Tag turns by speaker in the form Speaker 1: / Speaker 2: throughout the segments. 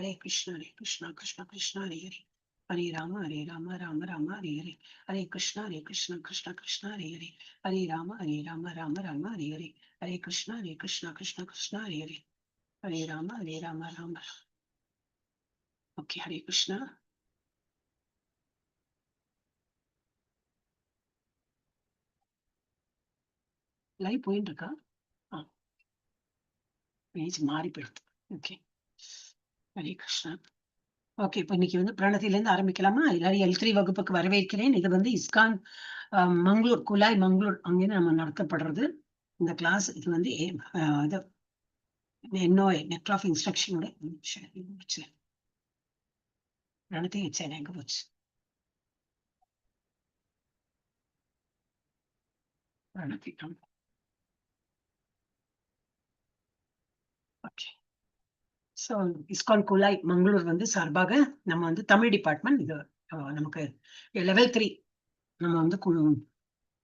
Speaker 1: Hare Krishna, Krishna Krishna, Hare Hare. Hare Rama, Rama Rama, Hare Hare. Hare Krishna, Krishna Krishna, Hare Hare. Hare Rama, Rama Rama, Hare Hare. Hare Krishna, Krishna Krishna, Hare Hare. Hare Rama, Rama. Okay, Hare Krishna. Live போயிட்டு இருக்கா? Page மாறி போயிடுது. Okay, Hare Krishna. Okay, இப்போ இன்னைக்கு வந்து பிரணத்திலேருந்து ஆரம்பிக்கலாமா? எல்லாரும் L3 வகுப்புக்கு வரவேற்கிறேன். இது வந்து இஸ்கான் மங்களூர், குலாய் மங்களூர் அங்கேருந்து நம்ம நடத்தப்படுறது இந்த கிளாஸ். இது வந்து இது NOI நெட் ஆஃப் இன்ஸ்ட்ரக்ஷனோட முடிச்சேன். பிரணத்தையும் வச்சேன், எங்க போச்சு பிரணத்தி? Okay, so ISKCON Kulai Mangalore வந்து சார்பாக நம்ம வந்து தமிழ் டிபார்ட்மெண்ட் இது நமக்கு லெவல் 3 நம்ம வந்து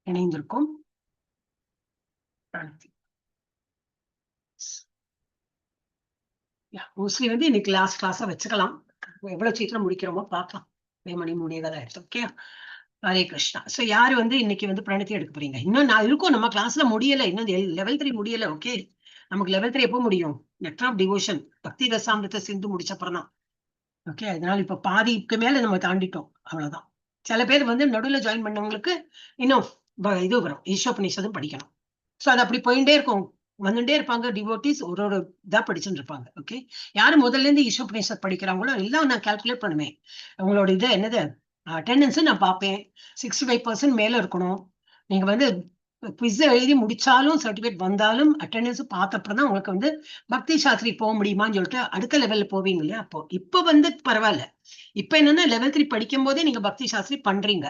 Speaker 1: இணைந்திருக்கோம். மோஸ்ட்லி வந்து இன்னைக்கு லாஸ்ட் கிளாஸா வச்சுக்கலாம். எவ்வளவு சீக்கிரம் முடிக்கிறோமோ பார்க்கலாம். 3:30 ஆயிடுச்சு. ஓகே, ஹரே கிருஷ்ணா. ஸோ யாரு வந்து இன்னைக்கு வந்து பிரணத்தி எடுக்க போறீங்க? இன்னும் நான் இருக்கும், நம்ம கிளாஸ்ல முடியல, இன்னும் லெவல் 3 முடியல. ஓகே, நமக்கு லெவல் 3 எப்போ முடியும்? நெட் ஆஃப் டிவோஷன் பக்தி ரசாமிருத சிந்து முடிச்ச அப்புறம் தான். ஓகே, அதனால இப்ப பாதிக்கு மேல நம்ம தாண்டிட்டோம், அவ்வளவுதான். சில பேர் வந்து நடுவில் ஜாயின் பண்ணவங்களுக்கு இன்னும் இது வரும், ஈஷோபநிஷதும் படிக்கணும். ஸோ அது அப்படி போயிட்டே இருக்கும், வந்துட்டே இருப்பாங்க டிவோட்டிஸ், ஒரு இதா படிச்சுட்டு இருப்பாங்க. ஓகே, யாரு முதல்ல இருந்து ஈஷோபநிஷத் படிக்கிறாங்களோ எல்லாம் நான் கால்குலேட் பண்ணுவேன். உங்களோட இது என்னது அட்டெண்டன்ஸ் நான் பார்ப்பேன். 65% மேல இருக்கணும். நீங்க வந்து குவிஸ் எழுதி முடிச்சாலும் சர்டிபிகேட் வந்தாலும் அட்டெண்டன்ஸ் பார்த்த அப்புறம் தான் உங்களுக்கு வந்து பக்தி சாஸ்திரி போக முடியுமான்னு சொல்லிட்டு அடுத்த லெவல்ல போவீங்க இல்லையா? அப்போ இப்ப வந்து பரவாயில்ல. இப்ப என்னன்னா லெவல் 3 படிக்கும் போதே நீங்க பக்தி சாஸ்திரி பண்றீங்க.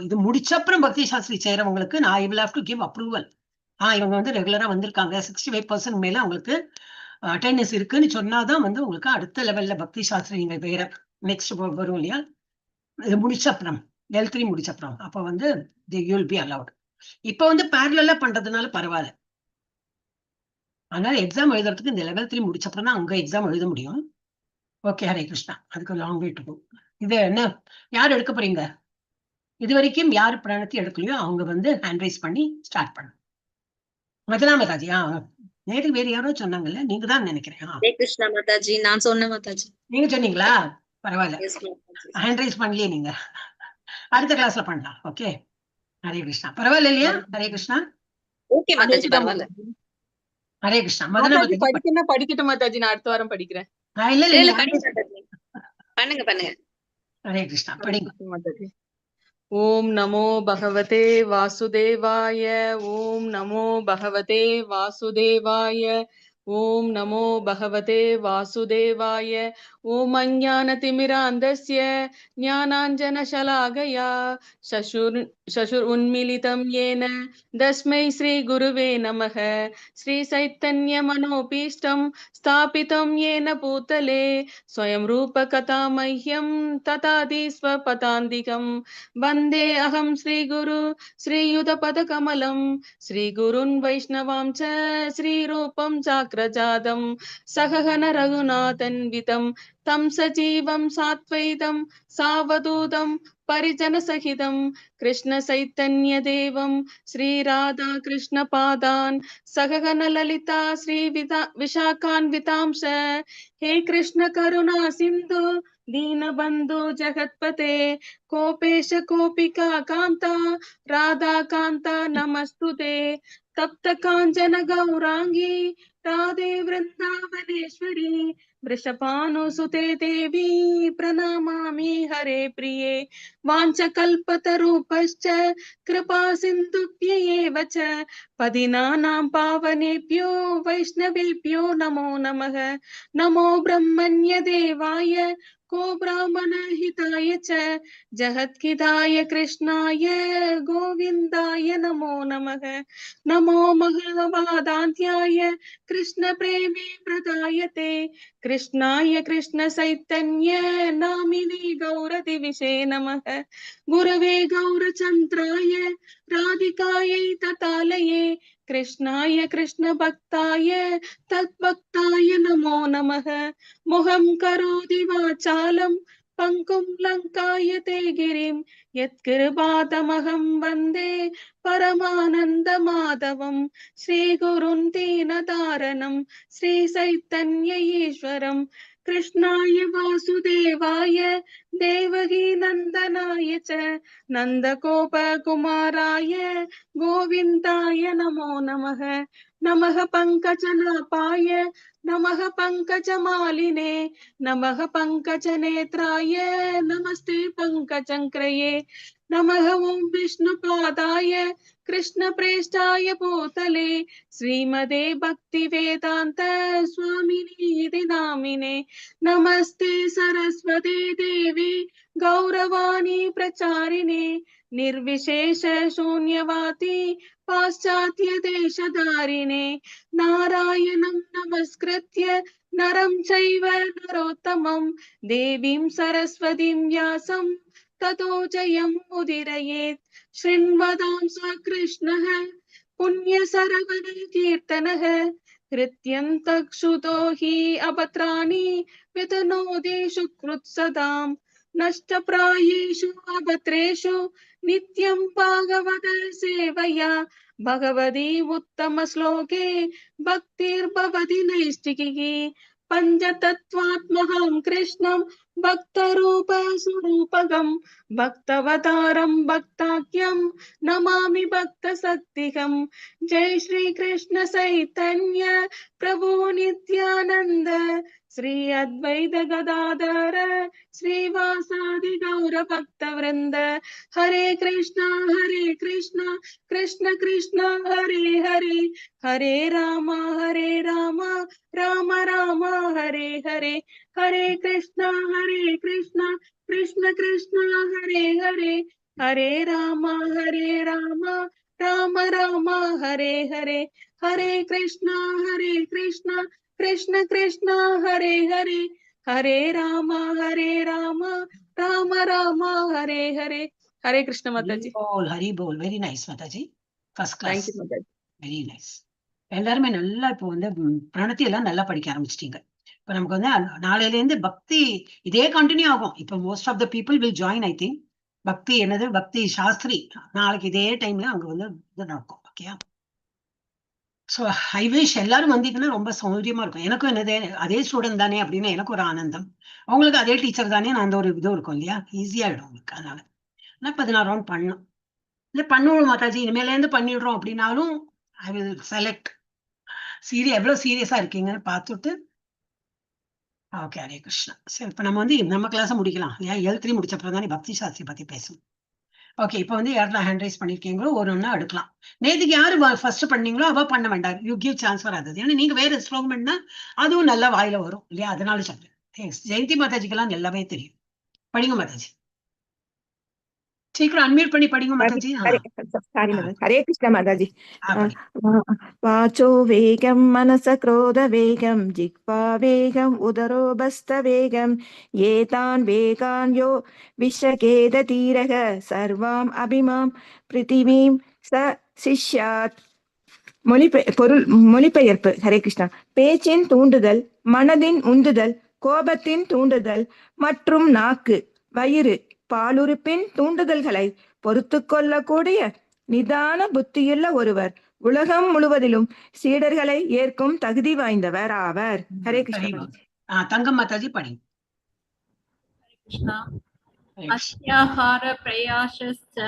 Speaker 1: இது முடிச்ச அப்புறம் பக்தி சாஸ்திரி செய்யறவங்களுக்கு நான் I will have to give approval. இவங்க வந்து ரெகுலரா வந்திருக்காங்க, 65% மேல அவங்களுக்கு அட்டெண்டன்ஸ் இருக்குன்னு சொன்னாதான் வந்து உங்களுக்கு அடுத்த லெவல்ல பக்தி சாஸ்திரி நீங்க வேற நெக்ஸ்ட் வரும் இல்லையா? இது முடிச்ச அப்புறம் L3 முடிச்ச அப்புறம் அப்ப வந்து யூ வில் பி அலவுட். இப்ப வந்து பேரலா பண்றதுனால பரவாயில்ல. அதனால எக்ஸாம் எழுதுறதுக்கு இந்த லெவல் 3 முடிச்ச அப்புறம் தான் அங்க எக்ஸாம் எழுத முடியும். ஓகே, ஹரே கிருஷ்ணா. அதுக்கு லாங் வே டு கோ. இது என்ன யார் எடுக்க போறீங்க? இது வரைக்கும் யார் பிராணத்தை எடுக்கலையோ அவங்க வந்து ஹேண்ட் ரைஸ் பண்ணி ஸ்டார்ட் பண்ணும். மதனா மாதாஜி, நேருக்கு வேற யாரோ சொன்னாங்கல்ல, நீங்க தான் நினைக்கிறேன்.
Speaker 2: கிருஷ்ணா மாதாஜி, நான் சொன்னேன் மாதாஜி.
Speaker 1: நீங்க சொன்னீங்களா? பரவாயில்ல, ஹேண்ட் ரைஸ் பண்ணலையே நீங்க. அடுத்த கிளாஸ்ல பண்ணலாம். ஓகே, ஹரே கிருஷ்ணா. பரவாயில்ல இல்லையா? ஹரே கிருஷ்ணா.
Speaker 2: ஓகே மாதாஜி, பரவாயில்ல.
Speaker 1: ஹரே கிருஷ்ணா. மதனா மாதாஜி
Speaker 2: படிக்கட்டும் மாதாஜி, நான் அடுத்த வாரம் படிக்கிறேன்.
Speaker 1: இல்ல,
Speaker 2: பண்ணுங்க.
Speaker 1: ஹரே கிருஷ்ணா, படிங்க
Speaker 2: மாதாஜி. ஓம் நமோ பகவதே வாசுதேவாய. ஓம் நமோ பகவதே வாசுதேவாய. ஓம் நமோ பகவதே வாசுதேவாய. ஓம் அஞ்ஞானதிமிராந்தஸ்ய ஞானாஞ்சனசலாகயா சசுர் உன்மிலிதம் ஏன தஸ்மை ஸ்ரீ குருவே நமः. ஸ்ரீ சைத்தன்ய மனோபீஷ்டம் ஸ்தாபிதம் ஏன பூதலே ஸ்வயம் ரூப கதா மஹ்யம் ததாதி ஸ்வபதாந்திகம் வந்தே அகம் ஸ்ரீ குரு ஸ்ரீயுத பதகமலம் ஸ்ரீ குருன் வைஷ்ணவாம் ச ஸ்ரீ ரூபம் சாக்ரஜாதம் சககன ரகுநாதன்விதம் தம் சஜீவம் சாத்வைதம் சாவதூதம் பரிஜன சகிதம் கிருஷ்ண சைத்தன்ய தேவம் ஸ்ரீ ராதா கிருஷ்ண பாதான் சககன லலிதா ஸ்ரீ விஷாகான்விதாம்ச. ஹே கிருஷ்ண கருணா சிந்து दीनबन्धु जगत्पते कोपेश कोपिका कान्ता राधा कान्ता नमस्तुते. तप्त काञ्चन गौरांगी राधे वृन्दावनेश्वरी वृषभानुसुते देवी प्रणमामि हरे प्रिये. वाञ्छकल्पतरुभ्यश्च कृपा सिन्धुभ्यैव च पतितानां पावनेभ्यो वैष्णवेभ्यो नमो नमः. नमो ब्रह्मण्य देवाय को ब्राह्मण हिताय च जगद्हिताय कृष्णाय गोविन्दाय नमो नमः. नमो महवादान्त्याय कृष्ण प्रेमे प्रदायते कृष्णाय कृष्ण चैतन्य नामिने गौरदिविषे नमः गुरवे गौरचन्द्राय राधिकायै ततालये कृष्णाय कृष्ण भक्ताय तद्भक्ताय नमो नमः मोहं करोति वाचालं पंकुं लङ्कायते गिरिं यत्कृपातमहं वन्दे परमानन्दमाधवं श्रीगुरुं दीनतारणं श्रीचैतन्य ईश्वरं कृष्णाय वासुदेवाय देवकी नन्दनाय च नन्दगोपकुमाराय गोविन्दाय नमो नमः नमः पङ्कजनाभाय नमः पङ्कजमालिने नमः पङ्कजनेत्राय नमस्ते पङ्कजङ्क्रये नमः ॐ विष्णुपादाय कृष्णप्रेष्ठाय भूतले श्रीमदे भक्तिवेदान्त स्वामिनीति नामिने नमस्ते सरस्वती देवी गौरवाणी प्रचारिणे निर्विशेष शून्यवादी पाश्चात्य देशधारिणे नारायणं नमस्कृत्य नरं चैव नरोत्तमं देवीं सरस्वतीं व्यासं ततो जयं मुदीरयेत् शृण्वतां स्वकृष्णः पुण्यसरवण कीर्तनः कृत्यं तक्षुतो हि अपत्राणि वितनोदेषु कृत्सदाम् नष्टप्रायेषु अभद्रेषु नित्यं भागवत सेवया भगवती उत्तमश्लोके भक्तिर्भवति नैष्टिकी पञ्चतत्त्वात्मकं कृष्णं भक्तरूपस्वरूपकं भक्तवतारं भक्ताख्यं नमामि भक्तशक्तिकं जय श्री कृष्ण चैतन्य प्रभु नित्यानंद श्री अद्वैत गदाधर श्रीवासादि गौर भक्त वृंद हरे Krishna Krishna Krishna Hare Hare Hare Ram Ram Ram Hare Hare Hare Krishna Krishna Krishna Hare Hare Hare Ram Ram Ram Hare Hare Hare Krishna Krishna Krishna Hare Hare Hare Ram Ram Hare Hare Hare Krishna Mata ji
Speaker 1: Hari bol very nice Mataji first class
Speaker 2: thank you Mata ji
Speaker 1: very nice எல்லாருமே நல்லா இப்போ வந்து பிரணத்தி எல்லாம் நல்லா படிக்க ஆரம்பிச்சிட்டீங்க இப்ப நமக்கு வந்து நாளையில இருந்து பக்தி இதே கண்டினியூ ஆகும் இப்ப most of the people will join I think பக்தி என்னது பக்தி சாஸ்திரி நாளைக்கு இதே டைம்ல அங்க வந்து இது நடக்கும் ஓகேயா ஸோ ஐ விஷ் எல்லாரும் வந்தீங்கன்னா ரொம்ப சௌகரியமா இருக்கும் எனக்கும் என்னது அதே ஸ்டூடெண்ட் தானே அப்படின்னு எனக்கு ஒரு ஆனந்தம் அவங்களுக்கு அதே டீச்சர் தானே நான் அந்த ஒரு இது இருக்கும் இல்லையா ஈஸியாயிடும் உங்களுக்கு அதனால நான் 16 ரவுண்ட் பண்ணும் இல்லை பண்ணுவோம் மாதாஜி இனிமேல இருந்து பண்ணிடுறோம் அப்படின்னாலும் ஐ வில் செலக்ட் எவ்வளவு சீரியஸா இருக்கீங்கன்னு பார்த்துட்டு ஓகே ஹரே கிருஷ்ணா சரி இப்ப நம்ம வந்து நம்ம கிளாஸ் முடிக்கலாம் இல்லையா L3 முடிச்சப்பறம் தானே பக்தி சாஸ்திரி பத்தி பேசணும் ஓகே இப்போ வந்து யாரெல்லாம் ஹேண்ட் ரைஸ் பண்ணிருக்கீங்களோ ஒரு ஒன்னா எடுக்கலாம் நேற்றுக்கு யாரு ஃபர்ஸ்ட் பண்ணீங்களோ அவ பண்ண வேண்டாம் you give chance for other ஏன்னா நீங்க வேற ஸ்லோகம் பண்ணா அதுவும் நல்லா வாயில வரும் இல்லையா அதனால சொல்றேன் ஜெயந்தி மாதாஜிக்கெல்லாம் எல்லாமே தெரியும் படிங்க மாதாஜி சீக்கிரம் அன்மியூட் பண்ணி படிங்க மாதாஜி
Speaker 3: हरे कृष्ण माताजी वाचो वेगं मनस क्रोध वेगं जिह्वा वेगं उदरो बस्त वेगं एतान् वेगान् यो विश्वकेदतीरः सर्वाम् अभिमां पृथिवीं स சிஷ்யாத் மொழிபெயர்ப்பு ஹரே கிருஷ்ணா பேச்சின் தூண்டுதல் மனதின் உந்துதல் கோபத்தின் தூண்டுதல் மற்றும் நாக்கு வயிறு பாலுறுப்பின் தூண்டுதல்களை பொறுத்து கொள்ளக்கூடிய நிதான புத்தியுள்ள ஒருவர் உலகம் முழுவதிலும் சீடர்களை ஏற்கும் தகுதி வாய்ந்தவர் ஆவர் ஹரே கிருஷ்ணா
Speaker 1: தங்கம் மாதாஜி படி
Speaker 4: கிருஷ்ணா அஸ்யாஹார பிரயாசஸ்ச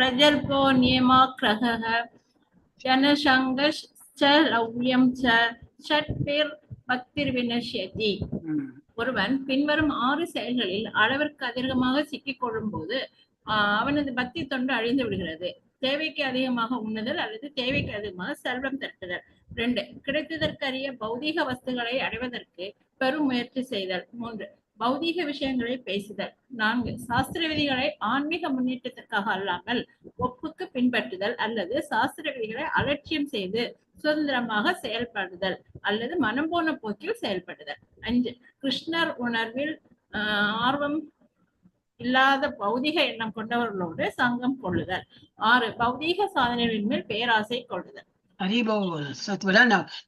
Speaker 4: பிரஜல்போ நியமாக்ரஹ ஜனசங்கஸ்ச லவ்யம் ச ஷட்பிர் பக்திர் வினஷ்யதி ஒருவன் பின்வரும் 6 செயல்களில் அளவிற்கு அதிகமாக சிக்கிக் கொள்ளும் போது அவனது பக்தி தொண்டு அழிந்து விடுகிறது. தேவைக்கு அதிகமாக உண்ணுதல் அல்லது தேவைக்கு அதிகமாக செல்வம் திரட்டுதல். 2 கிடைத்ததற்கரிய பௌதீக வஸ்துகளை அடைவதற்கு பெரும் முயற்சி செய்தல். 3 பௌதீக விஷயங்களை பேசுதல். 4 சாஸ்திர விதிகளை ஆன்மீக முன்னேற்றத்திற்காக அல்லாமல் ஒப்புக்கு பின்பற்றுதல் அல்லது சாஸ்திர விதிகளை அலட்சியம் செய்து சுதந்திரமாக செயல்படுதல் அல்லது மனம் போன போக்கில் செயல்படுதல். 5 கிருஷ்ணர் உணர்வில் ஆர்வம் இல்லாத பௌதிக எண்ணம் கொண்டவர்களோடு சங்கம் கொள்ளுதல். 6 பௌதீக சாதனைகளின் மேல் பேராசை கொள்ளுதல்.
Speaker 1: ஹரிபோல்.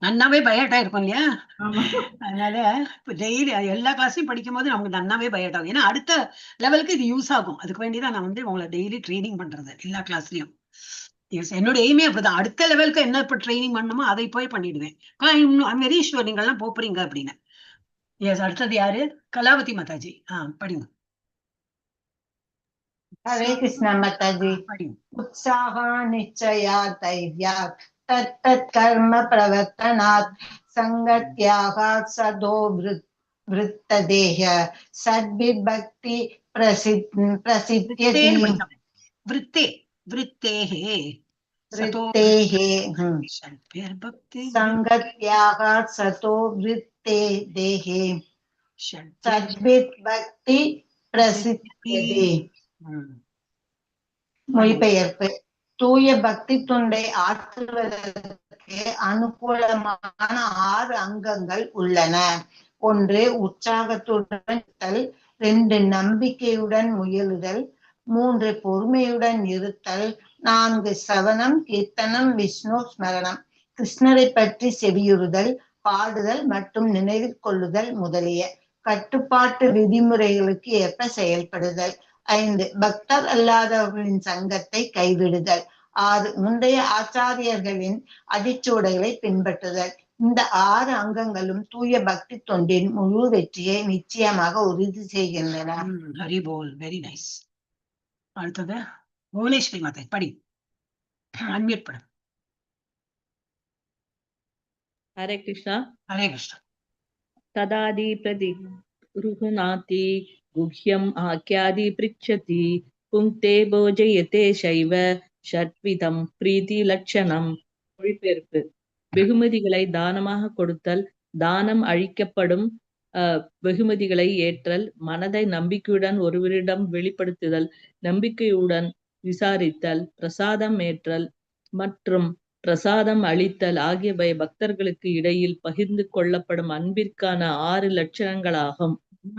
Speaker 1: நன்னாவே பயாட்டா இருக்கும் இல்லையா? அதனால இப்ப டெய்லி எல்லா கிளாஸையும் படிக்கும் போது நமக்கு நன்னாவே பயாட் ஆகும். ஏன்னா அடுத்த லெவலுக்கு இது யூஸ் ஆகும். அதுக்கு வேண்டிதான் நான் வந்து உங்களை டெய்லி ட்ரைனிங் பண்றது எல்லா கிளாஸ்லயும். என்னோட எய்மே அப்படிதான். அடுத்த லெவலுக்கு என்ன இப்ப ட்ரைனிங் பண்ணணுமோ அதை போய் பண்ணிடுவேன். வெரி ஷுவர் நீங்க எல்லாம் போறீங்க அப்படின்னு. எஸ், அடுத்தது யாரு? கலாவதி மாதாஜி. படிங்க.
Speaker 5: हरे कृष्ण माताजी।
Speaker 1: படிங்க.
Speaker 5: उत्साह निश्चया धैर्यात् तत्तत् कर्म प्रवर्तनात् संगत्यागात् सदो वृत्तदेह सद्विभक्ति प्रसिद्ध्यति संगत्यागात् सतो वृत्तेदेः सद्विभक्ति प्रसिद्ध्यति. மொழிபெயர்ப்பு. தூய பக்தி தொண்டை ஆற்றுவதற்கு அனுகூலமான 6 அங்கங்கள் உள்ளன. 1 உற்சாகத்துடன் 2 நம்பிக்கையுடன் முயலுதல், 3 பொறுமையுடன் இருத்தல், 4 சவனம் கீர்த்தனம் விஷ்ணு ஸ்மரணம், கிருஷ்ணரை பற்றி செவியுறுதல், பாடுதல் மற்றும் நினைவில் கொள்ளுதல் முதலிய கட்டுப்பாட்டு விதிமுறைகளுக்கு ஏற்ப செயல்படுதல். 5 பக்தர் அல்லாதவர்களின் சங்கத்தை கைவிடுதல். 6 முந்தைய ஆச்சாரியர்களின் அடிச்சூடைகளை பின்பற்றுதல். இந்த 6 அங்கங்களும் தூய பக்தி தொண்டின் முழு வெற்றியை நிச்சயமாக உறுதி செய்கின்றன.
Speaker 1: ஹரிபோல். Very nice. அடுத்தது புவனேஸ்வரி மாதா படி. அன்மியூட் பண்ணு.
Speaker 2: ஹரே கிருஷ்ணா.
Speaker 1: ஹரே கிருஷ்ணா.
Speaker 2: ததாதி பிரதி ருகுநாதி குஹ்யம் ஆக்யாதி பிரிச்சதி புங்க்தே போஜயதே சைவ ஷட்விதம் பிரீதி லட்சணம். மொழிபெயர்ப்பு. வெகுமதிகளை தானமாக கொடுத்தல், தானம் அழிக்கப்படும் வெகுமதிகளை ஏற்றல், மனதை நம்பிக்கையுடன் ஒருவரிடம் வெளிப்படுத்துதல், நம்பிக்கையுடன் விசாரித்தல், பிரசாதம் ஏற்றல் மற்றும் பிரசாதம் அளித்தல் ஆகியவை பக்தர்களுக்கு இடையில் பகிர்ந்து கொள்ளப்படும் அன்பிற்கான 6 லட்சணங்களாகும்.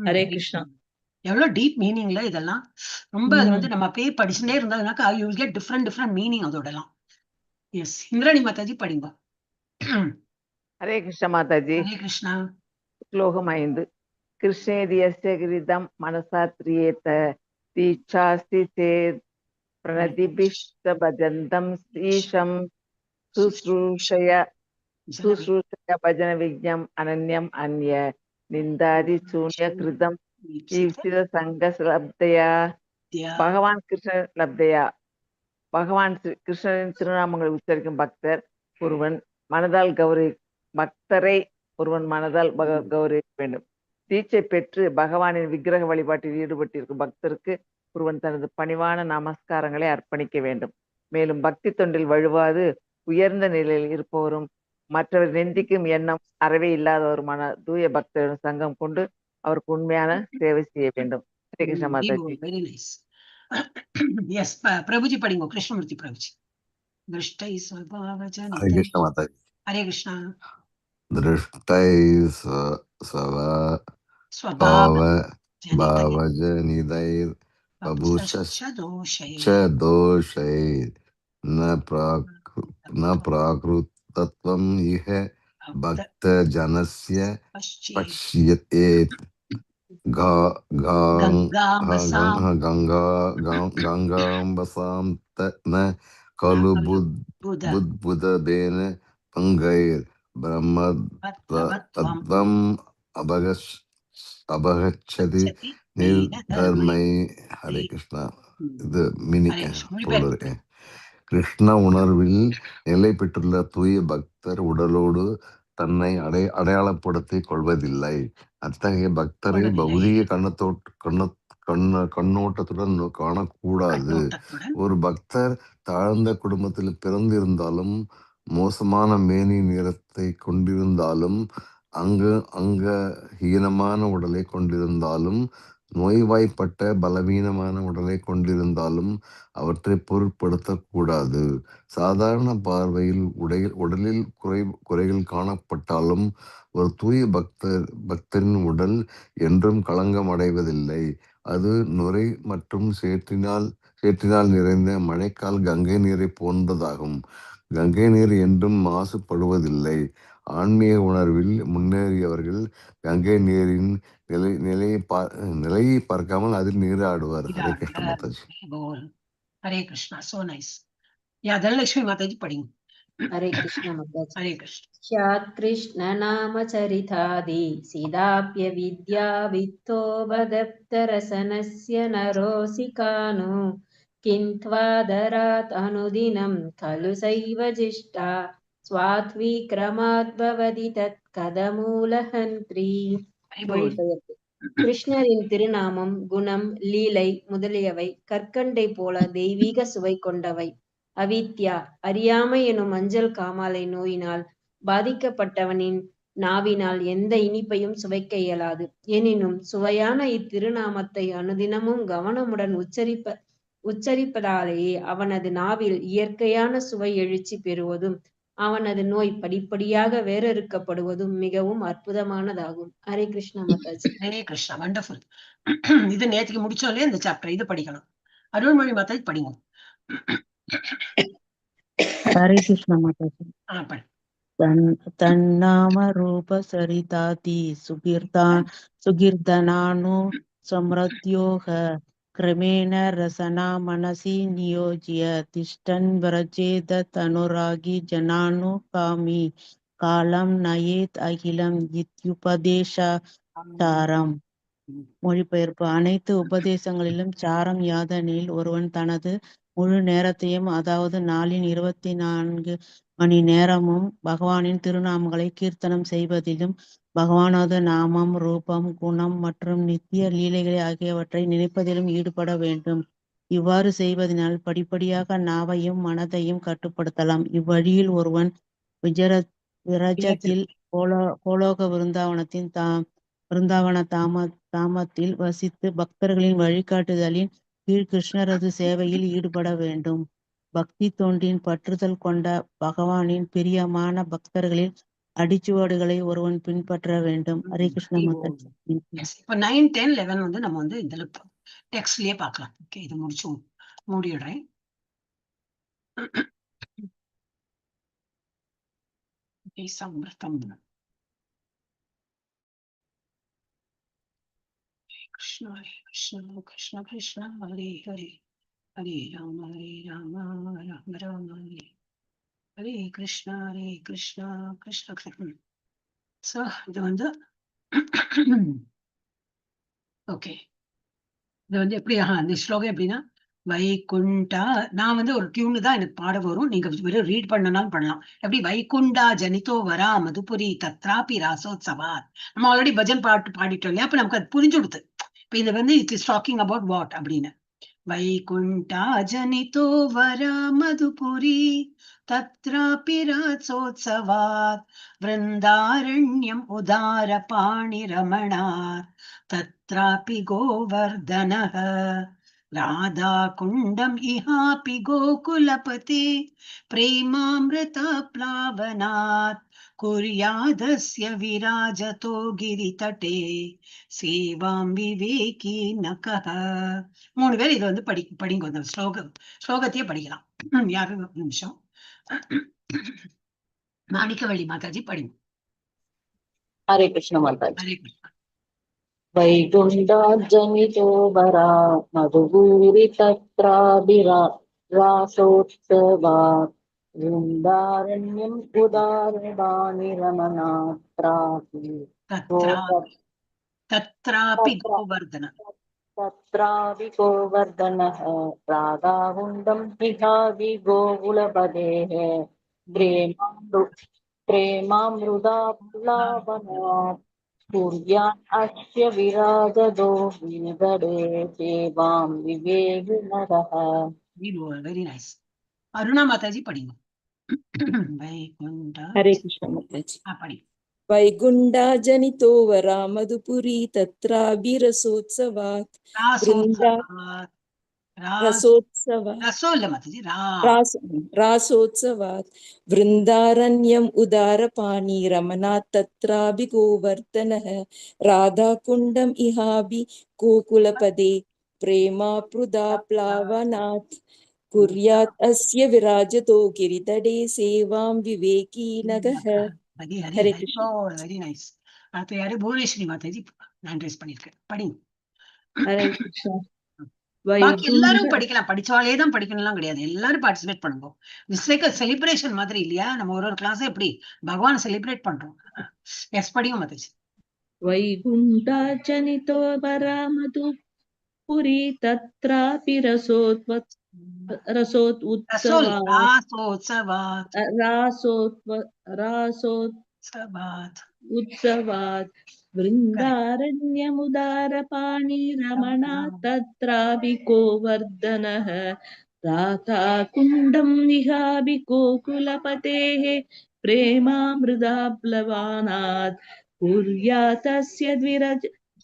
Speaker 2: ஹரே கிருஷ்ணா.
Speaker 1: எவ்வளவு டீப் மீனிங்ல இதெல்லாம். ரொம்ப அது வந்து நம்ம அப்படியே படிச்சுட்டே இருந்ததுனாக்கா you will get different meaning அதோடலாம். எஸ், இந்திராணி மாதாஜி படிங்க.
Speaker 6: ஹரே கிருஷ்ண மாதாஜி.
Speaker 1: ஹரே கிருஷ்ணா.
Speaker 6: ஸ்லோகம் 5. கிருஷ்ணேதியஸ்ய கிரிதம் மனசாத்ரியேத தீச்சாஸ்தி சேத் பிரணதிபிஷ்ட பஜந்தம் ஈஷம் சுஸ்ரூஷய பஜன விஜ்ஞம் அனன்யம் அன்ய நிந்தாதி சூன்ய கிருதம் ஈப்சித சங்க லப்தயா. பகவான் கிருஷ்ண லப்தயா. பகவான் கிருஷ்ணரின் திருநாமங்களை உச்சரிக்கும் பக்தர் ஒருவன் மனதால் பக்தரை ஒருவன் மனதால் கௌரவிக்க வேண்டும். தீட்சை பெற்று பகவானின் விக்கிரக வழிபாட்டில் ஈடுபட்டிருக்கும் பக்தருக்கு ஒருவன் தனது பணிவான நமஸ்காரங்களை அர்ப்பணிக்க வேண்டும். மேலும் பக்தி தொண்டில் வழுவாது உயர்ந்த நிலையில் இருப்பவரும் மற்றவர் நிந்திக்கும் எண்ணம் அறவே இல்லாதவருமான தூய பக்தருடன் சங்கம் கொண்டு அவருக்கு உண்மையான சேவை செய்ய வேண்டும். Hare Krishna Mataji.
Speaker 1: Very nice. Yes, Prabhuji படிங்க. கிருஷ்ணமூர்த்தி பிரபுஜி. திருஷ்டை ஸ்வபாவஜன.
Speaker 7: ஹரே கிருஷ்ண மாதாஜி.
Speaker 1: ஹரே கிருஷ்ணா.
Speaker 7: திருஷ்டை ஸ்வபாவஜனிதைர் பபுஷதோஷைர் ந பிராக்ருதத்வம் இஹ பக்த ஜனஸ்ய பஷ்யேத். கங்காம்பசாம் ந கலு புத்புதபேன பங்கைர் பிரம்மத்வம் அபகச்சதி நிர்தர்மை. ஹரே கிருஷ்ணா. இது மீனிங். கிருஷ்ண உணர்வில் நிலை பெற்றுள்ள தூய பக்தர் உடலோடு தன்னை அடையாளப்படுத்திக் கொள்வதில்லை. அத்தகைய பக்தரை பௌதிக கண்ணோட்டத்துடன் காணக்கூடாது. ஒரு பக்தர் தாழ்ந்த குடும்பத்தில் பிறந்திருந்தாலும் மோசமான மேனி நிறத்தை கொண்டிருந்தாலும் அங்கஹீனமான உடலை கொண்டிருந்தாலும் நோய்வாய்ப்பட்ட பலவீனமான உடலை கொண்டிருந்தாலும் அவற்றை பொருட்படுத்தக்கூடாது. சாதாரண பார்வையில் உடலில் குறைகள் காணப்பட்டாலும் ஒரு தூய பக்தரின் உடல் என்றும் களங்கம் அடைவதில்லை. அது நுரை மற்றும் சேற்றினால் நிறைந்த மழைக்கால் கங்கை நீரை போன்றதாகும். கங்கை நீர் என்றும் மாசுபடுவதில்லை. ஆன்மீக உணர்வில் முன்னேறியவர்கள் கங்கை நீரின் நிலையை பார்க்காமல் அதில் நீராடுவார். Hare Krishna Mataji.
Speaker 1: Hare Krishna. So nice. Ya Dhanalakshmi Mataji படிங்க.
Speaker 8: हरे कृष्ण माताजी।
Speaker 1: ஹரே கிருஷ்ண.
Speaker 8: स्यात् कृष्ण नाम चरितादि सीदाप्य विद्या वित्तो बदप्तरसनस्य नरोऽसिकानु किन्त्वादरात् अनुदिनं खलु सैव जिष्टा स्वात्विक्रमात् भवति तत् कदमूलहन्त्री। மொழிபெயர்ப்பு. கிருஷ்ணரின் திருநாமம், குணம், லீலை முதலியவை கற்கண்டை போல தெய்வீக சுவை கொண்டவை. அவித்யா அறியாமை எனும் மஞ்சள் காமாலை நோயினால் பாதிக்கப்பட்டவனின் நாவினால் எந்த இனிப்பையும் சுவைக்க இயலாது. எனினும் சுவையான இத்திருநாமத்தை அனுதினமும் கவனமுடன் உச்சரிப்பதாலேயே அவனது நாவில் இயற்கையான சுவை எழுச்சி பெறுவதும் அவனது நோய் படிப்படியாக வேறறுக்கப்படுவதும் மிகவும் அற்புதமானதாகும். ஹரே கிருஷ்ண மாதாஜி.
Speaker 1: ஹரே கிருஷ்ணா. வண்டர்ஃபுல். இது நேற்றுக்கு முடிச்சோம் இல்லையா இந்த சாப்டர், இது படிக்கணும். அருள்மொழி மாதாஜி படிங்க.
Speaker 2: हरे कृष्ण माताजी।
Speaker 1: படி.
Speaker 2: तन्नाम रूप सरिताति सुगीर्दनानु समृद्योः क्रमेण रसना मनसि नियोज्य तिष्ठन् व्रजेद तनुरागी जनानुकामी कालं नयेत् अखिलम् इत्युपदेशाचारम्. மொழிபெயர்ப்பு. அனைத்து உபதேசங்களிலும் சாரம் யாதெனில் ஒருவன் தனது முழு நேரத்தையும், அதாவது நாளின் 24 மணி நேரமும் பகவானின் திருநாமங்களை கீர்த்தனம் செய்வதிலும், பகவானது நாமம், ரூபம், குணம் மற்றும் நித்திய லீலைகளை ஆகியவற்றை நினைப்பதிலும் ஈடுபட வேண்டும். இவ்வாறு செய்வதனால் படிப்படியாக நாவையும் மனதையும் கட்டுப்படுத்தலாம். இவ்வழியில் ஒருவன் விரஜத்தில் கோலோக விருந்தாவன தாமத்தில் வசித்து பக்தர்களின் வழிகாட்டுதலின் கீழ் கிருஷ்ணரது சேவையில் ஈடுபட வேண்டும். பக்தி தொண்டின் பற்றுதல் கொண்ட பகவானின் பிரியமான பக்தர்களில் அடிச்சுவடுகளை ஒருவன் பின்பற்ற வேண்டும். ஹரே கிருஷ்ண மாதாஜி.
Speaker 1: இப்ப 9, 10, 11 வந்து நம்ம வந்து இதுல டெக்ஸ்ட்லயே பார்க்கலாம். ஓகே, இது முடிச்சு மூடிடுறேன். கிருஷ்ணா கிருஷ்ணா கிருஷ்ணா கிருஷ்ணா ஹரே ஹரே ஹரே ராம ராம ராம ஹரே ஹரே கிருஷ்ணா கிருஷ்ணா கிருஷ்ணா. சோ இது வந்து ஓகே, இது வந்து எப்படி இந்த ஸ்லோகம் எப்படின்னா, வைகுண்டா, நான் வந்து ஒரு டியூனு தான் எனக்கு பாட வரும், நீங்க வெறும் ரீட் பண்ணனாலும் பண்ணலாம். எப்படி வைகுண்டா ஜனிதோ வரா மதுபுரி தத்ராபி ராசோத்சவாத். நம்ம ஆல்ரெடி பஜன் பாட்டு பாடிட்டோம் இல்லையா, அப்ப நமக்கு அது புரிஞ்சு கொடுத்து. இப்ப இது வந்து it is talking about what அப்படின்னு. வைகுண்டா ஜனிதோ வரா மதுபுரி தத்ராபி ராசோத்சவாத் விருந்தாரண்யம் உதார பாணி ரமணார் தத்ராபி கோவர்தனஹ ராதா குண்டம் இஹாபி கோகுலபதி பிரேமாமிருதா ப்ளாவனாத் குர்யாதஸ்ய விராஜதோ கிரிதடே சேவாம் விவேகி நகஹ. 3 பேர் இதை வந்து படிங்க. அந்த ஸ்லோகத்தையே படிக்கலாம். யாரு ஒரு நிமிஷம். மாணிக்கவள்ளி மாதாஜி படிங்க.
Speaker 9: हरे कृष्ण माताजी।
Speaker 1: ஹரே கிருஷ்ணா.
Speaker 9: वैकुण्ठाज्जनितो वरा मधुभूरि तत्राभिरासोत्सवात् वृन्दारण्यम् उदारबाणि रमणात्रापि
Speaker 1: तत्रापि गोवर्धन
Speaker 9: तत्रापि गोवर्धनः राधाकुण्डम् विहावि गोकुलपदेः प्रेमामृताप्लावनात् कुर्यात् अस्य विराजदो विनिगडे सेवां विवेकिनरः।
Speaker 1: Very nice. அருணா மாதாஜி படிங்க. வைகுண்டா.
Speaker 2: हरे कृष्ण माताजी।
Speaker 1: படி.
Speaker 10: वैकुण्ठाजनितो वरा मधुपुरी तत्राभिरसोत्सवात् वृन्दा रसोत्सवात्
Speaker 1: ரசம் இல்ல மாதாஜி,
Speaker 10: रासोत्सवात् वृन्दारण्यम् उदारपाणि रमणात् तत्रापि गोवर्धनः राधाकुण्डम् इहापि गोकुलपदे प्रेमाप्लुदा प्लावनात् कुर्यात् अस्य विराजतो गिरितटे सेवां विवेकी नगः. हरे कृष्ण.
Speaker 1: Very nice. அடுத்து யாரு? புவனேஸ்வரி மாதாஜி நான் ரைஸ் பண்ணிருக்கேன், படிங்க.
Speaker 8: ஹரே கிருஷ்ணா.
Speaker 1: பாக்கி எல்லாரும் படிக்கலாம், படிச்சவாளே தான் படிக்கணும்லாம் கிடையாது, எல்லாரும் பார்ட்டிசிபேட் பண்ணுவோம். இட்ஸ் லைக் செலிப்ரேஷன் மாதிரி இல்லையா? நம்ம ஒரு கிளாஸ் எப்படி பகவான் செலிப்ரேட் பண்றோம். எஸ் படிங்க மாதாஜி.
Speaker 10: वैकुण्ठाजनितो वरा मधुपुरी तत्रापि रसोत्सवात् वृन्दारण्यमुदारपाणि रमणा तत्रापि गोवर्धनः राधाकुण्डं विहापि गोकुलपतेः प्रेमामृताप्लवानात् कुर्यातस्य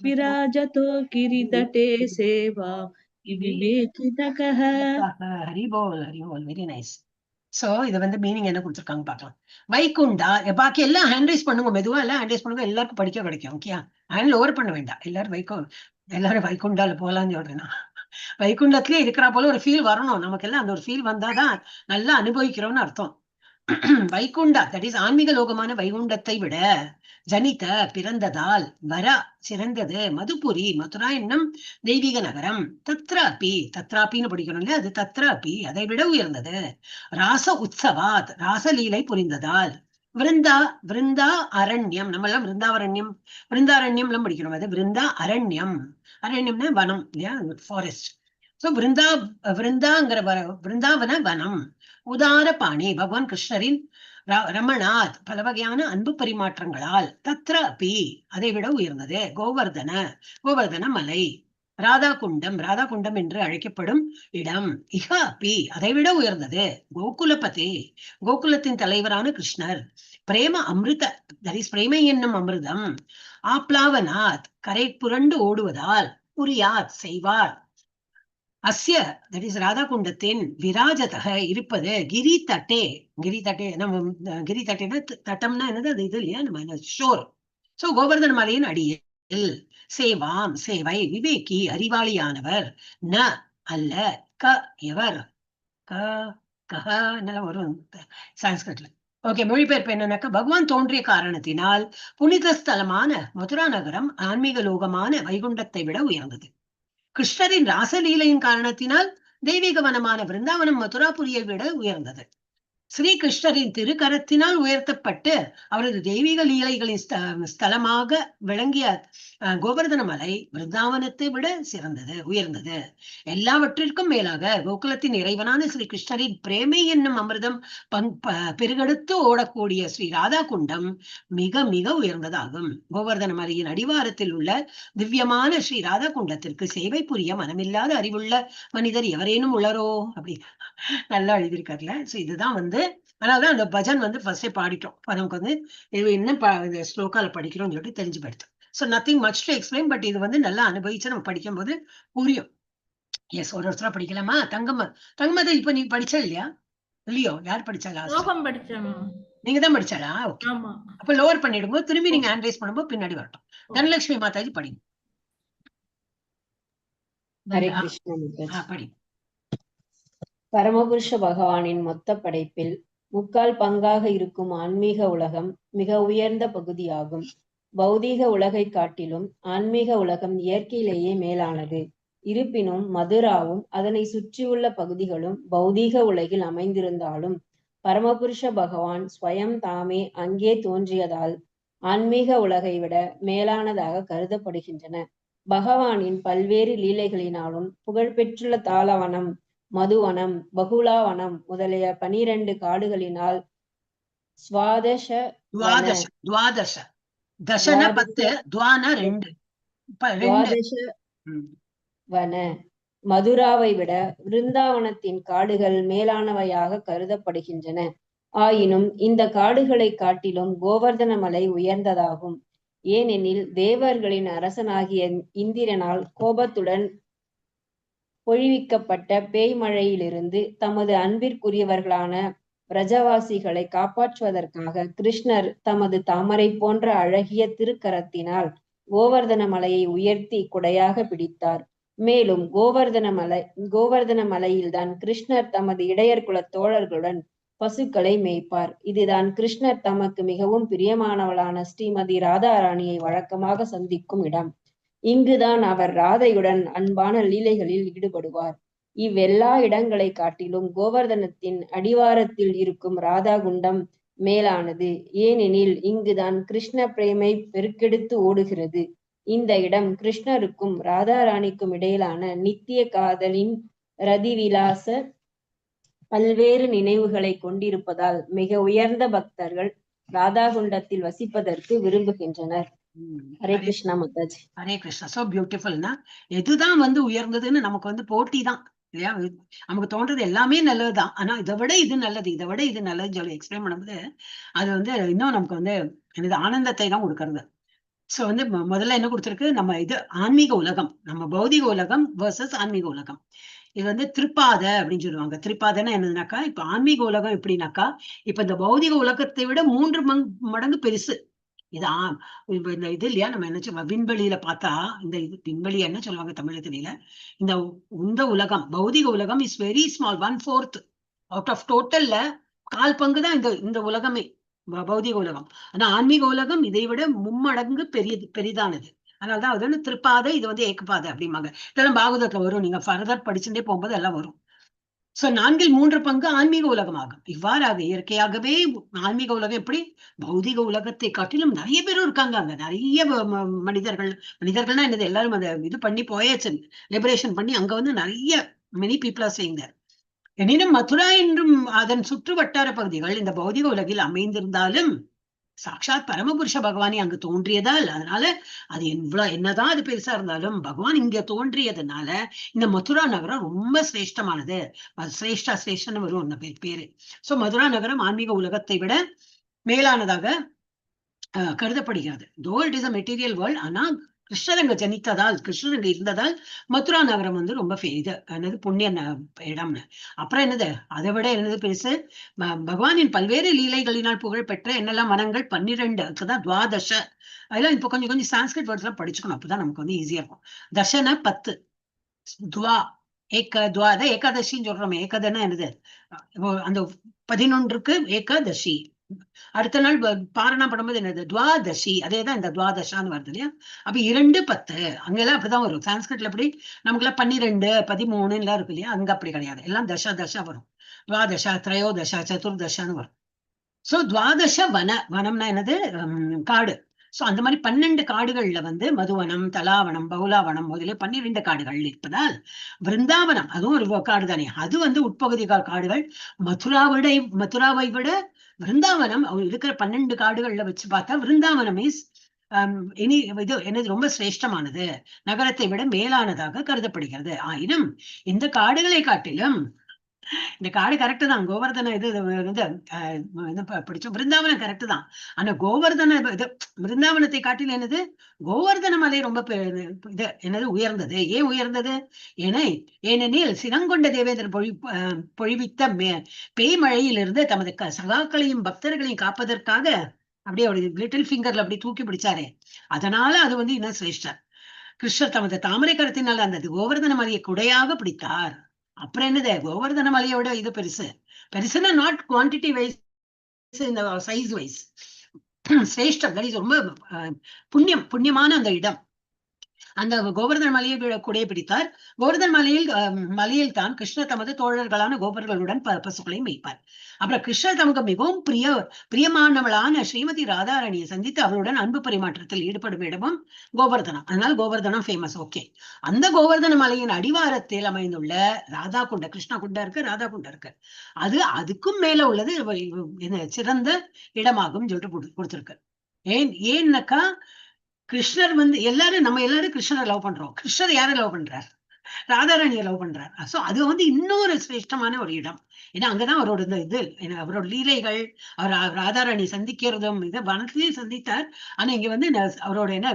Speaker 10: विराजतो गिरितटे सेवा विवेकिनकः.
Speaker 1: Haribol Haribol, very nice. So இது வந்து மீனிங் என்ன கொடுத்துருக்காங்க பார்க்கலாம். வைகுண்டா, பாக்கி எல்லாம் ஹேண்ட் ரைஸ் பண்ணுங்க, மெதுவா எல்லாம் ஹேண்ட் ரைஸ் பண்ணுங்க, எல்லாருக்கும் படிக்க கிடைக்கும். ஓகே, ஹேண்ட் ஓவர் பண்ண வேண்டாம். எல்லாரும் வைகுண்டால போலான்னு சொல்றேன்னா, வைகுண்டத்திலே இருக்கிறா போல ஒரு ஃபீல் வரணும் நமக்கு எல்லாம். அந்த ஒரு ஃபீல் வந்தாதான் நல்லா அனுபவிக்கிறோம்னு அர்த்தம். வைகுண்டா, தட் இஸ் ஆன்மீக லோகமான வைகுண்டத்தை விட ஜனித பிறந்ததால், வர சிறந்தது, மதுபுரி மதுரா என்னும் தெய்வீக நகரம், தத்ராபி தத்ராபின்னு படிக்கணும் இல்லையா, அது தத்ராபி அதை விட உயர்ந்தது, ராச உற்சவாத் ராசலீலை புரிந்ததால், விருந்தா அரண்யம், நம்ம எல்லாம் விருந்தாரண்யம் எல்லாம் படிக்கணும், அது விருந்தா அரண்யம், அரண்யம்னா வனம் இல்லையா, ஃபாரஸ்ட். சோ விருந்தாங்கிற விருந்தாவன வனம், உதார பாணி பகவான் கிருஷ்ணரின் ரமணாத் பல வகையான அன்பு பரிமாற்றங்களால், தத்ராபி அதை விட உயர்ந்தது, கோவர்தன மலை, ராதாகுண்டம் என்று அழைக்கப்படும் இடம், இஹாபி அதை விட உயர்ந்தது, கோகுலபதி கோகுலத்தின் தலைவரான கிருஷ்ணர், பிரேம அமிர்த தட் இஸ் பிரேமை என்னும் அமிர்தம், ஆப்லாவனாத் கரை புரண்டு ஓடுவதால், புரியாத் செய்வார், அஸ்ய தட் இஸ் ராதாகுண்டத்தின் விராஜதக இருப்பது, கிரி தட்டே நம்ம கிரி தட்டேன்னா தட்டம்னா என்னது, அது இது இல்லையா, நம்ம ஷோர். சோ கோவர்தன மலையின் அடியில், சேவாம் சேவை, விவேகி அறிவாளியானவர், ந அல்ல, க எவர், கஹ வரும் சான்ஸ்கிரிட்ல. ஓகே, மொழிபெயர்ப்பு என்னன்னாக்கா, பகவான் தோன்றிய காரணத்தினால் புனித ஸ்தலமான மதுரா நகரம் ஆன்மீக லோகமான வைகுண்டத்தை விட உயர்ந்தது. கிருஷ்ணரின் ராசலீலையின் காரணத்தினால் தெய்வீக வனமான பிருந்தாவனம் மதுராபுரியை விட உயர்ந்தது. ஸ்ரீ கிருஷ்ணரின் திருக்கரத்தினால் உயர்த்தப்பட்டு அவரது தெய்வீக லீலைகளின் ஸ்தலமாக விளங்கிய கோவர்தன மலை பிருந்தாவனத்தை விட உயர்ந்தது. எல்லாவற்றிற்கும் மேலாக கோகுலத்தின் இறைவனான ஸ்ரீ கிருஷ்ணரின் பிரேமை என்னும் அமிர்தம் பெருகெடுத்து ஓடக்கூடிய ஸ்ரீ ராதா குண்டம் மிக மிக உயர்ந்ததாகும். கோவர்தன மலையின் அடிவாரத்தில் உள்ள திவ்யமான ஸ்ரீ ராதா குண்டத்திற்கு சேவை புரிய மனமில்லாத அறிவுள்ள மனிதர் எவரேனும் உள்ளரோ, அப்படி நல்லா எழுதியிருக்காருல. சோ இதுதான் வந்து, அதனாலதான் அந்த பஜன் வந்து ஃபர்ஸ்டே பாடிட்டோம். நமக்கு வந்து இது என்ன ஸ்லோகால படிக்கிறோம்னு சொல்லிட்டு தெரிஞ்சு போயிடுது. So nothing much to explain, but இது வந்து நல்லா அனுபவிச்சு நம்ம படிக்கும் போது புரியும். எஸ், ஒரு வருஷம் படிக்கலாமா? தங்கம்மா இப்ப நீ படிச்சா இல்லையா? இல்லையோ, யார் படிச்சாலா? நீங்க தான் படிச்சாலா? ஓகே, அப்ப லோவர் பண்ணிடுங்க, திரும்பி நீங்க ஹேண்ட் ரைஸ் பண்ணும்போது பின்னாடி வரட்டும். தனலட்சுமி மாதாஜி படிங்க.
Speaker 8: ஹரே கிருஷ்ணா.
Speaker 1: படி.
Speaker 8: பரமபுருஷ பகவானின் மொத்த படைப்பில் 3/4 பங்காக இருக்கும் ஆன்மீக உலகம் மிக உயர்ந்த பகுதியாகும். பௌதீக உலகை காட்டிலும் ஆன்மீக உலகம் இயற்கையிலேயே மேலானது. இருப்பினும் மதுராவும் அதனை சுற்றியுள்ள பகுதிகளும் பௌதீக உலகில் அமைந்திருந்தாலும் பரமபுருஷ பகவான் ஸ்வயம் தாமே அங்கே தோன்றியதால் ஆன்மீக உலகை விட மேலானதாக கருதப்படுகின்றன. பகவானின் பல்வேறு லீலைகளினாலும் புகழ்பெற்றுள்ள தாளவனம், மதுவனம், பகுலாவனம் முதலிய 12 காடுகளினால் வன மதுராவை விட விருந்தாவனத்தின் காடுகள் மேலானவையாக கருதப்படுகின்றன. ஆயினும் இந்த காடுகளை காட்டிலும் கோவர்தன மலை உயர்ந்ததாகும். ஏனெனில் தேவர்களின் அரசனாகிய இந்திரனால் கோபத்துடன் பொழிவிக்கப்பட்ட பேய் மழையிலிருந்து தமது அன்பிற்குரியவர்களான பிரஜவாசிகளை காப்பாற்றுவதற்காக கிருஷ்ணர் தமது தாமரை போன்ற அழகிய திருக்கரத்தினால் கோவர்தன மலையை உயர்த்தி குடையாக பிடித்தார். மேலும் கோவர்தன மலையில்தான் கிருஷ்ணர் தமது இடையர் குல தோழர்களுடன் பசுக்களை மேய்ப்பார். இதுதான் கிருஷ்ணர் தமக்கு மிகவும் பிரியமானவளான ஸ்ரீமதி ராதாராணியை வழக்கமாக சந்திக்கும் இடம். இங்குதான் அவர் ராதையுடன் அன்பான லீலைகளில் ஈடுபடுவார். இவ்வெல்லா இடங்களை காட்டிலும் கோவர்தனத்தின் அடிவாரத்தில் இருக்கும் ராதா குண்டம் மேலானது. ஏனெனில் இங்குதான் கிருஷ்ண பிரேமை பெருக்கெடுத்து ஓடுகிறது. இந்த இடம் கிருஷ்ணருக்கும் ராதாராணிக்கும் இடையிலான நித்திய காதலின் ரதிவிலாச பல்வேறு நினைவுகளை கொண்டிருப்பதால் மிக உயர்ந்த பக்தர்கள் ராதா குண்டத்தில் வசிப்பதற்கு விரும்புகின்றனர். ஹரே கிருஷ்ணா மாதாஜி.
Speaker 1: ஹரே கிருஷ்ணா. சோ பியூட்டிஃபுல்னா எதுதான் உயர்ந்ததுன்னு நமக்கு போட்டி தான் இல்லையா? நமக்கு தோன்றது எல்லாமே நல்லதுதான். ஆனா இதை விட இது நல்லது, இதை விட இது நல்லதுன்னு சொல்லி எக்ஸ்பிளைன் பண்ணும்போது அது இன்னும் நமக்கு எனது ஆனந்தத்தை தான் கொடுக்கறது. சோ முதல்ல என்ன கொடுத்திருக்கு, நம்ம இது ஆன்மீக உலகம், நம்ம பௌதிக உலகம் வர்சஸ் ஆன்மீக உலகம். இது திருப்பாத அப்படின்னு சொல்லுவாங்க. திருப்பாதைன்னா என்னதுனாக்கா, இப்ப ஆன்மீக உலகம் எப்படின்னாக்கா, இப்ப இந்த பௌதிக உலகத்தை விட 3 மடங்கு பெருசு. இந்த இது இல்லையா, நம்ம என்ன சொல்லுவோம், விண்வெளியில பார்த்தா இந்த இது விண்வெளி என்ன சொல்லுவாங்க தமிழ்ல தெரியல. இந்த உலகம், பௌதிக உலகம் is very small, 1/4 out of டோட்டல்ல 1/4 பங்கு தான் இந்த உலகமே, பௌதிக உலகம். ஆனா ஆன்மீக உலகம் இதை விட 3 மடங்கு பெரிதானது. அதனாலதான் அது திருப்பாதை, இது ஏக்கப்பாதை அப்படிம்பாங்க. இதெல்லாம் பாகவதத்துல வரும், நீங்க ஃபர்தர் படிச்சுட்டே போகும்போது எல்லாம் வரும். சோ 4/3 பங்கு ஆன்மீக உலகமாகும். இவ்வாறாக இயற்கையாகவே ஆன்மீக உலகம் எப்படி பௌதிக உலகத்தை காட்டிலும் நிறைய பேரும் இருக்காங்க. அங்க நிறைய மனிதர்கள்னா என்னது, எல்லாரும் அதை இது பண்ணி போயாச்சு, லிபரேஷன் பண்ணி அங்க நிறைய மெனி பீப்புள் ஆர் சேயிங் தேர். எனினும் மதுரா என்றும் அதன் சுற்று வட்டார பகுதிகள் இந்த பௌதிக உலகில் அமைந்திருந்தாலும் சாட்சாத் பரமபுருஷ பகவானே அங்கு தோன்றியதால், அதனால அது என்னதான் அது பெருசா இருந்தாலும் பகவான் இங்க தோன்றியதுனால இந்த மதுரா நகரம் ரொம்ப சிரேஷ்டமானது. சிரேஷ்டன்னு வரும் அந்த பேரு. சோ மதுரா நகரம் ஆன்மீக உலகத்தை விட மேலானதாக கருதப்படுகிறது. Though it is a material world, ஆனா கிருஷ்ணர் அங்க ஜனித்ததால், கிருஷ்ணர் அங்க இருந்ததால் மதுரா நகரம் ரொம்ப என்னது புண்ணிய இடம்னு. அப்புறம் என்னது, அதை விட என்னது பெருசு, பகவானின் பல்வேறு லீலைகளினால் புகழ் பெற்ற என்னெல்லாம் வனங்கள் 12, அதுதான் துவாதச. அதெல்லாம் இப்ப கொஞ்சம் சான்ஸ்கிரிட் வேர்ட்ஸ் எல்லாம் படிச்சுக்கணும், அப்பதான் நமக்கு ஈஸியா இருக்கும். தசன 10, துவா துவாத ஏகாதசின்னு சொல்றோம். ஏகாதன்னா என்னது, அந்த 11க்கு ஏகாதசி. அடுத்த நாள் பாரணா படும்போது என்னது, துவாதசி. அதேதான் இந்த துவாதசான்னு வருது இல்லையா. அப்ப 2, 10 அங்கெல்லாம் அப்படிதான் வரும். சான்ஸ்கிரிட்ல அப்படி நமக்குலாம் 12, 13 எல்லாம் இருக்கு இல்லையா, அங்க அப்படி கிடையாது. எல்லாம் தசா வரும். துவாதசா, திரையோதசா, சதுர்தசான்னு வரும். சோ துவாதச வனம்னா என்னது, காடு. சோ அந்த மாதிரி 12 காடுகள்ல மதுவனம், தலாவனம், பௌலாவனம் முதலிய 12 காடுகள் இருப்பதால் விருந்தாவனம் அதுவும் ஒரு காடு தானே. அது உட்பகுதி காடுகள். மதுராவை விட விருந்தாவனம் இருக்கிற 12 காடுகள்ல வச்சு பார்த்தா விருந்தாவனம் இஸ் இது என்னது ரொம்ப சிரேஷ்டமானது, நகரத்தை விட மேலானதாக கருதப்படுகிறது. ஆயினும் இந்த காடுகளை காட்டிலும் இந்த காடு கரெக்ட் தான், கோவர்தன இது படிச்சோம், விருந்தாவனம் கரெக்ட் தான். ஆனா கோவர்தன இது விருந்தாவனத்தை காட்டில் என்னது, கோவர்தன மலை ரொம்ப இது என்னது உயர்ந்தது. ஏன் உயர்ந்தது? ஏனெனில் சினங்கொண்ட தேவேந்திரன் பொழிவித்த பேய் மழையிலிருந்து தமது சகாக்களையும் பக்தர்களையும் காப்பதற்காக அப்படியே ஒரு லிட்டில் ஃபிங்கர்ல அப்படி தூக்கி பிடிச்சாரே, அதனால அது இன்னும் சிரேஷ்டர். கிருஷ்ணர் தமது தாமரை கரத்தினால் அந்த கோவர்தன மலையை குடையாக பிடித்தார். அப்புறம் என்னது, கோவர்தன மலையோட இது பெருசுன்னா நாட் குவான்டிட்டி வைஸ், இந்த சைஸ் வைஸ் சிரேஷ்டம். தட் இஸ் ரொம்ப புண்ணியமான அந்த இடம். அந்த கோவர்தன மலையை குடைய பிடித்தார். கோவர்தன மலையில் தான் கிருஷ்ணர் தமது தோழர்களான கோபர்களுடன் பசுக்களை மேய்ப்பார். அப்புறம் கிருஷ்ணர் தமக்கு மிகவும் பிரியமானவளான ஸ்ரீமதி ராதாராணியை சந்தித்து அவளுடன் அன்பு பரிமாற்றத்தில் ஈடுபடும் இடமும் கோவர்தனம். அதனால கோவர்தனம் ஃபேமஸ். ஓகே, அந்த கோவர்தன மலையின் அடிவாரத்தில் அமைந்துள்ள ராதா குண்ட, கிருஷ்ணா குண்டா இருக்கு, ராதா குண்டா இருக்கு. அதுக்கும் மேல உள்ளது சிறந்த இடமாகும் சொல்லிட்டு கொடுத்திருக்கு. ஏன்னாக்கா கிருஷ்ணர் நம்ம எல்லாரும் கிருஷ்ணரை லவ் பண்றோம். கிருஷ்ணர் யாரை லவ் பண்றார்? ராதாராணியை லவ் பண்றாரு. சோ அது வந்து இன்னொரு சிரேஷ்டமான ஒரு இடம். ஏன்னா அங்கதான் அவரோட இந்த இது அவரோட லீலைகள், அவர் ராதாராணி சந்திக்கிறதும் இதை வனத்திலேயே சந்தித்தார். ஆனா இங்க வந்து அவரோட என்ன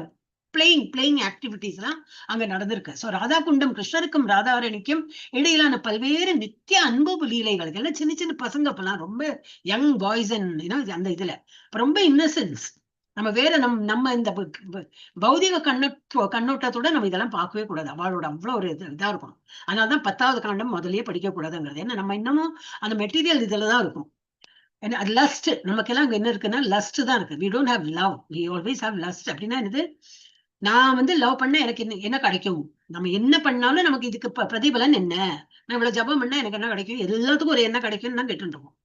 Speaker 1: பிளேயிங் ஆக்டிவிட்டிஸ் எல்லாம் அங்க நடந்திருக்கு. சோ ராதா குண்டம் கிருஷ்ணருக்கும் ராதாராணிக்கும் இடையிலான பல்வேறு நித்திய அன்பு லீலைகள் எல்லாம் சின்ன சின்ன பசங்க அப்பெல்லாம் ரொம்ப யங் பாய்ஸ் அந்த இதுல ரொம்ப இன்னசென்ஸ். நம்ம வேற நம்ம இந்த பௌதிக கண்ணோட்டத்தோட நம்ம இதெல்லாம் பார்க்கவே கூடாது. அவளோட அவ்வளவு ஒரு இதா இருக்கும். அதனாலதான் 10வது காண்டம் முதல்லயே படிக்க கூடாதுங்கிறது. ஏன்னா நம்ம இன்னமும் அந்த மெட்டீரியல் இதுலதான் இருக்கும். ஏன்னா அது லஸ்ட். நமக்கு எல்லாம் அங்க என்ன இருக்குன்னா லஸ்ட் தான் இருக்கு. we don't have love, we always have lust. அப்படின்னா என்னது, நான் வந்து லவ் பண்ண எனக்கு என்ன கிடைக்கும், நம்ம என்ன பண்ணாலும் நமக்கு இதுக்கு பிரதிபலன் என்ன, நான் இவ்வளவு ஜபம் பண்ணா எனக்கு என்ன கிடைக்கும், எல்லாத்துக்கும் ஒரு என்ன கிடைக்கும்னு தான் கேட்டு இருக்கோம்.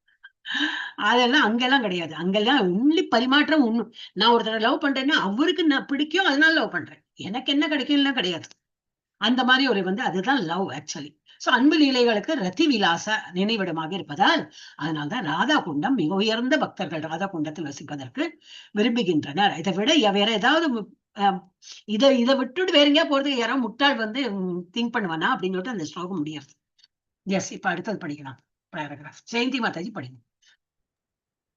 Speaker 1: அதெல்லாம் அங்கெல்லாம் கிடையாது. அங்கெல்லாம் ஒன்லி பரிமாற்றம். நான் ஒருத்தரை லவ் பண்றேன்னா அவருக்கு நான் பிடிக்கும் அதனால லவ் பண்றேன், எனக்கு என்ன கிடைக்கும்லாம் கிடையாது. அந்த மாதிரி ஒரு வந்து அதுதான் லவ் ஆக்சுவலி. சோ அன்பு லீலைகளுக்கு ரதி விலாச நினைவிடமாக இருப்பதால் அதனால்தான் ராதா குண்டம் மிக உயர்ந்த பக்தர்கள் ராதா குண்டத்தில் வசிப்பதற்கு விரும்புகின்றனர். இதை விட வேற ஏதாவது இதை விட்டுட்டு வேற எங்கேயா போறதுக்கு யாராவது முட்டாள் வந்து திங்க் பண்ணுவானா அப்படின்னு சொல்லிட்டு அந்த ஸ்லோகம் முடியாது. எஸ், இப்ப அடுத்தது படிக்கலாம் பேராகிராஃப். ஜெயந்தி மாதாஜி படிங்க.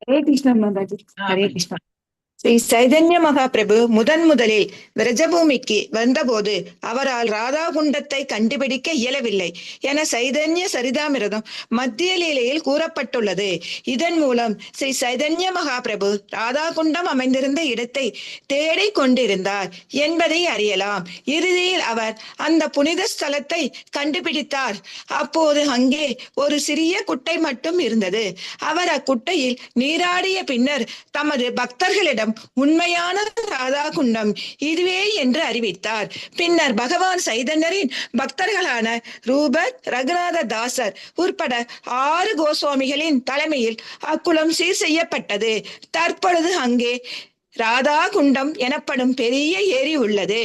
Speaker 3: ஹரே கிருஷ்ணா மாதாஜி. ஹரே கிருஷ்ணா. ஸ்ரீ சைதன்ய மகாபிரபு முதலில் விரஜபூமிக்கு வந்தபோது அவரால் ராதா குண்டத்தை கண்டுபிடிக்க இயலவில்லை என சைதன்ய சரிதாமிரதம் மத்திய லீலையில் கூறப்பட்டுள்ளது. இதன் மூலம் ஸ்ரீ சைதன்ய மகாபிரபு ராதா குண்டம் அமைந்திருந்த இடத்தை தேடிக் கொண்டிருந்தார் என்பதை அறியலாம். இறுதியில் அவர் அந்த புனித ஸ்தலத்தை கண்டுபிடித்தார். அப்போது அங்கே ஒரு சிறிய குட்டை மட்டும் இருந்தது. அவர் அக்குட்டையில் நீராடிய பின்னர் தமது பக்தர்களிடம் உண்மையான ராதா குண்டம் இதுவே என்று அறிவித்தார். பின்னர் பகவான் சைதன்யரின் பக்தர்களான ரூபர், ரகுநாத தாசர் உட்பட 6 கோஸ்வாமிகளின் தலைமையில் அக்குளம் சீர் செய்யப்பட்டது. தற்பொழுது அங்கே ராதா குண்டம் எனப்படும் பெரிய ஏரி உள்ளது.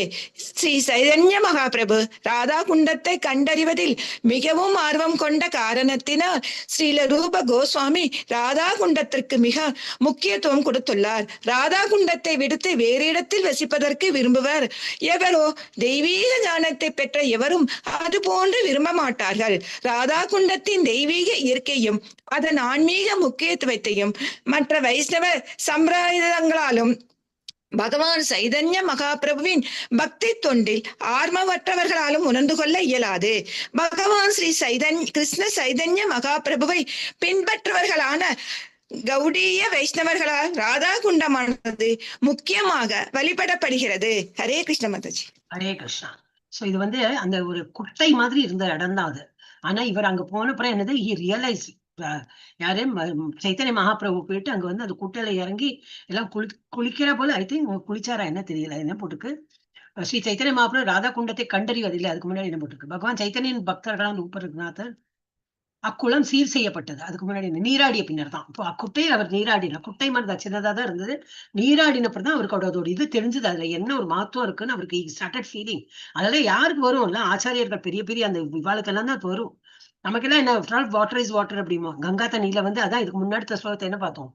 Speaker 3: ஸ்ரீ சைதன்ய மகாபிரபு ராதா குண்டத்தை கண்டறிவதில் மிகவும் ஆர்வம் கொண்ட காரணத்தினால் ஸ்ரீல ரூப கோஸ்வாமி ராதா குண்டத்திற்கு மிக முக்கியத்துவம் கொடுத்துள்ளார். ராதா குண்டத்தை விடுத்து வேறு இடத்தில் வசிப்பதற்கு விரும்புவர் எவரோ தெய்வீக ஞானத்தை பெற்ற எவரும் அது போன்று விரும்ப மாட்டார்கள். ராதா குண்டத்தின் தெய்வீக இயற்கையும் அதன் ஆன்மீக முக்கியத்துவத்தையும் மற்ற வைஷ்ணவ சம்பிரதாயங்களாலும் பகவான் சைதன்ய மகாபிரபுவின் பக்தி தொண்டில் ஆர்வமற்றவர்களாலும் உணர்ந்து கொள்ள இயலாது. பகவான் ஸ்ரீ கிருஷ்ண சைதன்ய மகாபிரபுவை பின்பற்றுவர்களான கௌடிய வைஷ்ணவர்களால் ராதா குண்டமானது முக்கியமாக வழிபடப்படுகிறது. ஹரே கிருஷ்ண மாதாஜி.
Speaker 1: ஹரே கிருஷ்ணா. சோ இது வந்து அந்த ஒரு குட்டை மாதிரி இருந்த இடம் தான் அது. ஆனா இவர் அங்க போனப்புறம் என்னது, ரியலைஸ் யாரு சைத்தன்ய மகாபிரபு போயிட்டு அங்க வந்து அந்த குட்டையில இறங்கி எல்லாம் குளிக்கிற போல, ஐ திங்க் குளிச்சாரா என்ன தெரியல, என்ன போட்டுக்கு ஸ்ரீ சைத்தன்ய மகாபிரபு ராதா குண்டத்தை கண்டறிவதில்லை. அதுக்கு முன்னாடி என்ன போட்டுருக்கு, பகவான் சைத்தன்யன் பக்தர்களால் ரூபரகுநாதர் அக்குளம் சீர் செய்யப்பட்டது. அதுக்கு முன்னாடி நீராடிய பின்னர் தான். இப்போ அக்குட்டையில் அவர் நீராடினார். குட்டை மாதிரி தான், சின்னதா தான் இருந்தது. நீராடினப்பறம் தான் அவருக்கு அதோட இது தெரிஞ்சது, அதுல என்ன ஒரு மகத்துவம் இருக்குன்னு அவருக்கு ஸ்டார்டட் ஃபீலிங். அதெல்லாம் யாருக்கு வரும் இல்ல, ஆச்சாரியர்கள் பெரிய பெரிய அந்த விவாதத்தெல்லாம் தான் வரும். நமக்கெல்லாம் என்ன, வாட்டர் இஸ் வாட்டர் அப்படிமோ. கங்கா தண்ணியில வந்து அதான் இதுக்கு முன்னாடி ஸ்லோகத்தை என்ன பார்த்தோம்,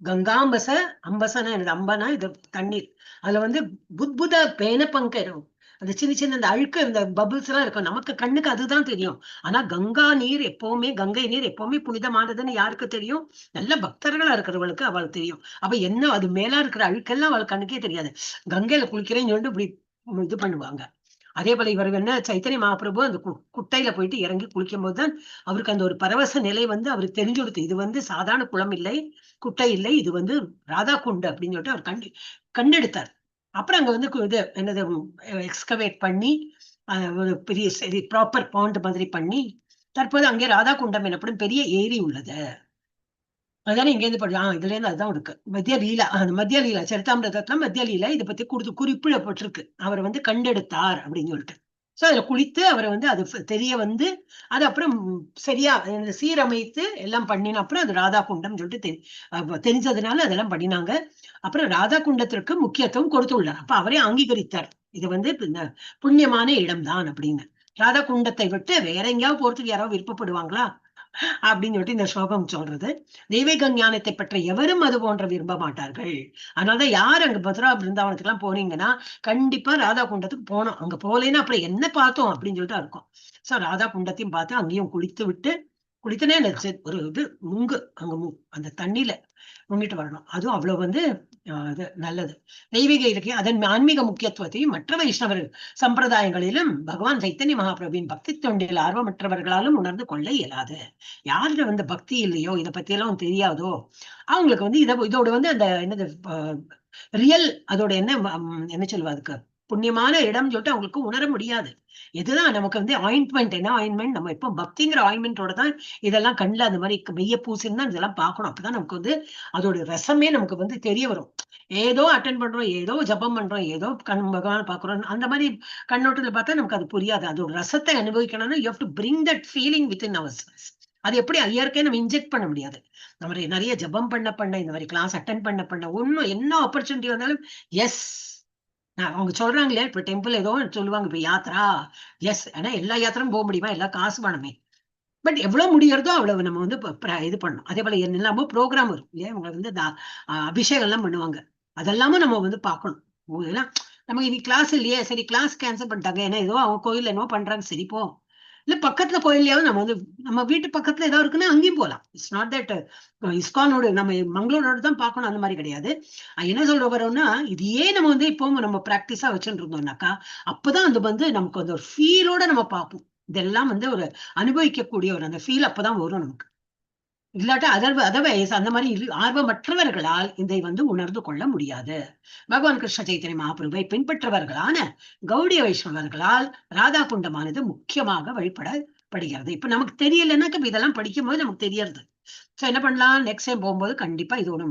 Speaker 1: கங்காம்பச அம்பசனா என்னது, அம்பனா இது தண்ணீர். அதுல வந்து புத்புத பேன பங்கரும் அந்த சின்ன சின்ன அந்த அழுக்கு இந்த பபிள்ஸ் எல்லாம் இருக்கும். நமக்கு கண்ணுக்கு அதுதான் தெரியும். ஆனா கங்கை நீர் எப்பவுமே புனிதமானதுன்னு யாருக்கு தெரியும், நல்ல பக்தர்களா இருக்கிறவளுக்கு அவளுக்கு தெரியும். அப்ப என்ன அது மேலா இருக்கிற அழுக்கெல்லாம் அவளுக்கு கண்ணுக்கே தெரியாது. கங்கையில குளிக்கிறேன்னு சொல்லிட்டு இப்படி இது பண்ணுவாங்க. அதே போல இவர் என்ன, சைத்தன்ய மகாபிரபு அந்த குட்டையில போயிட்டு இறங்கி குளிக்கும் போதுதான் அவருக்கு அந்த ஒரு பரவச நிலை வந்து அவருக்கு தெரிஞ்சு கொடுத்து, இது வந்து சாதாரண குளம் இல்லை, குட்டை இல்லை, இது வந்து ராதா குண்டு அப்படின்னு சொல்லிட்டு அவர் கண்டெடுத்தார். அப்புறம் அங்க வந்து இது என்னது எக்ஸ்கவேட் பண்ணி ஒரு பெரிய ப்ராப்பர் பாண்ட் மாதிரி பண்ணி தற்போது அங்கே ராதா குண்டம் எனப்படும் பெரிய ஏரி உள்ளது. அதுதானே இங்க இருந்து இதுல இருந்து அதுதான் இருக்கு. மத்திய லீலா, அந்த மத்திய லீலா சரிதாமிரதத்துல மத்திய லீலா இதை பத்தி குறிப்பிடப்பட்டிருக்கு. அவர் வந்து கண்டெடுத்தார் அப்படின்னு சொல்லிட்டு. சோ அதுல குளித்து அவரை வந்து அது தெரிய வந்து அது அப்புறம் சரியா சீரமைத்து எல்லாம் பண்ணின அப்புறம் அது ராதா குண்டம் சொல்லிட்டு தெரிஞ்சதுனால அதெல்லாம் பண்ணினாங்க. அப்புறம் ராதா குண்டத்திற்கு முக்கியத்துவம் கொடுத்துள்ளார். அப்ப அவரே அங்கீகரித்தார், இது வந்து புண்ணியமான இடம் தான் அப்படின்னு. ராதா குண்டத்தை விட்டு வேற எங்கேயாவது போறதுக்கு யாராவது விருப்பப்படுவாங்களா? அப்படின்னு சொல்லிட்டு இந்த ஸ்லோகம் சொல்றது. தெய்வீக ஞானத்தை பெற்ற எவரும் அது போன்ற விரும்ப மாட்டார்கள். அதனாலதான் யார் அங்க மதுரா பிருந்தாவனத்துக்கு எல்லாம் போனீங்கன்னா கண்டிப்பா ராதா குண்டத்துக்கு போனோம். அங்க போலேன்னா அப்புறம் என்ன பார்த்தோம் அப்படின்னு சொல்லிட்டு இருக்கும். சோ ராதா குண்டத்தையும் பார்த்து அங்கேயும் குளித்துனே அந்த ஒரு இது அங்க அந்த தண்ணியில முங்கிட்டு வரணும். அதுவும் அவ்வளவு இது நல்லது. தெய்வீக இலக்கிய அதன் ஆன்மீக முக்கியத்துவத்தையும் மற்ற வைஷ்ணவர் சம்பிரதாயங்களிலும் பகவான் சைத்தன்ய மகாபிரபுவின் பக்தி தொண்டில் ஆர்வமற்றவர்களாலும் உணர்ந்து கொள்ள இயலாது. யாருல பக்தி இல்லையோ, இதை பத்தி எல்லாம் தெரியாதோ, அவங்களுக்கு இதோட அந்த என்னது ரியல் அதோட என்ன சொல்லுவா அதுக்கு புண்ணியமான இடம் சொல்லிட்டு அவங்களுக்கு உணர முடியாது. இதுதான் நமக்கு ஆயின்மெண்ட். என்ன ஆயின்மெண்ட்? நம்ம இப்போ பக்திங்கிற ஆயின்மெண்டோட தான் இதெல்லாம் கண்ணுல அந்த மாதிரி மெய்ய பூசின்னு தான் இதெல்லாம் பார்க்கணும். அப்பதான் நமக்கு அதோட ரசமே நமக்கு தெரிய வரும். ஏதோ அட்டன் பண்றோம், ஏதோ ஜபம் பண்றோம், ஏதோ பகவான் பாக்குறோம், அந்த மாதிரி கண்ணோட்டத்துல பார்த்தா நமக்கு அது புரியாது. அதோட ரசத்தை அனுபவிக்கணும்னா you have to bring that feeling within ourselves. அது எப்படி இயற்கையை நம்ம இன்ஜெக்ட் பண்ண முடியாது. நம்ம நிறைய ஜபம் பண்ண இந்த மாதிரி கிளாஸ் அட்டன் பண்ண ஒன்னும் என்ன ஆப்பர்ச்சுனிட்டி வந்தாலும் எஸ் அவங்க சொல்றாங்களே, இப்ப டெம்பிள் ஏதோ சொல்லுவாங்க, இப்ப யாத்திரா எஸ். ஏன்னா எல்லா யாத்திரையும் போக முடியுமா? எல்லா காசு வேணுமே. பட் எவ்வளவு முடியறதோ அவ்வளவு நம்ம இது பண்ணணும். அதே போல எல்லாமோ ப்ரோக்ராம் வரும் இல்லையா? அவங்க அபிஷேகம் எல்லாம் பண்ணுவாங்க. அதெல்லாமும் நம்ம பார்க்கணும். ஏன்னா நமக்கு இன்னைக்கு கிளாஸ் இல்லையே, சரி கிளாஸ் கேன்சல் பண்ணிட்டாங்க, ஏன்னா ஏதோ அவங்க கோயில் என்னவோ பண்றாங்க, சரி போ. இல்ல பக்கத்துல கோயிலையாவது நம்ம வீட்டு பக்கத்துல ஏதாவது இருக்குன்னா அங்கேயும் போகலாம். இட்ஸ் நாட் தட் இஸ்கானோட நம்ம மங்களூரோட தான் பார்க்கணும், அந்த மாதிரி கிடையாது. என்ன சொல்ற வரோம்னா, இதையே நம்ம இப்போ நம்ம பிராக்டிஸா வச்சுட்டு இருந்தோம்னாக்கா அப்பதான் நமக்கு ஒரு ஃபீலோட நம்ம பார்ப்போம். இதெல்லாம் ஒரு அனுபவிக்கக்கூடிய அந்த ஃபீல் அப்பதான் வரும் நமக்கு. இல்லாட்டா அதர்வைஸ் அந்த மாதிரி ஆர்வமற்றவர்களால் இதை உணர்ந்து கொள்ள முடியாது. பகவான் கிருஷ்ண சைத்தன்ய மகாபிரபுவை பின்பற்றவர்களான கௌடிய வைஷ்ணவர்களால் ராதா குண்டமானது முக்கியமாக வழிபடப்படுகிறது. இப்ப நமக்கு தெரியலன்னாக்க இதெல்லாம் படிக்கும் போது நமக்கு தெரியறது. சோ என்ன பண்ணலாம், நெக்ஸ்ட் டைம் போகும்போது கண்டிப்பா இது ஒண்ணு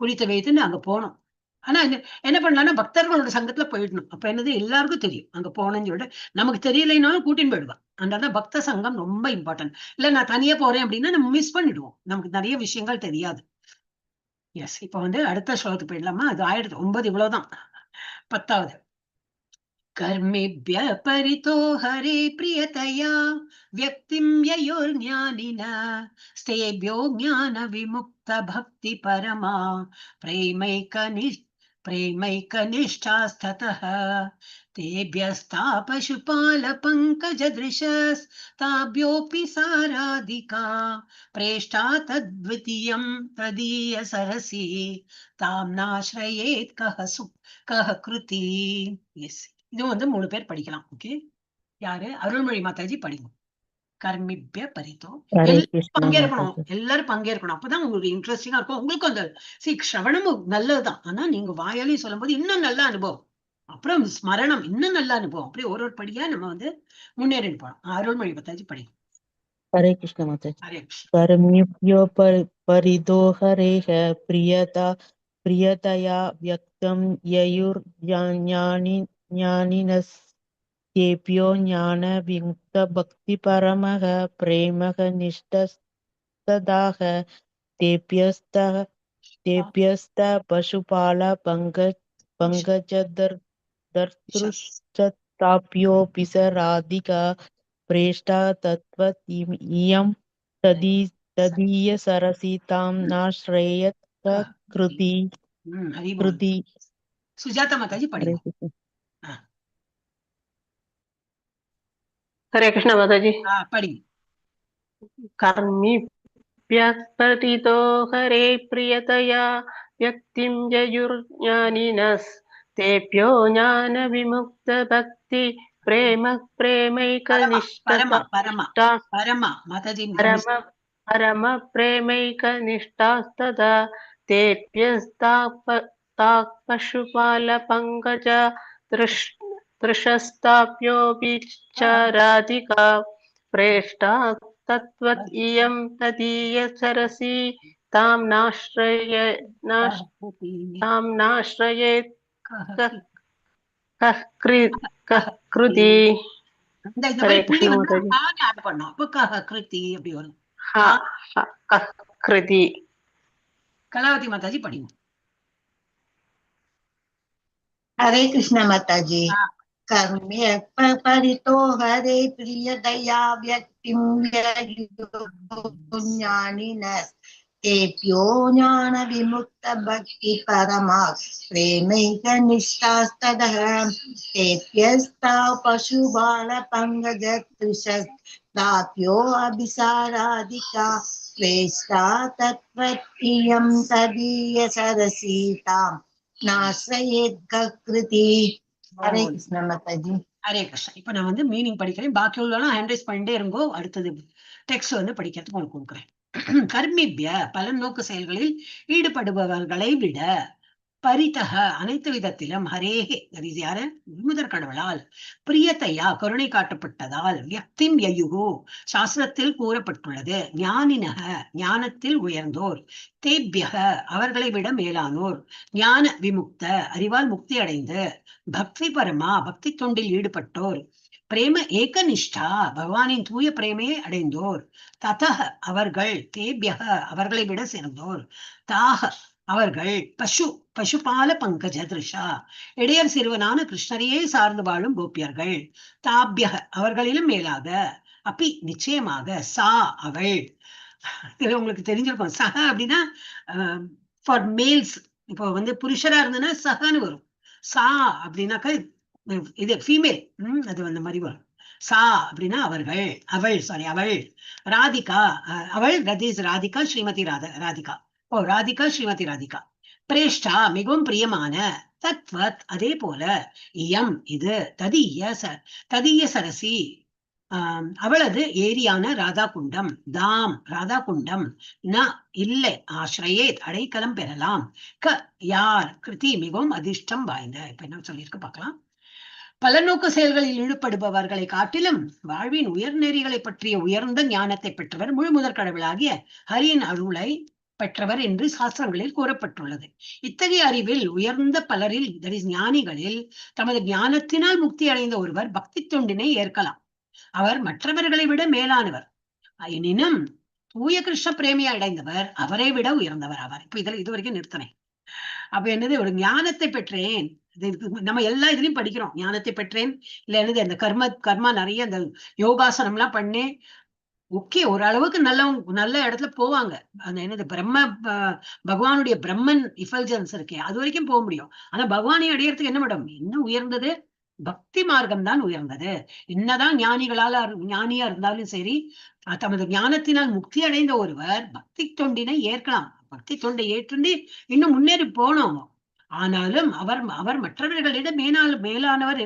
Speaker 1: குறித்து வைத்துன்னு அங்க போனோம். ஆனா என்ன பண்ணலாம்னா பக்தர்களோட சங்கத்துல போயிடணும். அப்ப என்னது எல்லாருக்கும் தெரியும் அங்க போனேன்னு சொல்லிட்டு. நமக்கு தெரியலைன்னாலும் கூட்டின்னு போயிடுவான். அதனால பக்த சங்கம் ரொம்ப இம்பார்ட்டன்ட். இல்ல நான் தனியா போறேன் அப்படின்னா நம்ம மிஸ் பண்ணிடுவோம், நமக்கு நிறைய விஷயங்கள் தெரியாது. எஸ், இப்ப அடுத்த ஸ்லோகத்துக்கு போயிடலாமா? அது 9 இவ்வளவுதான். 10வது. कर्मेभ्य परितो हरे प्रियतया व्यक्तिं ययोर्ज्ञानिन स्तेभ्यो ज्ञान विमुक्त भक्ति परमा प्रेमैकनिष्ठास्ततः तेभ्यस्तापशुपाल पङ्कजदृशस्ताभ्योऽपि साराधिका प्रेष्ठा तद्वितीयं तदीय सरसि तां नाश्रयेत् कः कृति. Yes. இது 3 பேர் படிக்கலாம். ஓகே, யாரு? அருள்மொழி மாதாஜி படிங்க. கர்மிப்ய பரிதோ. எல்லாரும் பங்கேற்கணும். அப்பதான் உங்களுக்கு இன்ட்ரெஸ்டிங்கா இருக்கும். உங்களுக்கு அந்த ஸ்ரவணமும் நல்லதுதான். ஆனா நீங்க வாயாலையும் சொல்லும் போது இன்னும் நல்ல அனுபவம், அப்புறம் ஸ்மரணம் இன்னும் நல்ல அனுபவம். அப்படியே ஒரு படியா நம்ம முன்னேறி போறோம். அருள்மொழி மாதாஜி படிங்க.
Speaker 2: ஹரே கிருஷ்ண மாதாஜி.
Speaker 1: ஹரே கிருஷ்ண.
Speaker 2: கர்மிப்யோ பரிதோ ஹரேஹ பிரியதயா வியக்தம் யயுர் ஞானினஸ்தேப்யோ ஞான விமுக்த பக்தி பரமஹ பிரேமஹ நிஷ்டஸ்ததாக தேப்யஸ்த பசுபால பங்கஜதர்துஷ்டாப்யோபி ராதிகா பிரேஷ்டா தத்வத் இயம் ததீய சரசி தாம் நாஸ்ரயத் கிருதி.
Speaker 1: சுஜாதா மாதாஜி படிங்க.
Speaker 11: हरे कृष्ण माताजी.
Speaker 1: படிங்க.
Speaker 11: कर्मिभ्यः परितो हरे प्रियतया व्यक्तिं ययुर्ज्ञानिनस्तेभ्यो ज्ञान विमुक्त भक्ति परम प्रेमैकनिष्ठास्तदा तेभ्यस्तापशुपाल पङ्कज दृशस्ताप्योऽपि च राधिका प्रेष्ठा तत्त्वत् इयं तदीय सरसि तां नाश्रयेत् कः कृति. हरे कृष्ण माताजी. कृति.
Speaker 1: கலாவதி மாதாஜி படிங்க.
Speaker 5: ஹரே கிருஷ்ண மாதாஜி. कर्म्य परितो हरे प्रियदया व्यक्तिं ज्ञानिनः तेभ्यो ज्ञान विमुक्त भक्ति परमा प्रेमैकनिष्ठास्ततः तेभ्यस्ता पशुबाल पंगजत्रिशदाप्यो अभिसाराधिका श्रेष्ठा तत्त्वप्रियं तदीय सरसीताम् नाश्रयेत् कृति. हरे कृष्ण माताजी.
Speaker 1: ஹரே கிருஷ்ணா. இப்ப நான் வந்து மீனிங் படிக்கிறேன், பாக்கி உள்ள ஹேண்ட் ரைஸ் பண்ணிட்டே இருங்கோ. அடுத்தது டெக்ஸ்ட் வந்து படிக்கிறதுக்கு உங்களுக்கு கொடுக்குறேன். கர்மிபிய பலன் நோக்கு செயல்களில் ஈடுபடுபவர்களை விட பரிதக அனைத்து விதத்திலும் ஹரேஹே யார முதற் கடவுளால் பிரியத்தையா கருணை காட்டப்பட்டதால் வியக்திம் யயுகு சாஸ்திரத்தில் கூறப்பட்டுள்ளது ஞானினக ஞானத்தில் உயர்ந்தோர் தேபியக அவர்களை விட மேலானோர் ஞான விமுக்த அறிவால் முக்தி அடைந்து பக்தி பரமா பக்தி தொண்டில் ஈடுபட்டோர் பிரேம ஏகநிஷ்டா பகவானின் தூய பிரேமையை அடைந்தோர் ததக அவர்கள் தேபியக அவர்களை விட சிறந்தோர் தாக அவர்கள் பசுபால பங்கஜ திருஷா இடையர் சிறுவனான கிருஷ்ணரையே சார்ந்து வாழும் கோபியர்கள் தாபியக அவர்களிலும் மேலாக அப்படி நிச்சயமாக சா அவள். உங்களுக்கு தெரிஞ்சிருக்கும் சக அப்படின்னா ஃபார் மேல்ஸ். இப்போ வந்து புருஷரா இருந்ததுன்னா சகன்னு வரும். சா அப்படின்னாக்க இது ஃபீமேல், அது அந்த மாதிரி வரும். சா அப்படின்னா அவர்கள், அவள் ராதிகா அவள் ராதிகா ஸ்ரீமதி ராதிகா. ஓ ராதிகா ஸ்ரீமதி ராதிகா. பிரேஷ்டா மிகவும் பிரியமான, தத்வத் அதே போல, இயம் இது, ததிய சரசி அவளது ஏரியான ராதா குண்டம், தாம் ராதா குண்டம், ந இல்லை ஆசிரியே அடைக்கலம் பெறலாம், க யார் கிருதி மிகவும் அதிர்ஷ்டம் வாய்ந்த. இப்ப என்ன சொல்லியிருக்கு பார்க்கலாம். பலநோக்கு செயல்களில் ஈடுபடுபவர்களை காட்டிலும் வாழ்வின் உயர் நெறிகளை பற்றிய உயர்ந்த ஞானத்தை பெற்றவர் முழு முதற் கடவுளாகிய ஹரியின் அருளை பெற்றவர் என்று சாஸ்திரங்களில் கூறப்பட்டுள்ளது. இத்தகைய அறிவில் உயர்ந்த பலரில் ஞானிகளில் தமது ஞானத்தினால் முக்தி அடைந்த ஒருவர் பக்தி தொண்டினை ஏற்கலாம். அவர் மற்றவர்களை விட மேலானவர். எனினும் தூய கிருஷ்ண பிரேமியை அடைந்தவர் அவரை விட உயர்ந்தவர் ஆவார். இப்ப இது வரைக்கும் நிறுத்தினேன். அப்ப என்னது, ஒரு ஞானத்தை பெற்றேன், நம்ம எல்லா இதுலயும் படிக்கிறோம், ஞானத்தை பெற்றேன் இல்ல என்னது, அந்த கர்மா நிறைய அந்த யோகாசனம் எல்லாம் பண்ணேன். ஓகே, ஓரளவுக்கு நல்ல இடத்துல போவாங்க. அந்த என்னது பகவானுடைய பிரம்மன் இஃபல்ஜன்ஸ் இருக்கே, அது வரைக்கும் போக முடியும். ஆனா பகவானை அடையறதுக்கு என்ன மேடம், இன்னும் உயர்ந்தது பக்தி மார்க்கம் தான் உயர்ந்தது. என்னதான் ஞானியா இருந்தாலும் சரி, தமது ஞானத்தினால் முக்தி அடைந்த ஒருவர் பக்தி தொண்டினை ஏற்கலாம். பக்தி தொண்டை ஏற்றுண்டு இன்னும் முன்னேறி போனோம். ஆனாலும் அவர் மற்றவர்களிடம் மேலானவர்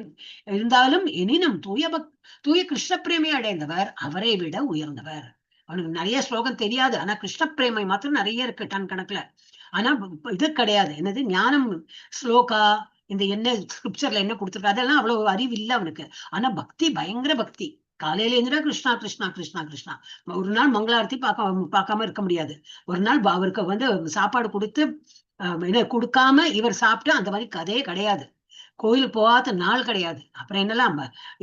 Speaker 1: இருந்தாலும் எனினும் தூய கிருஷ்ண பிரேமை அடைந்தவர் அவரை விட உயர்ந்தவர். அவனுக்கு நிறைய ஸ்லோகம் தெரியாது, ஆனா கிருஷ்ண பிரேமை மாத்திரம் நிறைய இருக்கு டன் கணக்குல. ஆனா இது கிடையாது, என்னது ஞானம் ஸ்லோகா இந்த என்ன ஸ்கிரிப்சர்ல என்ன கொடுத்துருக்க அதெல்லாம் அவ்வளவு அறிவு இல்லை அவனுக்கு. ஆனா பக்தி பயங்கர பக்தி. காலையில இருந்துடா கிருஷ்ணா கிருஷ்ணா கிருஷ்ணா கிருஷ்ணா. ஒரு நாள் மங்களாரத்தி பார்க்காம இருக்க முடியாது. ஒரு நாள் அவருக்கு வந்து சாப்பாடு கொடுத்து கொடுக்காம இவர் சாப்பிட்டு அந்த மாதிரி கதையே கிடையாது. கோயிலுக்கு போகாத நாள் கிடையாது. அப்புறம் என்னெல்லாம்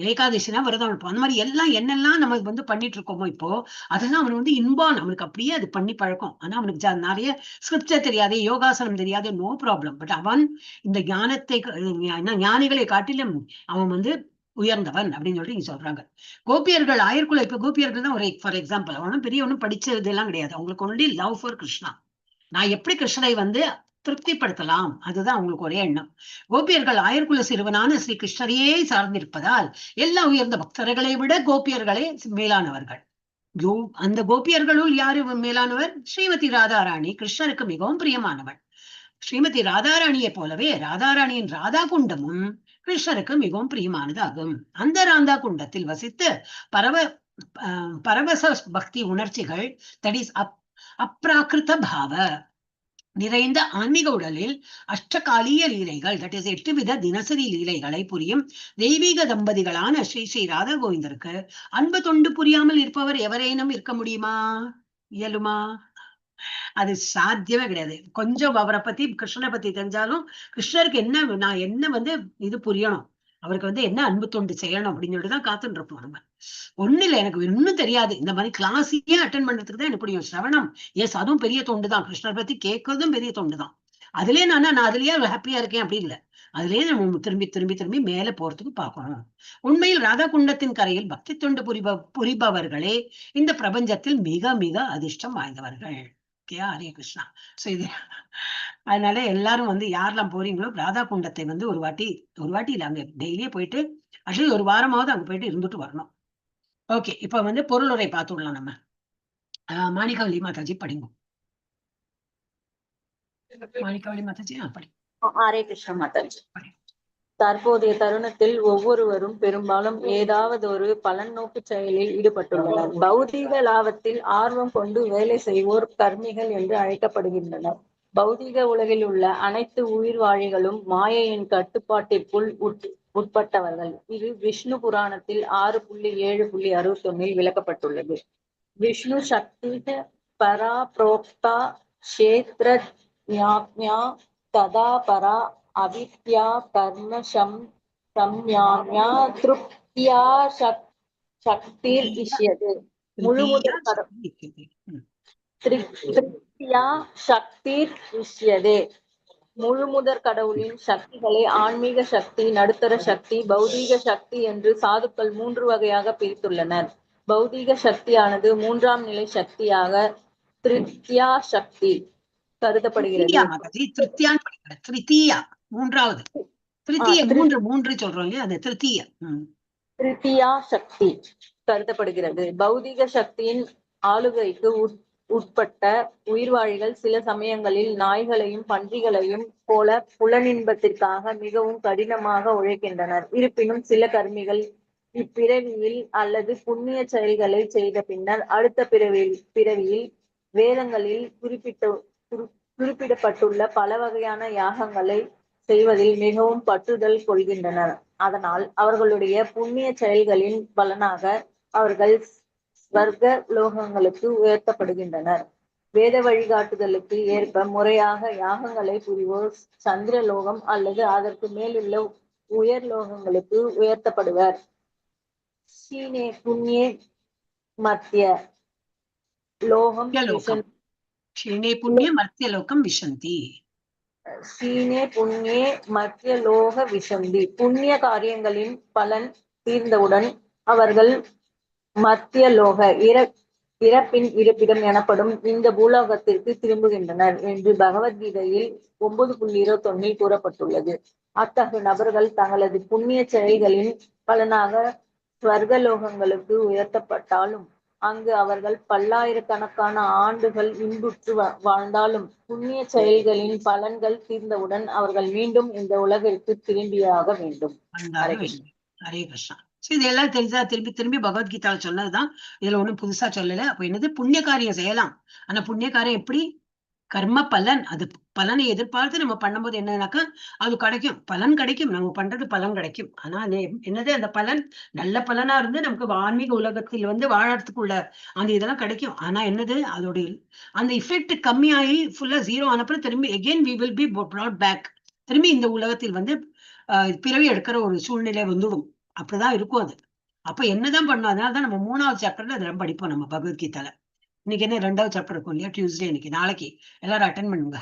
Speaker 1: ஏகாதசினா விரதம் இருப்போம். அந்த மாதிரி எல்லாம் என்னெல்லாம் நம்ம வந்து பண்ணிட்டு இருக்கோமோ இப்போ அதெல்லாம் அவனுக்கு வந்து இன்பான், அவனுக்கு அப்படியே அது பண்ணி பழக்கம். ஆனா அவனுக்கு நிறைய ஸ்கிரிப்சர் தெரியாது, யோகாசனம் தெரியாது, நோ ப்ராப்ளம். பட் அவன் இந்த ஞானிகளை காட்டிலும் அவன் வந்து உயர்ந்தவன் அப்படின்னு சொல்லிட்டு இங்க சொல்றாங்க. கோபியர்கள் ஆயர்குல, இப்ப கோபியர்கள் தான் ஒரு ஃபார் எக்ஸாம்பிள். அவனும் பெரிய ஒன்றும் படிச்சது எல்லாம் கிடையாது. அவங்களுக்கு ஒன்லி லவ் ஃபார் கிருஷ்ணா. நான் எப்படி கிருஷ்ணரை வந்து திருப்திப்படுத்தலாம், அதுதான் அவங்களுக்கு ஒரே எண்ணம். கோபியர்கள் ஆயர்குல சிறுவனான ஸ்ரீ கிருஷ்ணரையே சார்ந்திருப்பதால் எல்லா உயர்ந்த பக்தர்களை விட கோபியர்களே மேலானவர்கள். அந்த கோபியர்களுள் யாரு மேலானவர்? ஸ்ரீமதி ராதாராணி கிருஷ்ணருக்கு மிகவும் பிரியமானவள். ஸ்ரீமதி ராதாராணியை போலவே ராதாராணியின் ராதா குண்டமும் கிருஷ்ணருக்கு மிகவும் பிரியமானதாகும். அந்த ராதா குண்டத்தில் வசித்து பரவச பக்தி உணர்ச்சிகள், தட் இஸ் அப்ராகிருத பாவ நிறைந்த ஆன்மீக உடலில் அஷ்டகாலிய லீலைகள், தட் இஸ் 8 வித தினசரி லீலைகளை புரியும் தெய்வீக தம்பதிகளான ஸ்ரீ ராதா கோவிந்தருக்கு அன்பு தொண்டு புரியாமல் இருப்பவர் எவரேனும் இருக்க முடியுமா? இயலுமா? அது சாத்தியமே கிடையாது. கொஞ்சம் அவரை பத்தி கிருஷ்ணனை பத்தி தெரிஞ்சாலும் கிருஷ்ணருக்கு நான் என்ன வந்து இது புரியணும், அவருக்கு வந்து என்ன அன்பு தொண்டு செய்யணும் அப்படின்னு சொல்லிட்டுதான் காத்துட்டு இருப்போம். நம்ம ஒண்ணு இல்லை, எனக்கு இன்னும் தெரியாது, இந்த மாதிரி கிளாஸையே அட்டன் பண்றதுக்கு தான் எனக்கு புரியும். சிரவணம் எஸ், அதுவும் பெரிய தொண்டு தான். கிருஷ்ணர் பத்தி கேட்கறதும் பெரிய தொண்டு தான். அதுலயே நான் அதுலயே ஹாப்பியா இருக்கேன் அப்படி இல்லை. அதுலயே நம்ம திரும்பி திரும்பி திரும்பி மேல போறதுக்கு பார்க்கணும். உண்மையில் ராதா குண்டத்தின் கரையில் பக்தி தொண்டு புரிபவர்களே இந்த பிரபஞ்சத்தில் மிக மிக அதிர்ஷ்டம் வாய்ந்தவர்கள். ஹரே கிருஷ்ணா. சோ இது அதனால எல்லாரும் வந்து யாரெல்லாம் போறீங்களோ ராதா குண்டத்தை வந்து ஒரு வாட்டி இல்ல, அங்க டெய்லியே போயிட்டு அட்லீஸ்ட் ஒரு வாரமாவது அங்க போயிட்டு இருந்துட்டு வரணும். ஓகே, இப்ப வந்து பொருளுரை பார்த்துடலாம் நம்ம. மாணிக்கவல்லி மாதாஜி படிங்க. மாணிக்கவல்லி மாதாஜி படி.
Speaker 9: ஹரே கிருஷ்ண மாதாஜி. தற்போதைய தருணத்தில் ஒவ்வொருவரும் பெரும்பாலும் ஏதாவது ஒரு பலன் நோக்கு செயலில் ஈடுபட்டுள்ளனர். பௌதீக லாபத்தில் ஆர்வம் கொண்டு வேலை செய்வோர் கர்மிகள் என்று அழைக்கப்படுகின்றனர். பௌதீக உலகில் உள்ள அனைத்து உயிர்வாழிகளும் மாயையின் கட்டுப்பாட்டிற்குள் உட்பட்டவர்கள். இது விஷ்ணு புராணத்தில் 6.7.61 விளக்கப்பட்டுள்ளது. விஷ்ணு சக்தி பரா புரோக்தா கஷேத்ர ஞாப்யா ததா பரா அவித்யா கர்ம சம்யாம்யா திருப்தியா சக்திர் இஷ்யது. முழுமுதற் முழுமுதற் கடவுளின் சக்திகளை ஆன்மீக சக்தி, நடுத்தர சக்தி, பௌதீக சக்தி என்று சாதுக்கள் 3 வகையாக பிரித்துள்ளனர். பௌதீக சக்தியானது 3ஆம் நிலை சக்தியாக திருத்தியா சக்தி கருதப்படுகிறது.
Speaker 1: மூன்றாவது மூன்று சொல்றோம் இல்லையா, அது திருத்தியா சக்தி
Speaker 9: கருதப்படுகிறது. பௌதீக சக்தியின் ஆளுகைக்கு உட்பட்ட உயிர்வாழிகள் சில சமயங்களில் நாய்களையும் பன்றிகளையும் போல புலனின்பத்திற்காக மிகவும் கடினமாக உழைக்கின்றனர். இருப்பினும் சில கர்மிகள் இப்பிறவியில் அல்லது புண்ணிய செயல்களை செய்த பின்னர் அடுத்த பிறவியில் வேதங்களில் குறிப்பிடப்பட்டுள்ள பல வகையான யாகங்களை செய்வதில் மிகவும் பற்றுதல் கொள்கின்றனர். அதனால் அவர்களுடைய புண்ணிய செயல்களின் பலனாக அவர்கள் ஸ்வர்க லோகங்களுக்கு உயர்த்தப்படுகின்றனர். வேத வழிகாட்டுதலுக்கு ஏற்ப முறையாக யாகங்களை புரிவோர் சந்திரலோகம் அல்லது அதற்கு மேலுள்ள உயர் லோகங்களுக்கு உயர்த்தப்படுவர். சீனே புண்ணிய மத்திய லோகம்
Speaker 1: சீனே புண்ணிய மத்தியலோகம் விஷந்தி.
Speaker 9: சீனே புண்ணிய மத்திய லோக விஷந்தி. புண்ணிய காரியங்களின் பலன் தீர்ந்தவுடன் அவர்கள் மத்திய லோக இறப்பின் இருப்பிடம் எனப்படும் இந்த பூலோகத்திற்கு திரும்புகின்றனர் என்று பகவத்கீதையில் 9.21 கூறப்பட்டுள்ளது. அத்தகைய நபர்கள் தங்களது புண்ணிய செயல்களின் பலனாக ஸ்வர்கலோகங்களுக்கு உயர்த்தப்பட்டாலும் அங்கு அவர்கள் பல்லாயிரக்கணக்கான ஆண்டுகள் இன்புற்று வாழ்ந்தாலும் புண்ணிய செயல்களின் பலன்கள் தீர்ந்தவுடன் அவர்கள் மீண்டும் இந்த உலகிற்கு திரும்பியாக வேண்டும்.
Speaker 1: ஹரே கிருஷ்ணா. இதெல்லாம் தெரிஞ்சா திரும்பி திரும்பி பகவத்கீதாவில் சொன்னதுதான், இதுல ஒண்ணும் புதுசா சொல்லல. அப்ப என்னது, புண்ணிய காரியம் செய்யலாம். ஆனா புண்ணிய காரியம் எப்படி, கர்ம பலன், அது பலனை எதிர்பார்த்து நம்ம பண்ணும்போது என்னன்னாக்கா அது கிடைக்கும், பலன் கிடைக்கும், நம்ம பண்றது பலன் கிடைக்கும். ஆனா என்னது, அந்த பலன் நல்ல பலனா இருந்து நமக்கு ஆன்மீக உலகத்தில் வந்து வாழறதுக்குள்ள அந்த இதெல்லாம் கிடைக்கும். ஆனா என்னது, அதோட அந்த இஃபெக்ட் கம்மியாகி ஃபுல்லா 0 ஆனப்பறம் திரும்பி again we will be brought back, திரும்பி இந்த உலகத்தில் வந்து பிறவி எடுக்கிற ஒரு சூழ்நிலை வந்துடும். அப்படிதான் இருக்கும் அது. அப்ப என்னதான் பண்ணும், அதனாலதான் நம்ம 3ஆவது சாப்டர்ல அதெல்லாம் படிப்போம் நம்ம பகவத்கீதால. இன்னைக்கு என்ன 2வது சாப்டர் இருக்கும் இல்லையா, டியூஸ்டே. இன்னைக்கு நாளைக்கு எல்லாரும் அட்டன் பண்ணுங்க.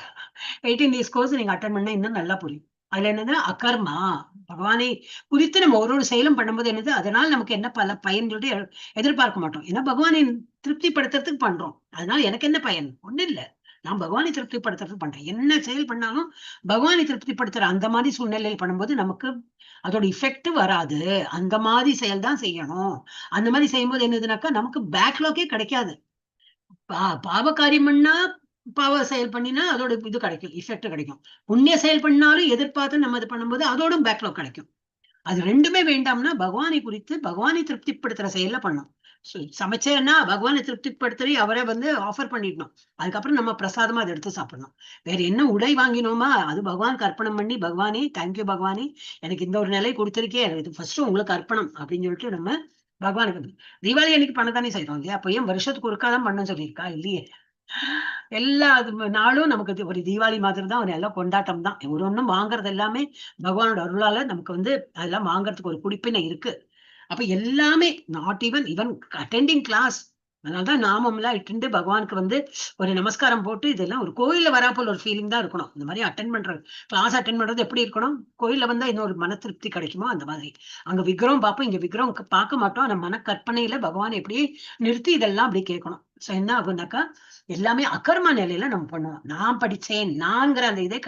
Speaker 1: 18 days கோர்ஸ் நீங்க அட்டன் பண்ணா இன்னும் நல்லா புரியும். அதுல என்னது, அகர்மா, பகவானை குறித்து நம்ம ஒரு செயலும் பண்ணும்போது என்னது, அதனால நமக்கு என்ன பல பயன் எதிர்பார்க்க மாட்டோம். ஏன்னா பகவானை திருப்திப்படுத்துறதுக்கு பண்றோம். அதனால எனக்கு என்ன பயன், ஒண்ணும் இல்லை, நான் பகவானை திருப்திப்படுத்துறதுக்கு பண்றேன். என்ன செயல் பண்ணாலும் பகவானை திருப்திப்படுத்துற அந்த மாதிரி சூழ்நிலையில் பண்ணும்போது நமக்கு அதோட இஃபெக்ட் வராது. அந்த மாதிரி செயல் தான் செய்யணும். அந்த மாதிரி செய்யும்போது என்னதுனாக்கா நமக்கு பேக்லாக்கே கிடைக்காது. பாவ காரியம் பண்ணா, பாவ செயல் பண்ணினா அதோட இது கிடைக்கும், இஃபெக்ட் கிடைக்கும். புண்ணிய செயல் பண்ணாலும் எதிர்பார்த்து நம்ம இது பண்ணும்போது அதோட பேக்லாக் கிடைக்கும். அது ரெண்டுமே வேண்டாம்னா பகவானை குறித்து பகவானை திருப்திப்படுத்துற செயல்ல பண்ணும். சமைச்சேன்னா பகவானை திருப்திப்படுத்தி அவரை வந்து ஆஃபர் பண்ணிடணும். அதுக்கப்புறம் நம்ம பிரசாதமா அதை எடுத்து சாப்பிடணும். வேற என்ன உடை வாங்கினோமா அது பகவானுக்கு அர்ப்பணம் பண்ணி, பகவானே தேங்க்யூ பகவானே, எனக்கு இந்த ஒரு நிலை கொடுத்திருக்கே, இது ஃபர்ஸ்ட் உங்களுக்கு அர்ப்பணம் அப்படின்னு சொல்லிட்டு நம்ம பகவானுக்கு. தீபாவளி அன்னைக்கு பண்ணதானே செய்யறோம் இல்லையா, அப்ப ஏன் வருஷத்துக்கு ஒருக்காதான் பண்ண சொல்லியிருக்கா இல்லையே. எல்லா நாளும் நமக்கு ஒரு தீபாவளி மாதிரி தான், ஒரு எல்லாம் கொண்டாட்டம் தான். ஒரு ஒண்ணும் வாங்குறது எல்லாமே பகவானோட அருளால நமக்கு வந்து அதெல்லாம் வாங்குறதுக்கு ஒரு குடிப்பினை இருக்கு. அப்ப எல்லாமே நாட் ஈவன் அட்டெண்டிங் கிளாஸ், அதனாலதான் நாமம் எல்லாம் இட்டு பகவானுக்கு வந்து ஒரு நமஸ்காரம் போட்டு இதெல்லாம் ஒரு கோயில்ல வராப்போல் ஒரு ஃபீலிங் தான் இருக்கணும். இந்த மாதிரி அட்டன் பண்றது, கிளாஸ் அட்டன் பண்றது எப்படி இருக்கணும்? கோயில்ல வந்தா இன்னொரு மன திருப்தி கிடைக்குமோ அந்த மாதிரி. அங்க விக்கிரகம் பார்ப்போம், இங்க விக்கிரகம் பார்க்க மாட்டோம். அந்த மன கற்பனையில பகவான் எப்படி நிறுத்தி இதெல்லாம் அப்படி கேட்கணும். சோ என்ன ஆகுனாக்கா எல்லாமே அகர்ம நிலையில நம்ம பண்ணுவோம். நான் படிச்சேன் நான்கிற அந்த இதே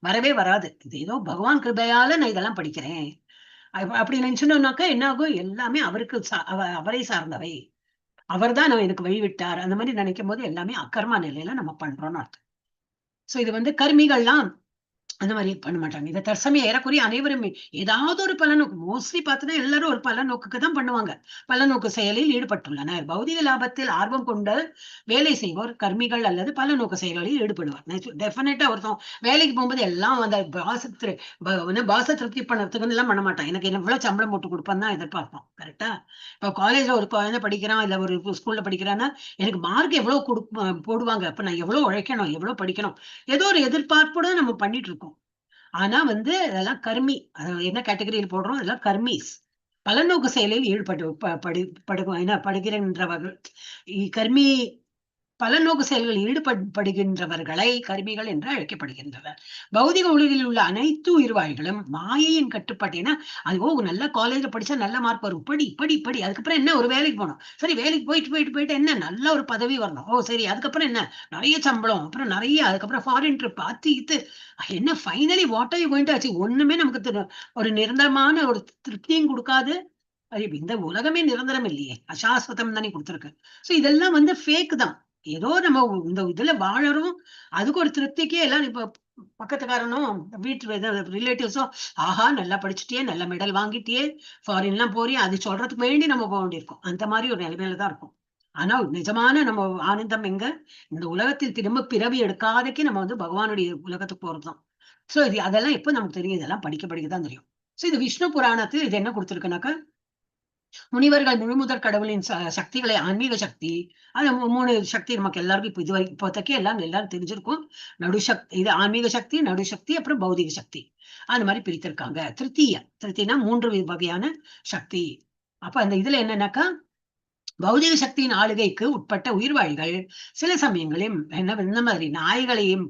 Speaker 1: வரவே வராது. இது ஏதோ பகவான் கிருபையால நான் இதெல்லாம் படிக்கிறேன் அப்படி நினைச்சுனோம்னாக்கா என்ன ஆகும்? எல்லாமே அவருக்கு அவரை சார்ந்தவை, அவர் தான் நம்ம எனக்கு வழிவிட்டார், அந்த மாதிரி நினைக்கும் போது எல்லாமே அகர்ம நிலையில நம்ம பண்றோம்னு அர்த்தம். சோ இது வந்து கர்மிகள்லாம் அந்த மாதிரி பண்ண மாட்டாங்க. இதை தற்சமயம் ஏறக்குறைய அனைவருமே ஏதாவது ஒரு பலநோக்கு, மோஸ்ட்லி பார்த்தீங்கன்னா எல்லாரும் ஒரு பலநோக்குக்கு தான் பண்ணுவாங்க. பலநோக்கு செயலில் ஈடுபட்டுள்ளனர். பௌதிக லாபத்தில் ஆர்வம் கொண்ட வேலை செய்வோர் கர்மிகள் அல்லது பலநோக்கு செயல்களில் ஈடுபடுவார். டெஃபினட்டா ஒருத்தன் வேலைக்கு போகும்போது எல்லாம் அந்த பாச திருப்தி பண்ணறதுக்கு எல்லாம் பண்ண மாட்டான். எனக்கு எவ்வளவு சம்பளம் போட்டு கொடுப்பான்னு தான் எதிர்பார்ப்போம். கரெக்டா? இப்போ காலேஜ்ல ஒரு குழந்தை படிக்கிறான், இல்ல ஒரு ஸ்கூல்ல படிக்கிறான்னா எனக்கு மார்க் எவ்வளவு போடுவாங்க, அப்ப நான் எவ்வளவு உழைக்கணும், எவ்வளவு படிக்கணும், ஏதோ ஒரு எதிர்பார்ப்போட நம்ம பண்ணிட்டு இருக்கோம். ஆனா வந்து அதெல்லாம் கர்மி. என்ன கேட்டகரியில் போடுறோம்? அதெல்லாம் கர்மிஸ். பலநோக்கு செயலில் படுகின்றவர்கள் கர்மி. பலநோக்கு செயல்களில் ஈடுபடுகின்றவர்களை கர்மிகள் என்று அழைக்கப்படுகின்றனர். பௌதிக உலகில் உள்ள அனைத்து உயிர்வாழிகளும் மாயையின் கட்டுப்பாட்டினா அது நல்ல காலேஜ்ல படிச்சா நல்ல மார்க் வரும், படி அதுக்கப்புறம் என்ன, ஒரு வேலைக்கு போகணும். சரி, வேலைக்கு போயிட்டு என்ன, நல்ல ஒரு பதவி வரணும். சரி, அதுக்கப்புறம் என்ன, நிறைய சம்பளம், அப்புறம் நிறைய, அதுக்கப்புறம் ஃபாரின் ட்ரிப், இது என்ன, finally what are you going to achieve? ஒண்ணுமே நமக்கு ஒரு நிரந்தரமான ஒரு திருப்தியும் கொடுக்காது. இந்த உலகமே நிரந்தரம் இல்லையே, அசாஸ்வதம் தானே கொடுத்துருக்கு. சோ இதெல்லாம் வந்து ஃபேக் தான். ஏதோ நம்ம இந்த இதுல வாழறோம், அதுக்கு ஒரு திருப்திக்கே எல்லாம். இப்ப பக்கத்துக்காரனும் வீட்டு ரிலேட்டிவ்ஸோ ஆஹா நல்லா படிச்சுட்டியே, நல்ல மெடல் வாங்கிட்டியே, ஃபாரின் எல்லாம் போறியே, அது சொல்றதுக்கு வேண்டி நம்ம போக வேண்டியிருக்கோம். அந்த மாதிரி ஒரு நிலைமையில தான் இருக்கும். ஆனா நிஜமான நம்ம ஆனந்தம் எங்க? இந்த உலகத்தில் திரும்ப பிறவி எடுக்காதக்கே நம்ம வந்து பகவானுடைய உலகத்துக்கு போறதுதான். சோ இது அதெல்லாம் எப்ப நமக்கு தெரியும்? இதெல்லாம் படிக்கதான் தெரியும். சோ இது விஷ்ணு புராணத்தில் இது என்ன கொடுத்திருக்குனாக்கா, முனிவர்கள் முழுமுதற் கடவுளின் சக்திகளை, ஆன்மீக சக்தி, அது 3 சக்தி நமக்கு எல்லாருக்கும் இப்ப இதுவரைக்கும் இப்போதைக்கு எல்லாரும் தெரிஞ்சிருக்கும். நடுசக்தி, இது ஆன்மீக சக்தி, நடுசக்தி, அப்புறம் பௌதிக சக்தி, அந்த மாதிரி பிரித்திருக்காங்க. திருத்தினா 3 வகையான சக்தி. அப்ப அந்த இதுல என்னன்னாக்கா, பௌதிக சக்தியின் ஆளுகைக்கு உட்பட்ட உயிர்வாழிகள் சில சமயங்களில் இந்த மாதிரி நாய்களையும்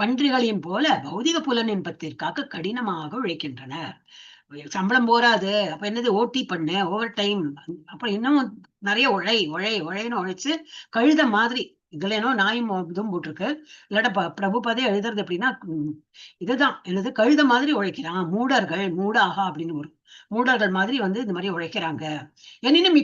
Speaker 1: பன்றிகளையும் போல பௌதிக புலனின்பத்திற்காக கடினமாக உழைக்கின்றனர். சம்பளம் போராது, அப்ப என்னது, ஓட்டி பண்ணு, ஓவர் டைம், அப்புறம் இன்னும் நிறைய உழைன்னு உழைச்சு கழுத மாதிரி. இதுல என்ன நாயும் இதுவும் போட்டிருக்கு. இல்லாட்ட பிரபுபதே எழுதுறது எப்படின்னா, இதுதான் எழுது, கழுத மாதிரி உழைக்கிறான், மூடாகா அப்படின்னு வரும். மூடர்கள் மாதிரி வந்து இந்த மாதிரி உழைக்கிறாங்க. எனினும்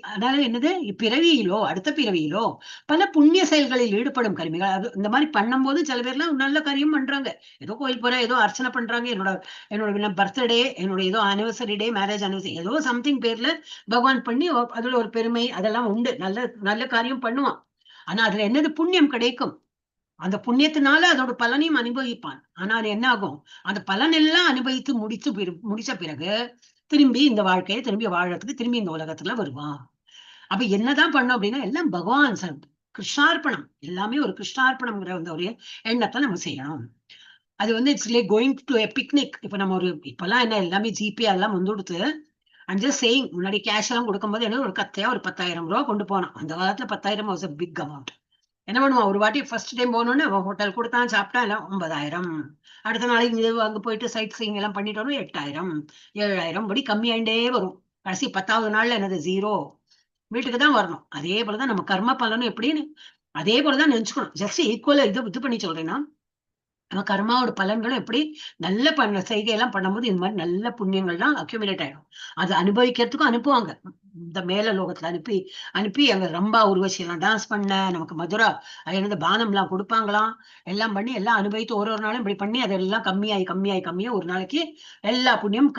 Speaker 1: அதனால என்னது, இப்பிறவியிலோ அடுத்த பிறவியிலோ பல புண்ணிய செயல்களில் ஈடுபடும் கருமிகள். அது இந்த மாதிரி பண்ணும் போது சில பேர்லாம் நல்ல காரியம் பண்றாங்க. ஏதோ கோயில் போற, ஏதோ அர்ச்சனை பண்றாங்க, என்னோட பர்த்டே, என்னோட ஏதோ அனிவர்சரி டே, மேரேஜ் அனிவர்சரி, ஏதோ சம்திங் பேர்ல பகவான் பண்ணி அதுல ஒரு பெருமை அதெல்லாம் உண்டு. நல்ல காரியம் பண்ணுவான். ஆனா அதுல என்னது, புண்ணியம் கிடைக்கும். அந்த புண்ணியத்தினால அதோட பலனையும் அனுபவிப்பான். ஆனா அது என்ன ஆகும், அந்த பலன் எல்லாம் அனுபவித்து முடிச்ச பிறகு திரும்பி இந்த வாழ்க்கையை திரும்பி வாழறதுக்கு திரும்பி இந்த உலகத்துல வருவான். அப்ப என்னதான் பண்ணும் அப்படின்னா, எல்லாம் பகவான் கிருஷ்ணார்ப்பணம், எல்லாமே ஒரு கிருஷ்ணார்ப்பணம்ங்கிற ஒரு எண்ணத்தை நம்ம செய்யணும். அது வந்து it's like going to a picnic. இப்ப நம்ம இப்பெல்லாம் என்ன எல்லாமே ஜிபே எல்லாம் வந்து கொடுத்து, I'm just saying, முன்னாடி கேஷ் எல்லாம் கொடுக்கும்போது என்ன, ஒரு கத்தையா ஒரு 10,000 ரூபாய் கொண்டு போனான். அந்த காலத்துல 10,000 வாஸ் a big amount. என்ன பண்ணுவான், ஒரு வாட்டி ஃபர்ஸ்ட் டைம் போனோன்னு ஹோட்டல் கொடுத்தான், சாப்பிட்டா எல்லாம் 9,000. அடுத்த நாளைக்கு அங்க போயிட்டு சைட் சீயிங் எல்லாம் பண்ணிட்டு வரும், 8,000 7,000 படி கம்மியாண்டே வரும். கடைசி 10வது நாள்ல என்னது, 0 வீட்டுக்கு தான் வரணும். அதே போலதான் நம்ம கர்ம பலனும் எப்படின்னு அதே போலதான் நினைச்சுக்கணும். ஜஸ்ட் ஈக்குவலா இது பண்ணி சொல்றேன்னா, நம்ம கர்மாவோட பலன்களும் எப்படி நல்ல செய்கையெல்லாம் பண்ணும்போது இந்த மாதிரி நல்ல புண்ணியங்கள்லாம் அக்யூமுலேட் ஆயிடும். அது அனுபவிக்கிறதுக்கும் அனுப்புவாங்க. இந்த மேல லோகத்துல அனுப்பி அங்க ரம்பா உருவசி எல்லாம் டான்ஸ் பண்ண, நமக்கு மதுரா என்னது பானம் எல்லாம் கொடுப்பாங்களாம், எல்லாம் பண்ணி எல்லாம் அனுபவித்து ஒரு நாளும் இப்படி பண்ணி அதெல்லாம் கம்மியாய் ஒரு நாளைக்கு எல்லா புண்ணியம்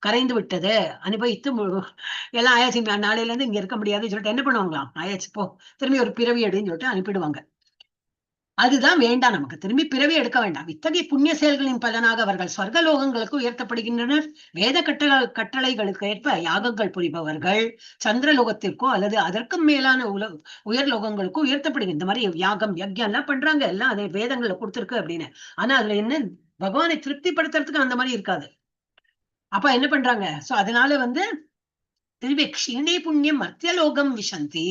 Speaker 1: கரைந்து விட்டது, அனுபவித்து எல்லாம் ஆயாச்சு, நாளையில இருந்து இங்க இருக்க முடியாதுன்னு சொல்லிட்டு என்ன பண்ணுவாங்களாம், ஆயாச்சு போ திரும்பி ஒரு பிறவி எடுன்னு சொல்லிட்டு அனுப்பிடுவாங்க. அதுதான் வேண்டாம், நமக்கு திரும்பி பிறவி எடுக்க வேண்டாம். இத்தகைய புண்ணிய செயல்களின் பலனாக அவர்கள் சொர்க்கலோகங்களுக்கு உயர்த்தப்படுகின்றனர். வேத கட்டளைகளுக்கு ஏற்ப யாகங்கள் புரிபவர்கள் சந்திரலோகத்திற்கோ அல்லது அதற்கும் மேலான உயர் லோகங்களுக்கோ உயர்த்தப்படுகின்ற. இந்த மாதிரி யாகம் யக்ஞம் எல்லாம் பண்றாங்க, எல்லாம் அதை வேதங்கள்ல கொடுத்திருக்கு அப்படின்னு. ஆனா அதுல என்ன, பகவானை திருப்திப்படுத்துறதுக்கு அந்த மாதிரி இருக்காது. அப்ப என்ன பண்றாங்க, சோ அதனால வந்து திரும்பி க்ஷீணே புண்ணியம் மர்த்தியலோகம் விஷந்தி.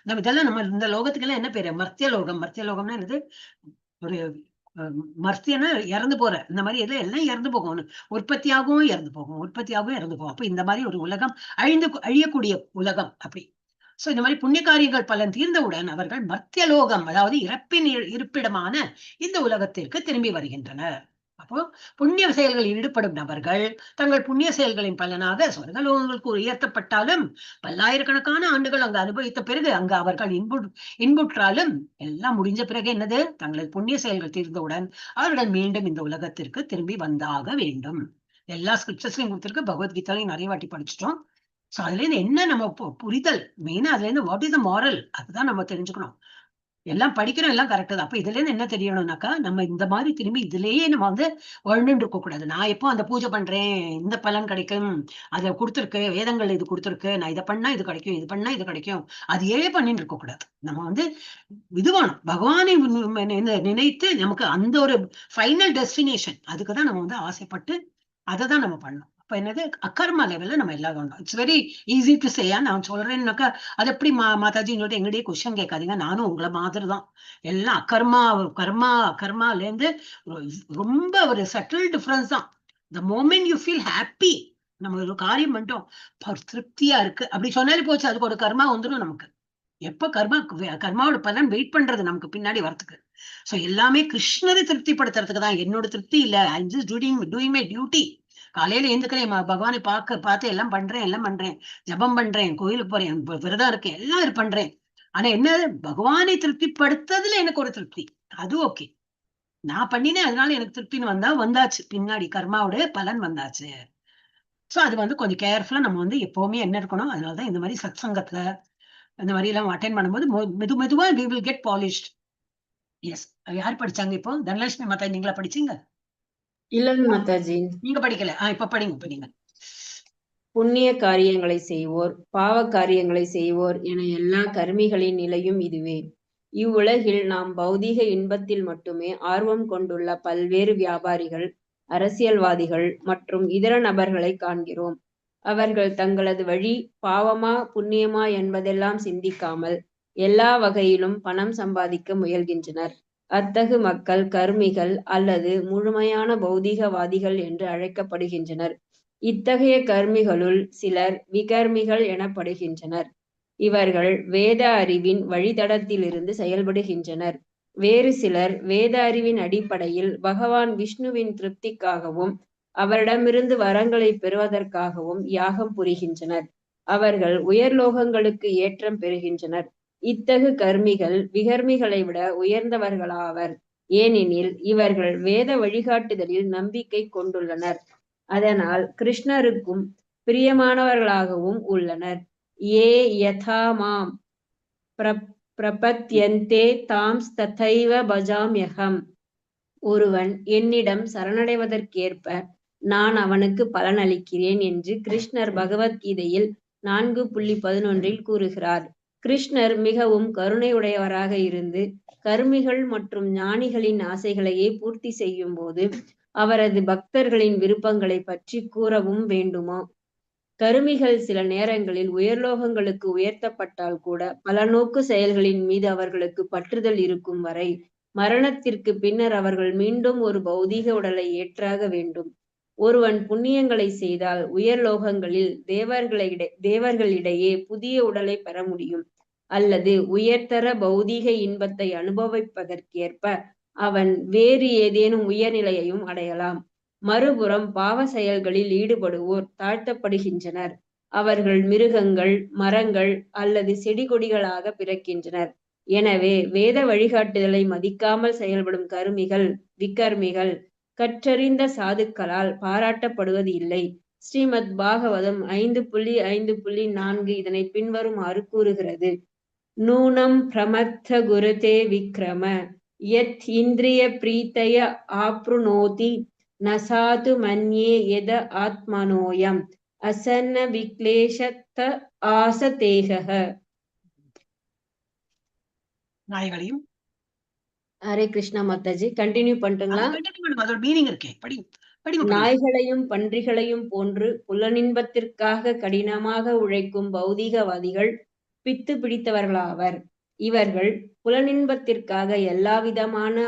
Speaker 1: நம்ம இதெல்லாம் நம்ம இந்த லோகத்துக்கெல்லாம் என்ன பேரு? மர்த்தியலோகம். மர்த்தியலோகம்னா என்னது? ஒரு மர்த்தியனா இறந்து போற இந்த மாதிரி எல்லாம் இறந்து போகும். உற்பத்தியாகவும் இறந்து போகும், உற்பத்தியாகவும் இறந்து போகும். அப்ப இந்த மாதிரி ஒரு உலகம் அழியக்கூடிய உலகம் அப்படி. சோ இந்த மாதிரி புண்ணிய காரியங்கள் பலன் தீர்ந்தவுடன் அவர்கள் மர்த்தியலோகம், அதாவது இறப்பின் இருப்பிடமான இந்த உலகத்திற்கு திரும்பி வருகின்றனர். அப்போ புண்ணிய செயல்களில் ஈடுபடும் நபர்கள் தங்கள் புண்ணிய செயல்களின் பலனாக சொர்க்கலோகங்களுக்கு உயர்த்தப்பட்டாலும் பல்லாயிரக்கணக்கான ஆண்டுகள் அங்கு அனுபவித்த பிறகு அங்கு அவர்கள் இன்புற்றாலும் எல்லாம் முடிஞ்ச பிறகு என்னது? தங்களது புண்ணிய செயல்கள் தீர்ந்தவுடன் அவர்கள் மீண்டும் இந்த உலகத்திற்கு திரும்பி வந்தாக வேண்டும். எல்லா ஸ்கிரிப்சர்ஸ்லயும் கொடுத்திருக்கு, பகவத்கீதாலையும் நிறைய வாட்டி படிச்சுட்டோம். சோ அதுல இருந்து என்ன நம்ம புரிதல் மெயினா, அதுல இருந்து வாட் இஸ் த மாரல், அதுதான் நம்ம தெரிஞ்சுக்கணும். எல்லாம் படிக்கிறோம், எல்லாம் கரெக்ட் தான். அப்ப இதுல இருந்து என்ன தெரியணும்னாக்கா, நம்ம இந்த மாதிரி திரும்பி இதுலயே நம்ம வாழ்ந்துட்டு இருக்க கூடாது. நான் எப்போ அந்த பூஜை பண்றேன், இந்த பலன் கிடைக்கும், அதை கொடுத்துருக்கு, வேதங்கள் இது கொடுத்துருக்கு, நான் இதை பண்ணா இது கிடைக்கும், இது பண்ணா இது கிடைக்கும், அதையே பண்ணிட்டு இருக்க கூடாது. நம்ம இது வேணும், பகவானை நினைத்து நமக்கு அந்த ஒரு ஃபைனல் டெஸ்டினேஷன், அதுக்குதான் நம்ம ஆசைப்பட்டு அதை தான் நம்ம பண்ணணும். அப்ப என்னது? அக்கர்மா லெவல்ல நம்ம எல்லாம் வேணும். It's very easy to say. நான் சொல்றேன்னாக்கா அது எப்படி மாதாஜின்னு சொல்லிட்டு எங்கடைய கொஸ்டின் கேட்காதீங்க. நானும் உங்களை மாதிரி தான். எல்லாம் கர்மால இருந்து ரொம்ப ஒரு சட்டில் டிஃபரன்ஸ் தான். The moment you feel happy, நம்ம ஒரு காரியம் பண்ணிட்டோம் திருப்தியா இருக்கு அப்படி சொன்னாலே போச்சு, அதுக்கு ஒரு கர்மா வந்துடும் நமக்கு. எப்ப கர்மாவோட பலன் வெயிட் பண்றது நமக்கு பின்னாடி வரத்துக்கு. சோ எல்லாமே கிருஷ்ணரை திருப்திப்படுத்துறதுக்கு தான். என்னோட திருப்தி இல்ல, I am just doing my duty. காலையில எழுந்துக்கிறேன், பகவானை பார்த்து எல்லாம் பண்றேன், ஜபம் பண்றேன், கோயிலுக்கு போறேன், விரதம் இருக்கேன், எல்லாம் பண்றேன். ஆனா என்ன? பகவானை திருப்திப்படுத்துறதுல எனக்கு ஒரு திருப்தி, அது ஓகே. நான் பண்ணினேன், அதனால எனக்கு திருப்தின்னு வந்தாச்சு, பின்னாடி கர்மாவோட பலன் வந்தாச்சு. சோ அது கொஞ்சம் கேர்ஃபுல்லா நம்ம எப்பவுமே என்ன இருக்கணும். அதனாலதான் இந்த மாதிரி சத் சங்கத்துல இந்த மாதிரி எல்லாம் அட்டென்ட் பண்ணும்போது மெதுவா we will get polished. Yes. யார் படிச்சாங்க இப்போ? தனலட்சுமி மாதா நீங்களா படிச்சீங்க?
Speaker 8: இல்லங்க மாதாஜி.
Speaker 1: நீங்க படிக்கல? இப்ப படிங்க.
Speaker 8: புண்ணிய காரியங்களை செய்வோர், பாவ காரியங்களை செய்வோர் என எல்லா கர்மிகளின் நிலையும் இதுவே. இவ்வுலகில் நாம் பௌதீக இன்பத்தில் மட்டுமே ஆர்வம் கொண்டுள்ள பல்வேறு வியாபாரிகள், அரசியல்வாதிகள் மற்றும் இதர நபர்களை காண்கிறோம். அவர்கள் தங்களது வழி பாவமா புண்ணியமா என்பதெல்லாம் சிந்திக்காமல் எல்லா வகையிலும் பணம் சம்பாதிக்க முயல்கின்றனர். அத்தகு மக்கள் கர்மிகள் அல்லது முழுமையான பௌதீகவாதிகள் என்று அழைக்கப்படுகின்றனர். இத்தகைய கர்மிகளுள் சிலர் விகர்மிகள் எனப்படுகின்றனர். இவர்கள் வேத அறிவின் வழித்தடத்திலிருந்து செயல்படுகின்றனர். வேறு சிலர் வேத அறிவின் அடிப்படையில் பகவான் விஷ்ணுவின் திருப்திக்காகவும் அவரிடமிருந்து வரங்களை பெறுவதற்காகவும் யாகம் புரிகின்றனர். அவர்கள் உயர்லோகங்களுக்கு ஏற்றம் பெறுகின்றனர். இத்தகு கர்மிகள் விகர்மிகளை விட உயர்ந்தவர்களாவர். ஏனெனில் இவர்கள் வேத வழிகாட்டுதலில் நம்பிக்கை கொண்டுள்ளனர். அதனால் கிருஷ்ணருக்கும் பிரியமானவர்களாகவும் உள்ளனர். ஏ யதா மாம் பிரபத்யந்தே தாம் ததைவ பஜாம்யகம். ஒருவன் என்னிடம் சரணடைவதற்கேற்ப நான் அவனுக்கு பலனளிக்கிறேன் என்று கிருஷ்ணர் பகவத்கீதையில் 4.11 கூறுகிறார். கிருஷ்ணர் மிகவும் கருணையுடையவராக இருந்து கர்மிகள் மற்றும் ஞானிகளின் ஆசைகளையே பூர்த்தி செய்யும் போது அவரது பக்தர்களின் விருப்பங்களை பற்றி கூறவும் வேண்டுமா? கருமிகள் சில நேரங்களில் உயர்லோகங்களுக்கு உயர்த்தப்பட்டால் கூட பலநோக்கு செயல்களின் மீது அவர்களுக்கு பற்றுதல் இருக்கும் வரை மரணத்திற்கு பின்னர் அவர்கள் மீண்டும் ஒரு பௌதீக உடலை ஏற்றாக வேண்டும். ஒருவன் புண்ணியங்களை செய்தால் உயர்லோகங்களில் தேவர்களிடையே புதிய உடலை பெற முடியும், அல்லது உயர்தர பௌதீக இன்பத்தை அனுபவிப்பதற்கேற்ப அவன் வேறு ஏதேனும் உயர்நிலையையும் அடையலாம். மறுபுறம் பாவ செயல்களில் ஈடுபடுவோர் தாழ்த்தப்படுகின்றனர். அவர்கள் மிருகங்கள், மரங்கள் அல்லது செடி கொடிகளாக பிறக்கின்றனர். எனவே வேத வழிகாட்டுதலை மதிக்காமல் செயல்படும் கருமிகள், விகர்மிகள் கற்றறிந்த சாதுக்களால் பாராட்டப்படுவது இல்லை. ஸ்ரீமத் பாகவதம் 5.5.4 இதனை பின்வருமாறு கூறுகிறது. நூனம் பிரமத்த குருதே விக்ரம யத் இந்திரிய பிரீத்தய ஆப்ருணோதி நசாது மன்யே எத ஆத்மனோயம் அசன்ன விக்லேஷத்த ஆசதேகஹ.
Speaker 1: நாய்களையும்
Speaker 8: ஹரே கிருஷ்ணா மாதாஜி. கண்டினியூ பண்ணிட்டுங்களா?
Speaker 1: அதோட மீனிங் இருக்கே, படி.
Speaker 8: நாய்களையும் பன்றிகளையும் போன்று புலனின்பத்திற்காக கடினமாக உழைக்கும் பௌதீகவாதிகள் பித்து பிடித்தவர்களாவர். இவர்கள் புலனின்பத்திற்காக எல்லாவிதமான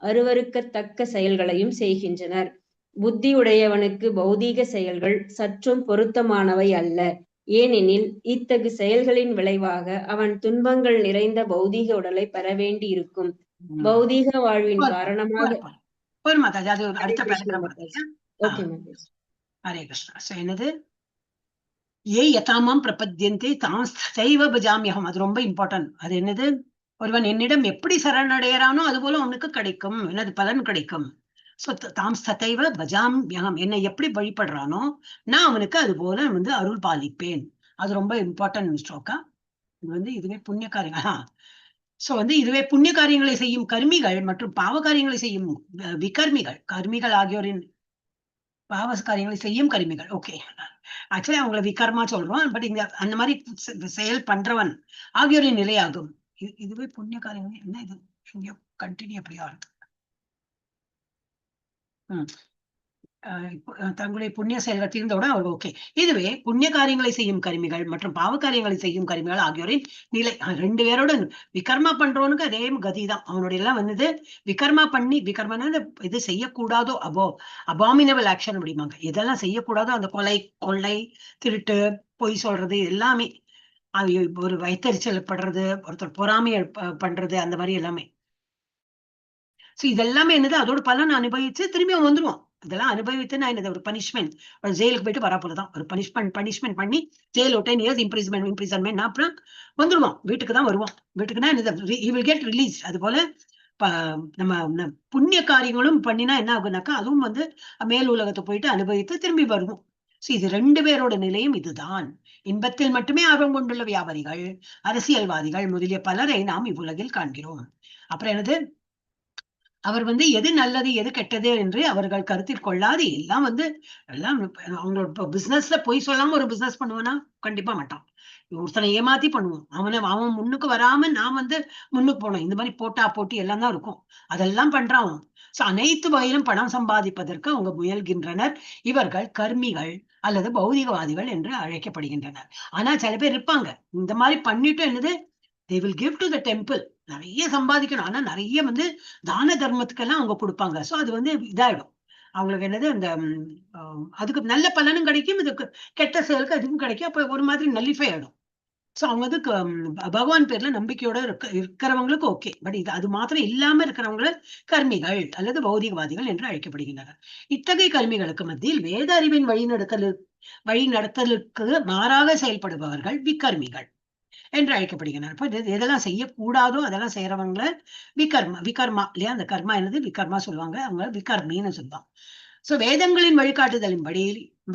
Speaker 8: அருவருக்கத்தக்க செயல்களையும் செய்கின்றனர். புத்தியுடையவனுக்கு பௌதீக செயல்கள் சற்றும் பொருத்தமானவை அல்ல. ஏனெனில் இத்தகு செயல்களின் விளைவாக அவன் துன்பங்கள் நிறைந்த பௌதீக உடலை பெற வேண்டி இருக்கும். பௌதீக வாழ்வின் காரணமாக
Speaker 1: ஹரே கிருஷ்ணா. என்னது ஏ யதாமாம் பிரபத்யந்தே தாம் ஸ்தைவ பஜாமியகம். அது ரொம்ப இம்பார்ட்டன்ட். அது என்னது, ஒருவன் என்னிடம் எப்படி சரணடைகிறானோ அது போல அவனுக்கு கிடைக்கும், என்னது பலன் கிடைக்கும். சோ தாம் ஸ்தைவ பஜாமியகம், என்னை எப்படி வழிபடுறானோ நான் அவனுக்கு அது போல அருள் பாலிப்பேன். அது ரொம்ப இம்பார்ட்டன்ட் ஸ்ட்ரோக்கா. இது இதுவே புண்ணிய காரியங்கள். சோ இதுவே புண்ணிய காரியங்களை செய்யும் கர்மிகள் மற்றும் பாவ காரியங்களை செய்யும் விகர்மிகள், கர்மிகள் ஆகியோரின் பாவ காரியங்களை செய்யும் கர்மிகள். ஓகே, ஆக்சுவலி அவங்களை விகர்மா சொல்றோம், பட் இங்க அந்த மாதிரி செயல் பண்றவன் ஆகியோரின் நிலையாகும். இதுவே புண்ணிய காரியங்கள். என்ன இது இங்க கண்டினியூ அப்படியா இருக்கு. தங்களுடைய புண்ணிய செயல்கள் தீர்ந்தவுடன் அவர்கள் ஓகே. இதுவே புண்ணிய காரியங்களை செய்யும் கருமிகள் மற்றும் பாவ காரியங்களை செய்யும் கருமிகள் ஆகியோரின் நிலை. ரெண்டு பேரோட விகர்மா பண்றவனுக்கு அதே கதிதான். அவனுடைய எல்லாம் விகர்மா பண்ணி, விகர்மனா இது செய்யக்கூடாதோ அபாமினபிள் ஆக்ஷன் அப்படிம்பாங்க. இதெல்லாம் செய்யக்கூடாதோ அந்த கொலை, கொள்ளை, திருட்டு, பொய் சொல்றது எல்லாமே, ஒரு வயிற்றறிச்சல் படுறது, ஒருத்தர் பொறாமையை பண்றது, அந்த மாதிரி எல்லாமே. சோ இதெல்லாமே என்னது, அதோட பலன் அனுபவிச்சு திரும்பி அவன் வந்துருவான். இதெல்லாம் அனுபவித்து நான் என்னது ஒரு பனிஷ்மெண்ட், ஒரு ஜெயிலுக்கு போயிட்டு வரப்போலதான். ஒரு பனிஷ்மெண்ட் பண்ணி ஜெயில் 10 years இம்ப்ரிசன்மெண்ட் அப்புறம் வந்துருவான், வீட்டுக்கு தான் வருவான். வீட்டுக்குன்னா என்னது, he will get released. அது போல நம்ம புண்ணிய காரியங்களும் பண்ணினா என்ன ஆகுனாக்கா அதுவும் மேல் உலகத்தை போயிட்டு அனுபவித்து திரும்பி வருவோம். சோ இது ரெண்டு பேரோட நிலையும் இதுதான். இன்பத்தில் மட்டுமே ஆர்வம் கொண்டுள்ள வியாபாரிகள், அரசியல்வாதிகள் முதலிய பலரை நாம் இவ்வுலகில் காண்கிறோம். அப்புறம் என்னது, அவர் எது நல்லது எது கெட்டது என்று அவர்கள் கருத்தில் கொள்ளாது எல்லாம் எல்லாம் அவங்களோட பிசினஸ்ல போய் சொல்லாம ஒரு பிசினஸ் பண்ணுவானா? கண்டிப்பா மாட்டான். ஒருத்தனை ஏமாத்தி பண்ணுவோம். அவன் முன்னுக்கு வராம நான் முன்னுக்கு போனோம். இந்த மாதிரி போட்டி எல்லாம் தான் இருக்கும். அதெல்லாம் பண்றான். சோ அனைத்து வகையிலும் பணம் சம்பாதிப்பதற்கு அவங்க முயல்கின்றனர். இவர்கள் கர்மிகள் அல்லது பௌதிகவாதிகள் என்று அழைக்கப்படுகின்றனர். ஆனா சில பேர் இருப்பாங்க இந்த மாதிரி பண்ணிட்டு என்னது, they will give to the temple. நிறைய சம்பாதிக்கணும், ஆனா நிறைய தான தர்மத்துக்கெல்லாம் அவங்க கொடுப்பாங்க. சோ அது இதாயிடும் அவங்களுக்கு. என்னது, அந்த அதுக்கு நல்ல பலனும் கிடைக்கும், இதுக்கு கெட்ட செயலுக்கு அதுவும் கிடைக்கும். அப்ப ஒரு மாதிரி நல்லிஃபை ஆயிடும். சோ அவங்க பகவான் பேர்ல நம்பிக்கையோட இருக்கிறவங்களுக்கு ஓகே. பட் இது அது மாத்திரம் இல்லாம இருக்கிறவங்க கர்மிகள் அல்லது பௌதிகவாதிகள் என்று அழைக்கப்படுகின்றனர். இத்தகைய கர்மிகளுக்கு மத்தியில் வேத அறிவின் வழிநடத்தலுக்கு மாறாக செயல்படுபவர்கள் விகர்மிகள் என்று அழைக்கப்படுகின்றனர். இப்ப எதெல்லாம் செய்யக்கூடாதோ அதெல்லாம் செய்யறவங்கள விகர்மா இல்லையா? அந்த கர்மா என்னது, விகர்மா சொல்லுவாங்க. அவங்க விகர்மின்னு சொல்லுவாங்க. சோ வேதங்களின் வழிகாட்டுதலின்படி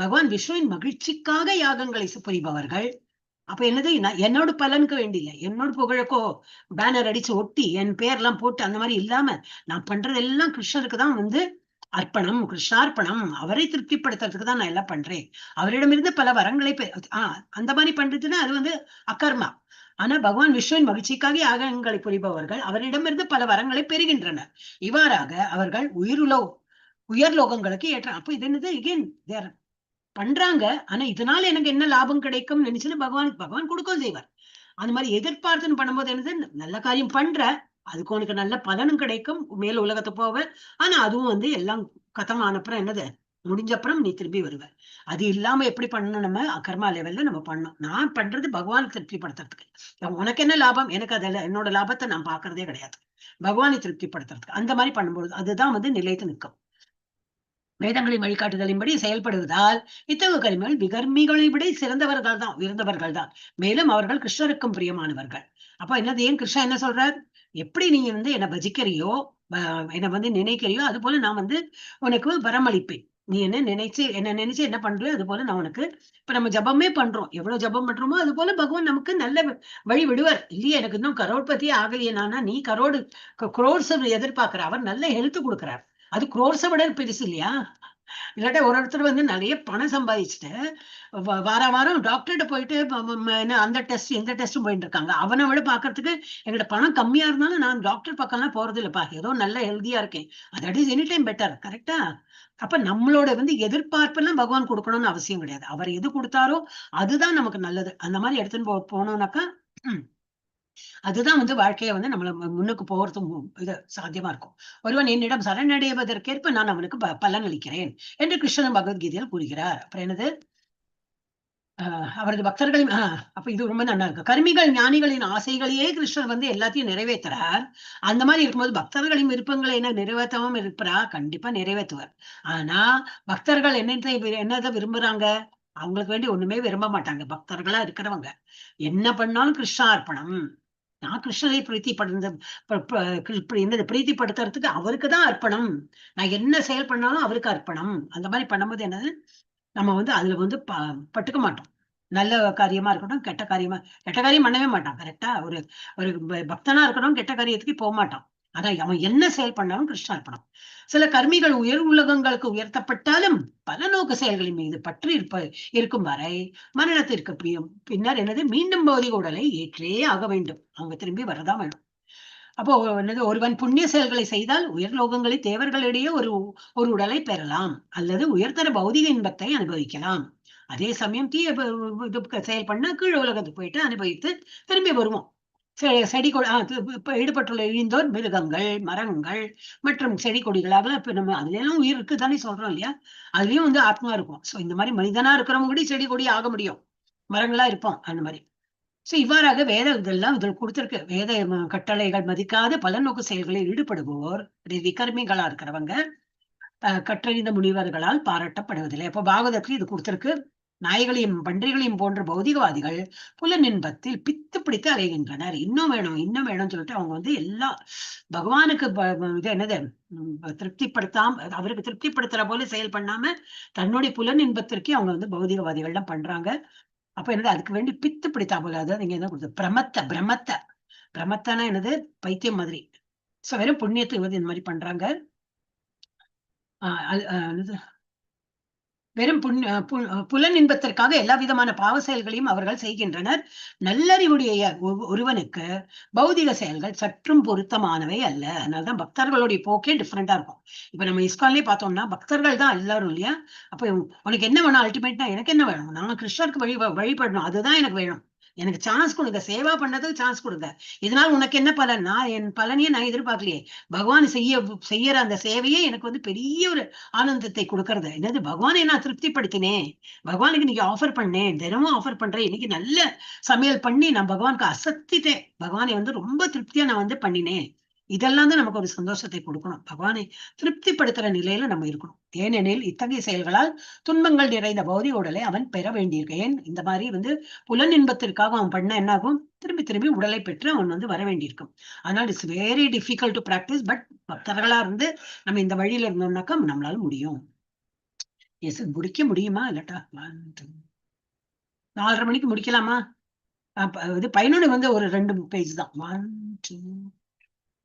Speaker 1: பகவான் விஷ்ணுவின் மகிழ்ச்சிக்காக யாகங்களை புரிபவர்கள். அப்ப என்னது, என்னோட பலனுக்கு வேண்டியில்லை, என்னோட புகழுக்கோ பேனர் அடிச்சு ஒட்டி என் பேர்லாம் போட்டு அந்த மாதிரி இல்லாம நான் பண்றதெல்லாம் கிருஷ்ணருக்கு தான் அர்ப்பணம், கிருஷ்ணார்ப்பணம். அவரை திருப்திப்படுத்துறதுக்கு தான் நான் எல்லாம் பண்றேன். அவரிடமிருந்து பல வரங்களை அந்த மாதிரி பண்றதுன்னா அது அகர்மா. ஆனா பகவான் விஷ்ணுவின் மகிழ்ச்சிக்காக யாகங்களை புரிபவர்கள் அவரிடமிருந்து பல வரங்களை பெறுகின்றனர். இவ்வாறாக அவர்கள் உயர் லோகங்களுக்கு ஏற்ற. அப்ப இது என்னது, எகெயின் தேர் பண்றாங்க. ஆனா இதனால எனக்கு என்ன லாபம் கிடைக்கும் நினைச்சுன்னு பகவான் கொடுக்கவும் செய்வார். அந்த மாதிரி எதிர்பார்த்துன்னு பண்ணும்போது என்னது, நல்ல காரியம் பண்ற, அதுக்கு உனக்கு நல்ல பலனும் கிடைக்கும், மேல உலகத்தை போவ. ஆனா அதுவும் எல்லாம் கதம் ஆனப்புறம் என்னது, முடிஞ்சப்புறம் நீ திரும்பி வருவ. அது இல்லாம எப்படி பண்ணணும், நம்ம அகர்மா லெவல்ல நம்ம பண்ணணும். நான் பண்றது பகவானை திருப்திப்படுத்துறதுக்கு. உனக்கு என்ன லாபம், எனக்கு அதெல்லாம் என்னோட லாபத்தை நான் பாக்குறதே கிடையாது. பகவானை திருப்திப்படுத்துறதுக்கு அந்த மாதிரி பண்ணும்போது அதுதான் நிலைத்து நிற்கும். வேதங்களின் வழிகாட்டுதலின்படி செயல்படுவதால் இத்தகைய கர்மிகள் விகர்மிகளை விட உயர்ந்தவர்கள் தான். மேலும் அவர்கள் கிருஷ்ணருக்கும் பிரியமானவர்கள். அப்ப என்னது, ஏன் கிருஷ்ணா என்ன சொல்றார், எப்படி நீங்க என்னை பஜிக்கிறியோ, என்னை நினைக்கிறியோ அது போல நான் உனக்கு வரமளிப்பேன். நீ என்ன நினைச்சு என்ன பண்றியோ அது போல நான் உனக்கு. இப்ப நம்ம ஜபமே பண்றோம், எவ்வளவு ஜபம் பண்றோமோ அது போல பகவான் நமக்கு நல்ல வழி விடுவார். இல்லையா, எனக்கு இன்னும் கரோட்பதியே ஆகலையே, நீ குரோர்ஸ் எதிர்பார்க்கிற, அவர் நல்ல ஹெல்த் கொடுக்கிறார். அது குரோர்ஸை விட பெருசு இல்லையா? இல்லாட்டா ஒரு ஒருத்தர் வந்து நிறைய பணம் சம்பாதிச்சுட்டு வார வாரம் டாக்டர்கிட்ட போயிட்டு என்ன அந்த டெஸ்ட் இந்த டெஸ்ட்டும் போயிட்டு இருக்காங்க. அவனை விட பாக்குறதுக்கு எங்கிட்ட பணம் கம்மியா இருந்தாலும் நான் டாக்டர் பக்கம்லாம் போறது இல்லப்பா, ஏதோ நல்ல ஹெல்தியா இருக்கேன், that is any time better. கரெக்டா? அப்ப நம்மளோட வந்து எதிர்பார்ப்பெல்லாம் பகவான் கொடுக்கணும்னு அவசியம் கிடையாது. அவர் எது கொடுத்தாரோ அதுதான் நமக்கு நல்லது. அந்த மாதிரி எடுத்துன்னு போனோம்னாக்கா அதுதான் வந்து வாழ்க்கையை வந்து நம்மள முன்னுக்கு போறது இது சாத்தியமா இருக்கும். ஒருவன் என்னிடம் சரணடைவதற்கேற்ப நான் அவனுக்கு பலன் அளிக்கிறேன் என்று கிருஷ்ணன் பகவத்கீதையில் கூறுகிறார். அப்புறம் என்னது, அவரது பக்தர்களின் அப்ப இது ரொம்ப நல்லா இருக்கு. கர்மிகள் ஞானிகளின் ஆசைகளையே கிருஷ்ணர் வந்து எல்லாத்தையும் நிறைவேற்றுறார். அந்த மாதிரி இருக்கும்போது பக்தர்களின் விருப்பங்களை என்ன நிறைவேற்றவும் இருப்பாரா? கண்டிப்பா நிறைவேற்றுவார். ஆனா பக்தர்கள் என்னதை விரும்புறாங்க? அவங்களுக்கு வேண்டி ஒண்ணுமே விரும்ப மாட்டாங்க. பக்தர்களா இருக்கிறவங்க என்ன பண்ணாலும் கிருஷ்ணார்ப்பணம், நான் கிருஷ்ணரை பிரீத்திப்படுத்துறதுக்கு அவருக்குதான் அர்ப்பணம், நான் என்ன செயல் பண்ணாலும் அவருக்கு அர்ப்பணம். அந்த மாதிரி பண்ணும்போது என்னது, நம்ம வந்து அதுல வந்து பட்டுக்க மாட்டோம். நல்ல காரியமா இருக்கட்டும், கெட்ட காரியம் பண்ணவே மாட்டான். கரெக்டா? ஒரு பக்தனா இருக்கணும், கெட்ட காரியத்துக்கு போக மாட்டான். அதான் அவன் என்ன செயல் பண்ணாலும் கிருஷ்ணார்ப்பணம். சில கர்மிகள் உயர் உலகங்களுக்கு உயர்த்தப்பட்டாலும் பல நோக்கு செயல்களின் மீது பற்றி இருக்கும் வரை மரணத்திற்கு பின்னர் என்னது மீண்டும் பௌதிக உடலை ஏற்றே ஆக வேண்டும். அவங்க திரும்பி வரதான் வேணும். அப்போ என்னது, ஒருவன் புண்ணிய செயல்களை செய்தால் உயர் லோகங்களில் தேவர்களிடையே ஒரு உடலை பெறலாம், அல்லது உயர்தர பௌதிக இன்பத்தை அனுபவிக்கலாம். அதே சமயம் தீய செயல் பண்ணா கீழ் உலகத்துக்கு போயிட்டு அனுபவித்து திரும்பி வருவோம். செடி ஈடுபட்டுள்ள இழிந்தோர் மிருகங்கள், மரங்கள் மற்றும் செடி கொடிகளாக இப்ப நம்ம அதுல எல்லாம் உயிர் இருக்குதானே சொல்றோம் இல்லையா? அதுலயும் வந்து ஆத்மா இருக்கும். சோ இந்த மாதிரி மனிதனா இருக்கிறவங்க கூட செடி கொடி ஆக முடியும், மரங்களா இருப்போம் அந்த மாதிரி. சோ இவ்வாறாக வேத இதெல்லாம் இதில் கொடுத்திருக்கு. வேத கட்டளைகள் மதிக்காத பலநோக்கு செயல்களில் ஈடுபடுவோர் விகர்மிகளா இருக்கிறவங்க கற்றறிந்த முனிவர்களால் பாராட்டப்படுவதில்லை. அப்போ பாகவதற்கு இது கொடுத்திருக்கு. நாய்களையும் பன்றிகளையும் போன்ற பௌதிகவாதிகள் புலனின்பத்தில் பித்து பிடித்து அலைகின்றனர். இன்னும் வேணும் இன்னும் வேணும்னு சொல்லிட்டு அவங்க வந்து எல்லா பகவானுக்கு இது என்னது அவருக்கு திருப்திப்படுத்துற போல செயல் பண்ணாம தன்னுடைய புலனின்பத்திற்கே அவங்க வந்து பௌதிகவாதிகள்லாம் பண்றாங்க. அப்ப என்னது, அதுக்கு வேண்டி பித்து பிடித்தா போல, அதாவது நீங்க என்ன கொடுத்து பிரமத்தனா என்னது, பைத்தியம் மாதிரி. சோ வெறும் புண்ணியத்துக்கு வந்து இந்த மாதிரி பண்றாங்க. வெறும் புலன் இன்பத்திற்காக எல்லா விதமான பாவ செயல்களையும் அவர்கள் செய்கின்றனர். நல்லறிவுடைய ஒருவனுக்கு பௌதிக செயல்கள் சற்றும் பொருத்தமானவை அல்ல. அதனாலதான் பக்தர்களுடைய போக்கே டிஃப்ரெண்டா இருக்கும். இப்ப நம்ம இஸ்கான்லயே பார்த்தோம்னா பக்தர்கள் தான் எல்லாரும் இல்லையா? அப்ப உனக்கு என்ன வேணும், அல்டிமேட்டா எனக்கு என்ன வேணும், நான் கிருஷ்ணருக்கு வழிபடணும், அதுதான் எனக்கு வேணும், எனக்கு சான்ஸ் கொடுங்க, சேவா பண்ணதுக்கு சான்ஸ் கொடுங்க, இதனால உனக்கு என்ன பலன், நான் என் பலனையே நான் எதிர்பார்க்கலையே, பகவான் செய்யற அந்த சேவையே எனக்கு வந்து பெரிய ஒரு ஆனந்தத்தை கொடுக்கறது. என்னது, பகவானை நான் திருப்திப்படுத்தினேன், பகவானுக்கு இன்னைக்கு ஆஃபர் பண்ணேன், தினமும் ஆஃபர் பண்றேன், இன்னைக்கு நல்ல சமையல் பண்ணி நான் பகவானுக்கு அசத்திட்டேன், பகவானை வந்து ரொம்ப திருப்தியா நான் வந்து பண்ணினேன். இதெல்லாம் தான் நமக்கு ஒரு சந்தோஷத்தை கொடுக்கணும். பகவானை திருப்திப்படுத்துற நிலையில நம்ம இருக்கணும். ஏனெனில் இத்தகைய செயல்களால் துன்பங்கள் நிறைந்த பௌதிக உடலை அவன் பெற வேண்டியிருக்கேன். இந்த மாதிரி வந்து புலன் இன்பத்திற்காக அவன் பண்ண என்ன ஆகும், திரும்பி திரும்பி உடலை பெற்று அவன் வந்து வர வேண்டியிருக்கும். அதனால it's very difficult to practise. But பக்தர்களா இருந்து நம்ம இந்த வழியில இருந்தோம்னாக்கா நம்மளால முடியும். எஸ், முடிக்க முடியுமா? இல்லட்டா 4:30 மணிக்கு முடிக்கலாமா? இது 11 வந்து ஒரு 2 பேஜ் தான். 1 2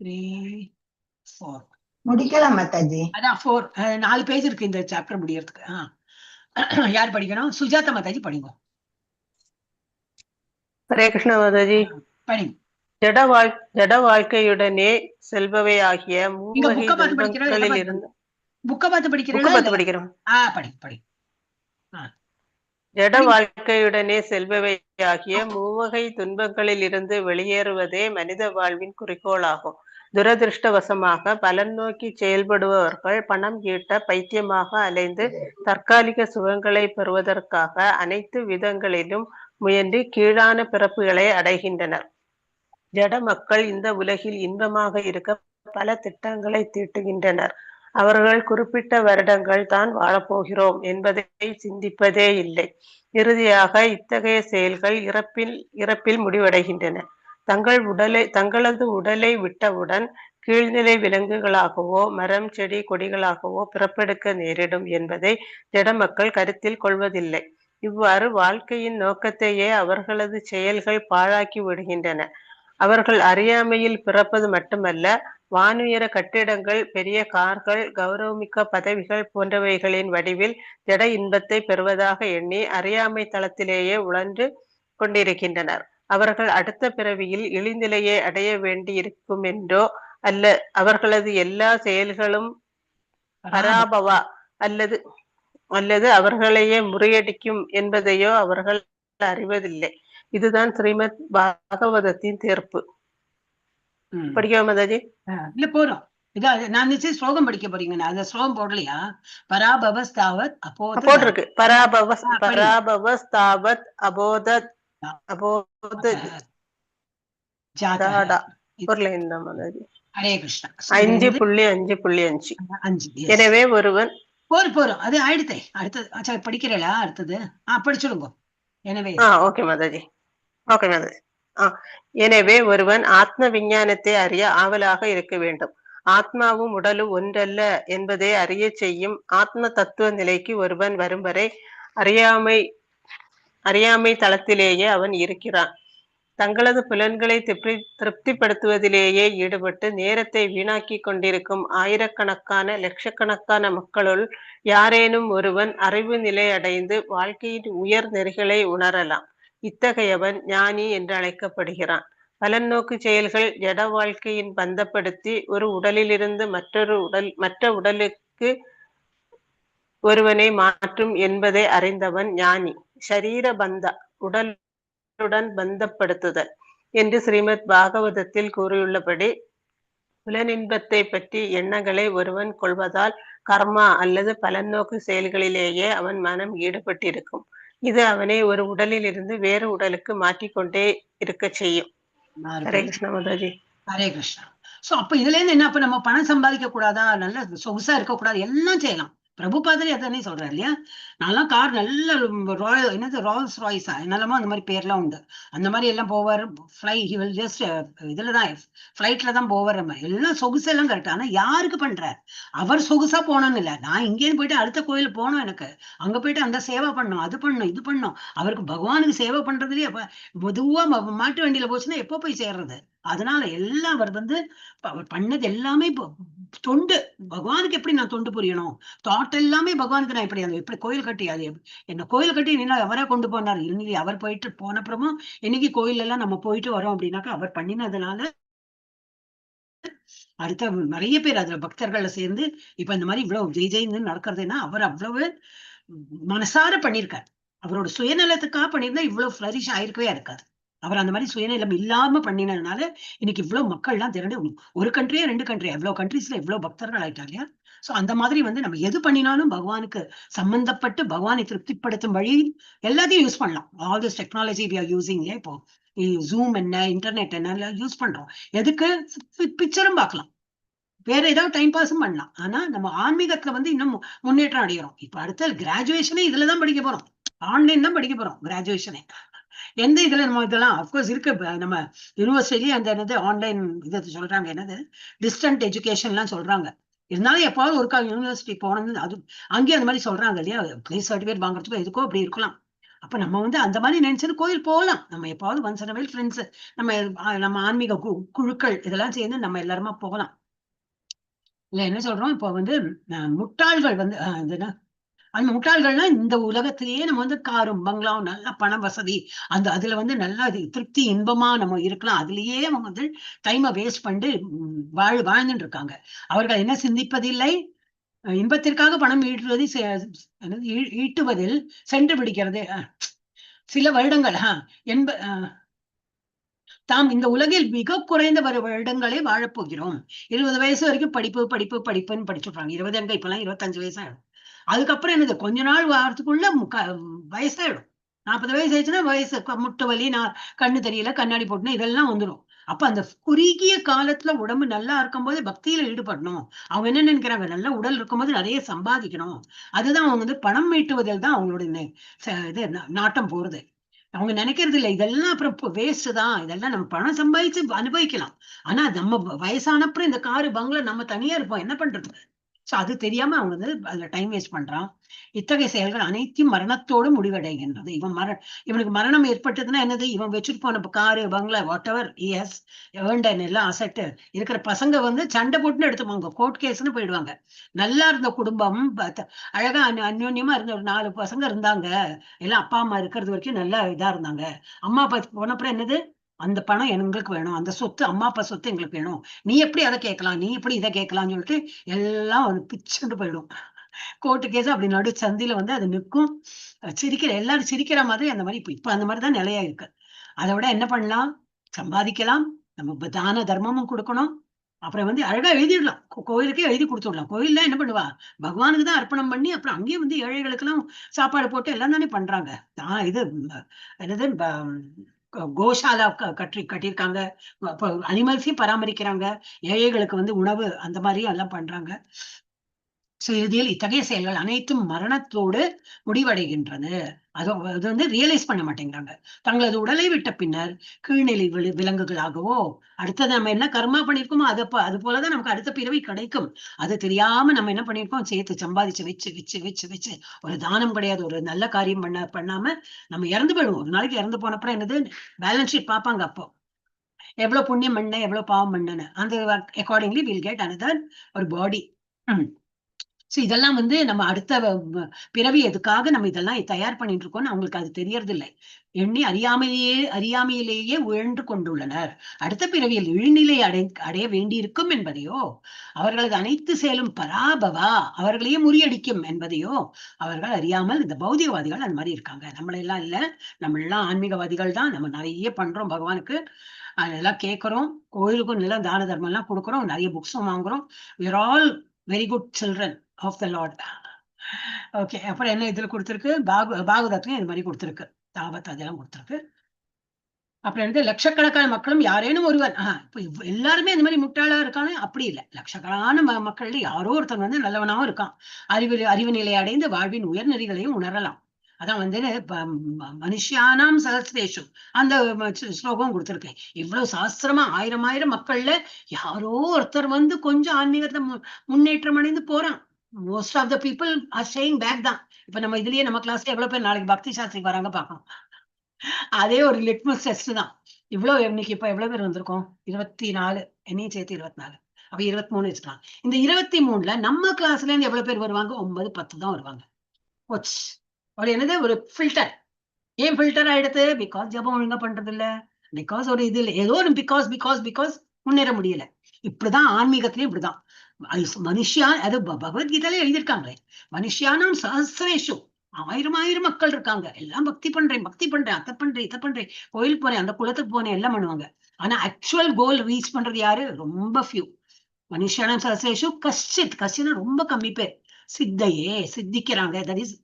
Speaker 1: 3 4
Speaker 5: முடிக்கலாம் மாதாஜி.
Speaker 1: அதான் 4 4 பேஜ் இருக்கு இந்த சாப்டர் முடியறதுக்கு. யார் படிக்கணும்? சுஜாதா மாதாஜி படிங்க.
Speaker 11: ஹரே கிருஷ்ண மாதாஜி.
Speaker 1: படிங்க.
Speaker 11: ஜட வாழ்க்கையுடனே செல்பவை ஆகிய மூவகை துன்பங்களில் இருந்து
Speaker 1: புக்க பார்த்து படிக்கிறோம். படி.
Speaker 11: ஜட வாழ்க்கையுடனே செல்பவை ஆகிய மூவகை துன்பங்களில் இருந்து வெளியேறுவதே மனித வாழ்வின் குறிக்கோளாகும். துரதிருஷ்டவசமாக பலன் நோக்கி செயல்படுபவர்கள் பணம் ஈட்ட பைத்தியமாக அலைந்து தற்காலிக சுகங்களை பெறுவதற்காக அனைத்து விதங்களிலும் முயன்று கீழான பிறப்புகளை அடைகின்றனர். ஜட மக்கள் இந்த உலகில் இன்பமாக இருக்க பல திட்டங்களை தீட்டுகின்றனர். அவர்கள் குறிப்பிட்ட வருடங்கள் தான் வாழப்போகிறோம் என்பதை சிந்திப்பதே இல்லை. இறுதியாக இத்தகைய செயல்கள் இறப்பில் முடிவடைகின்றன. தங்களது உடலை விட்டவுடன் கீழ்நிலை விலங்குகளாகவோ மரம் செடி கொடிகளாகவோ பிறப்பெடுக்க நேரிடும் என்பதை ஜட மக்கள் கருத்தில் கொள்வதில்லை. இவ்வாறு வாழ்க்கையின் நோக்கத்தையே அவர்களது செயல்கள் பாழாக்கி விடுகின்றன. அவர்கள் அறியாமையில் பிறப்பது மட்டுமல்ல, வானுயர கட்டிடங்கள், பெரிய கார்கள், கௌரவமிக்க பதவிகள் போன்றவைகளின் வடிவில் ஜட இன்பத்தை பெறுவதாக எண்ணி அறியாமை தளத்திலேயே உழன்று கொண்டிருக்கின்றனர். அவர்கள் அடுத்த பிறவியில் இழிநிலையை அடைய வேண்டி இருக்கும் என்றோ, அல்ல அவர்களது எல்லா செயல்களும் பராபவா அல்லது அல்லது அவர்களையே முறியடிக்கும் என்பதையோ அவர்கள் அறிவதில்லை. இதுதான் ஸ்ரீமத் பாகவதத்தின் தீர்ப்பு. படிக்கவா மாதாஜி?
Speaker 1: இல்ல போறோம். இதா நான் நிச்சயம் ஸ்லோகம் படிக்க போறீங்க. அந்த ஸ்லோகம் போடலையா? பராபவஸ்தாவத் அபோத
Speaker 11: போட்டிருக்கு. பராபவஸ்தாவத் அபோதத் அபோத ஜாதா. ஒரு லைன் தான் மாதாஜி.
Speaker 1: ஹரே கிருஷ்ணா.
Speaker 11: 5.5.5. எனவே ஒருவன்
Speaker 1: போறோம். அது ஆயிடுத்தே. அடுத்தது படிக்கிறீங்களா? அடுத்தது படிச்சுடுங்க. எனவே
Speaker 11: ஓகே மாதாஜி. ஓகே மாதாஜி. எனவே ஒருவன் ஆத்ம விஞ்ஞானத்தை அறிய ஆவலாக இருக்க வேண்டும். ஆத்மாவும் உடலும் ஒன்றல்ல என்பதை அறிய செய்யும் ஆத்ம தத்துவ நிலைக்கு ஒருவன் வரும் வரை அறியாமை தளத்திலேயே அவன் இருக்கிறான். தங்களது புலன்களை திருப்திப்படுத்துவதிலேயே ஈடுபட்டு நேரத்தை வீணாக்கி கொண்டிருக்கும் ஆயிரக்கணக்கான லட்சக்கணக்கான மக்களுள் யாரேனும் ஒருவன் அறிவு நிலை அடைந்து வாழ்க்கையின் உயர் நெறிகளை உணரலாம். இத்தகையவன் ஞானி என்று அழைக்கப்படுகிறான். பலநோக்கு செயல்கள் ஜட வாழ்க்கையின் பந்தப்படுத்தி ஒரு உடலிலிருந்து மற்ற உடலுக்கு ஒருவனை மாற்றும் என்பதை அறிந்தவன் ஞானி. ஷரீர பந்த உடலுடன் பந்தப்படுத்துதல் என்று ஸ்ரீமத் பாகவதத்தில் கூறியுள்ளபடி புலனின்பத்தை பற்றி எண்ணங்களை ஒருவன் கொள்வதால் கர்மா அல்லது பலநோக்கு செயல்களிலேயே அவன் மனம் ஈடுபட்டிருக்கும். இது அவனை ஒரு உடலில் இருந்து வேறு உடலுக்கு மாற்றிக்கொண்டே இருக்க செய்யும். ஹரே கிருஷ்ணா மாதாஜி.
Speaker 1: ஹரே கிருஷ்ணா. சோ அப்ப இதுல இருந்து என்ன? அப்ப நம்ம பணம் சம்பாதிக்க கூடாதா? நல்ல சொகுசா இருக்க கூடாது? எல்லாம் செய்யலாம். பிரபுபாதரே அதானே சொல்றாரு இல்லையா? நான்லாம் கார் நல்ல ராயல்ஸ் ராய்ஸா என்னெல்லாமோ அந்த மாதிரி பேர்லாம் உண்டு. அந்த மாதிரி எல்லாம் போவார். ஜஸ்ட் இதுலதான் ஃபிளைட்ல தான் போவார். நம்ம எல்லாம் சொகுசு எல்லாம் கரெக்ட். ஆனா யாருக்கு பண்றாரு? அவர் சொகுசா போனோம்னு இல்லை. நான் இங்கேருந்து போயிட்டு அடுத்த கோயில் போனோம். எனக்கு அங்க போயிட்டு அந்த சேவை பண்ணும், அது பண்ணும், இது பண்ணும். அவருக்கு பகவானுக்கு சேவை பண்றதுலயே பொதுவா மாட்டு வண்டியில போச்சுன்னா எப்போ போய் சேர்றது? அதனால எல்லாம் அவர் அவர் பண்ணது எல்லாமே தொண்டு. பகவானுக்கு எப்படி நான் தொண்டு புரியணும்? தாட் எல்லாமே பகவானுக்கு நான் எப்படி கோயில் கட்டி அது என்ன கோயில் கட்டி என்ன அவரா கொண்டு போனார்? இன்னைக்கு அவர் போயிட்டு போனப்புறமும் இன்னைக்கு கோயில் எல்லாம் நம்ம போயிட்டு வரோம் அப்படின்னாக்கா அவர் பண்ணினதுனால அடுத்த நிறைய பேர் அதுல பக்தர்கள்ல சேர்ந்து இப்ப இந்த மாதிரி இவ்வளவு ஜெய் ஜெயின்னு நடக்கிறதுன்னா அவர் அவ்வளவு மனசார பண்ணியிருக்காரு. அவரோட சுயநலத்துக்காக பண்ணியிருந்தா இவ்வளவு ஃபிளரிஷ் ஆயிருக்கவே இருக்காது. அவர் அந்த மாதிரி சுயநலம் இல்லாம பண்ணினதுனால இன்னைக்கு இவ்வளவு மக்கள் எல்லாம் திரண்டு ஒரு கண்ட்ரியே 2 கண்ட்ரி எவ்வளவு கண்ட்ரீஸ்ல எவ்வளவு பக்தர்கள் ஆயிட்டாங்க இல்லையா? சோ அந்த மாதிரி நம்ம எது பண்ணினாலும் பகவானுக்கு சம்பந்தப்பட்டு பகவானை திருப்திப்படுத்தும் வழி எல்லாத்தையும் யூஸ் பண்ணலாம். All this technology we are using. இப்போ ஜூம் என்ன, இன்டர்நெட் என்ன யூஸ் பண்றோம். எதுக்கு? பிக்சரும் பார்க்கலாம், வேற ஏதாவது டைம் பாஸும் பண்ணலாம். ஆனா நம்ம ஆன்மீகத்துல இன்னும் முன்னேற்றம் அடைகிறோம். இப்ப அடுத்த கிராஜுவேஷனே இதுலதான் படிக்க போறோம். ஆன்லைன் தான் படிக்க போறோம் கிராஜுவேஷனே. எந்த இதுல நம்ம இதெல்லாம் அப்கோர்ஸ் இருக்கு. நம்ம யூனிவர்சிட்டிலேயே அந்த என்னது ஆன்லைன் இதை சொல்றாங்க, என்னது டிஸ்டன்ட் எஜுகேஷன் எல்லாம் சொல்றாங்க. இருந்தாலும் எப்பாவது ஒரு கால் யூனிவர்சிட்டி போனது அது அங்கேயும் அந்த மாதிரி சொல்றாங்க இல்லையா? பிளேஸ் சர்டிஃபிகேட் வாங்குறதுக்கோ எதுக்கோ அப்படி இருக்கலாம். அப்ப நம்ம அந்த மாதிரி நினைச்சது கோயில் போகலாம். நம்ம எப்பாவது once in a while friends நம்ம ஆன்மீக குழுக்கள் இதெல்லாம் சேர்ந்து நம்ம எல்லாருமா போகலாம். இல்ல என்ன சொல்றோம்? இப்போ முட்டாள்கள் அந்த முட்டாள்கள்லாம் இந்த உலகத்திலேயே நம்ம காரும் பங்களாவும் நல்ல பண வசதி அதுல நல்ல திருப்தி இன்பமா நம்ம இருக்கலாம். அதுலயே அவங்க டைமை வேஸ்ட் பண்ணிட்டு வாழ்ந்துட்டு இருக்காங்க. அவர்கள் என்ன சிந்திப்பதில்லை? இன்பத்திற்காக பணம் ஈட்டுவதில் சென்று பிடிக்கிறது. சில வருடங்கள் தாம் இந்த உலகில் மிக குறைந்த வருடங்களே வாழப்போகிறோம். 20 வயசு வரைக்கும் படிப்புன்னு படிச்சுடுறாங்க. 20 எங்க இப்பெல்லாம் 25 வயசு ஆயிடும். அதுக்கப்புறம் என்னது? கொஞ்ச நாள் வாரத்துக்குள்ள வயசாயிடும். 40 வயசு ஆயிடுச்சுன்னா வயசு முட்டு வலி, கண்ணு தெரியல, கண்ணாடி போட்டுனா இதெல்லாம் வந்துடும். அப்ப அந்த குறுகிய காலத்துல உடம்பு நல்லா இருக்கும் போது பக்தியில ஈடுபடணும். அவங்க என்ன நினைக்கிறாங்க? நல்ல உடல் இருக்கும்போது நிறைய சம்பாதிக்கணும். அதுதான் அவங்க பணம் மீட்டுவதில் தான் அவங்களுடைய இது நாட்டம் போறது. அவங்க நினைக்கிறது இல்லை இதெல்லாம் அப்புறம் வேஸ்ட் தான். இதெல்லாம் நம்ம பணம் சம்பாதிச்சு அனுபவிக்கலாம். ஆனா நம்ம வயசானப்புறம் இந்த காரு பங்களா நம்ம தனியா இருப்போம். என்ன பண்றது? சோ அது தெரியாம அவங்க வந்து அதுல டைம் வேஸ்ட் பண்றான். இத்தகைய செயல்கள் அனைத்தையும் மரணத்தோடு முடிவடைகின்றது. இவனுக்கு மரணம் ஏற்பட்டதுன்னா என்னது, இவன் வச்சுட்டு போன காரு பங்களா வாட் எவர் எஸ் ஏர்ன்டன் எல்லாம் அசட்டு இருக்கிற பசங்க வந்து சண்டை போட்டுன்னு எடுத்துப்பாங்க, கோர்ட் கேஸ்ன்னு போயிடுவாங்க. நல்லா இருந்த குடும்பம் அழகா அந்யோன்யமா இருந்த ஒரு 4 பசங்க இருந்தாங்க, எல்லாம் அப்பா அம்மா இருக்கிறது வரைக்கும் நல்லா இதா இருந்தாங்க. அம்மா அப்பா போனப்புறம் என்னது, அந்த பணம் எங்களுக்கு வேணும், அந்த சொத்து அம்மா அப்பா சொத்து எங்களுக்கு வேணும், நீ எப்படி அதை கேட்கலாம், நீ எப்படி இதை கேட்கலாம்னு சொல்லிட்டு எல்லாம் வந்து பிச்சுட்டு போயிடும். கோர்ட்டு கேஸ் அப்படி நடு சந்தில வந்து அது நிற்கும். எல்லாரும் சிரிக்கிற மாதிரி அந்த மாதிரி இப்ப அந்த மாதிரிதான் நிலையா இருக்கு. அதை விட என்ன பண்ணலாம், சம்பாதிக்கலாம், நம்ம தான தர்மமும் கொடுக்கணும். அப்புறம் வந்து அழகா எழுதிடலாம், கோயிலுக்கே எழுதி கொடுத்துடலாம். கோயில்ல என்ன பண்ணுவா, பகவானுக்கு தான் அர்ப்பணம் பண்ணி அப்புறம் அங்கேயும் வந்து ஏழைகளுக்கு எல்லாம் சாப்பாடு போட்டு எல்லாம் தானே பண்றாங்க. இது என்னது கோசாலா கட்டியிருக்காங்க, அனிமல்ஸையும் பராமரிக்கிறாங்க, ஏழைகளுக்கு வந்து உணவு அந்த மாதிரியும் எல்லாம் பண்றாங்க. இறுதியில் இத்தகைய செயல்கள் அனைத்தும் மரணத்தோடு முடிவடைகின்றது. அது வந்து ரியலைஸ் பண்ண மாட்டேங்கிறாங்க. தங்களது உடலை விட்ட பின்னர் கீழ்நிலை விலங்குகளாகவோ, அடுத்தது நம்ம என்ன கர்மா பண்ணிருக்கோமோ அது போலதான் நமக்கு அடுத்த பிறவி கிடைக்கும். அது தெரியாம நம்ம என்ன பண்ணிருக்கோம், சேர்த்து சம்பாதிச்சு வச்சு வச்சு வச்சு வச்சு ஒரு தானம் கிடையாது, ஒரு நல்ல காரியம் பண்ணாம நம்ம இறந்து போயிடுவோம். ஒரு நாளைக்கு இறந்து போனப்புறம் என்னது, பேலன்ஸ் ஷீட் பார்ப்பாங்க. அப்போ எவ்வளவு புண்ணியம் பண்ண எவ்வளவு பாவம் பண்ணன்னு அந்த அக்கார்டிங்லி வில் கெட் அனதர் ஒரு பாடி. இதெல்லாம் வந்து நம்ம அடுத்த பிறவி எதுக்காக நம்ம இதெல்லாம் தயார் பண்ணிட்டு இருக்கோம்னு அவங்களுக்கு அது தெரியறது இல்லை. எண்ணி அறியாமையிலேயே உழன்று கொண்டுள்ளனர். அடுத்த பிறவியில் இழிநிலை அடைய வேண்டியிருக்கும் என்பதையோ, அவர்களது அனைத்து செயலும் பராபவா அவர்களையே முறியடிக்கும் என்பதையோ அவர்கள் அறியாமல் இந்த பௌதிகவாதிகள் அந்த மாதிரி இருக்காங்க. நம்மளெல்லாம் இல்ல, நம்ம எல்லாம் ஆன்மீகவாதிகள் தான். நம்ம நிறைய பண்றோம் பகவானுக்கு, அதெல்லாம் கேட்கிறோம், கோயிலுக்கும் நல்லா தான தர்மம் எல்லாம் கொடுக்குறோம், நிறைய புக்ஸும் வாங்குறோம். we are all very good children of the Lord. Okay, அப்புறம் என்ன இதுல கொடுத்திருக்கு, பாகவதத்துலயும் இது மாதிரி கொடுத்திருக்கு, தாபத் அதெல்லாம் கொடுத்திருக்கு. அப்புறம் வந்து லட்சக்கணக்கான மக்களும் யாரேனும் ஒருவர், இப்ப எல்லாருமே இந்த மாதிரி முட்டாளா இருக்காங்க அப்படி இல்லை. லட்சக்கணக்கான மக்கள்ல யாரோ ஒருத்தன் வந்து நல்லவனாவும் இருக்கான், அறிவு நிலை அடைந்து வாழ்வின் உயர்நெறிகளையும் உணரலாம். அதான் வந்து மனுஷியானாம் சஹஸ்ரேஷு அந்த ஸ்லோகம் கொடுத்திருக்கேன். இவ்வளவு சாஸ்திரமா ஆயிரம் மக்கள்ல யாரோ ஒருத்தர் வந்து கொஞ்சம் ஆன்மீகத்தை முன்னேற்றம் அடைந்து போறான். Most of the people are staying back தான். இப்ப நம்ம இதுலயே நம்ம கிளாஸ்ல எவ்வளவு பேர் நாளைக்கு பக்தி சாஸ்திரிக்கு வராங்க பார்க்கணும். அதே ஒரு லிட்மஸ் டெஸ்ட் தான். இவ்வளவு இன்னைக்கு இப்ப எவ்வளவு பேர் வந்திருக்கோம், 24, என்னையும் சேர்த்து 24, அப்ப 23 வச்சுக்கலாம். இந்த 23ல நம்ம கிளாஸ்ல இருந்து எவ்வளவு பேர் வருவாங்க, 9, 10 தான் வருவாங்க. ஒரு என்னது ஒரு ஃபில்டர். ஏன் ஃபில்டர் ஆயிடுது, பிகாஸ் ஜபம் ஒழுங்கா பண்றது இல்ல, பிகாஸ் ஒரு இது இல்லை, ஏதோ ஒரு பிகாஸ் முன்னேற முடியல. இப்படிதான் ஆன்மீகத்திலயும் இப்படிதான். மனுஷியா, அது பகவத்கீதையில எழுதியிருக்காங்களே, மனுஷியானாம் சஹஸ்ரேஷு, ஆயிரம் மக்கள் இருக்காங்க, எல்லாம் பக்தி பண்றேன் அதை பண்றேன் இதை பண்றேன், கோயிலுக்கு போறேன், அந்த குளத்துக்கு போனேன், எல்லாம் பண்ணுவாங்க. ஆனா ஆக்சுவல் கோல் ரீச் பண்றது யாரு, ரொம்ப ஃபியூ. மனுஷியானாம் சஹஸ்ரேஷு கஷ்டித் ரொம்ப கம்மி பேர் சித்திக்கிறாங்க, தட் இஸ்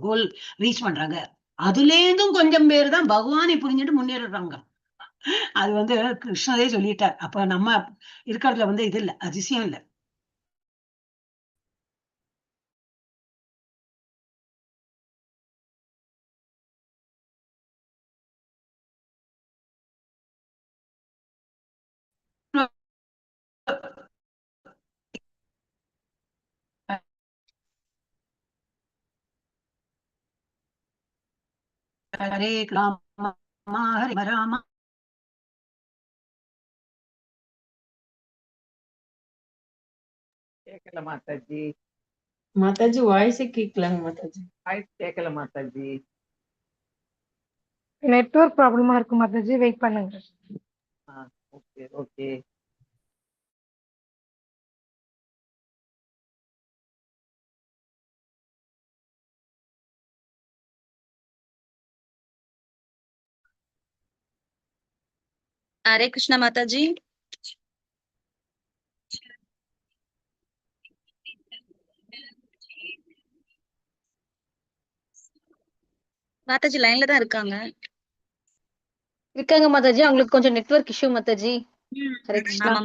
Speaker 1: கோல் ரீச் பண்றாங்க. அதுல இருந்தும் கொஞ்சம் பேர் தான் பகவானை புரிஞ்சுட்டு முன்னேறுறாங்க. அது வந்து கிருஷ்ணரே சொல்லிட்டார். அப்ப நம்ம இருக்கிறதுல வந்து இது இல்ல, அதிசயம் இல்ல. ஹரே ராமா ஹரே ராமா.
Speaker 6: கேட்கல மாதாஜி.
Speaker 8: மாதாஜி வாய்ஸே கேட்கலாங்க மாதாஜி.
Speaker 6: வாய்ஸ் கேட்கல மாதாஜி.
Speaker 12: நெட்வொர்க் ப்ராப்ளமா இருக்கு மாதாஜி, வெயிட் பண்ணுங்க.
Speaker 6: Okay okay.
Speaker 13: हरे कृष्णा माताजी. மாதாஜி லைன்ல தான் இருக்காங்க
Speaker 14: மாதாஜி. அவங்களுக்கு கொஞ்சம் நெட்வொர்க் இஷ்யூ மாதாஜி. ஹரே கிருஷ்ணா.
Speaker 13: ஆமா,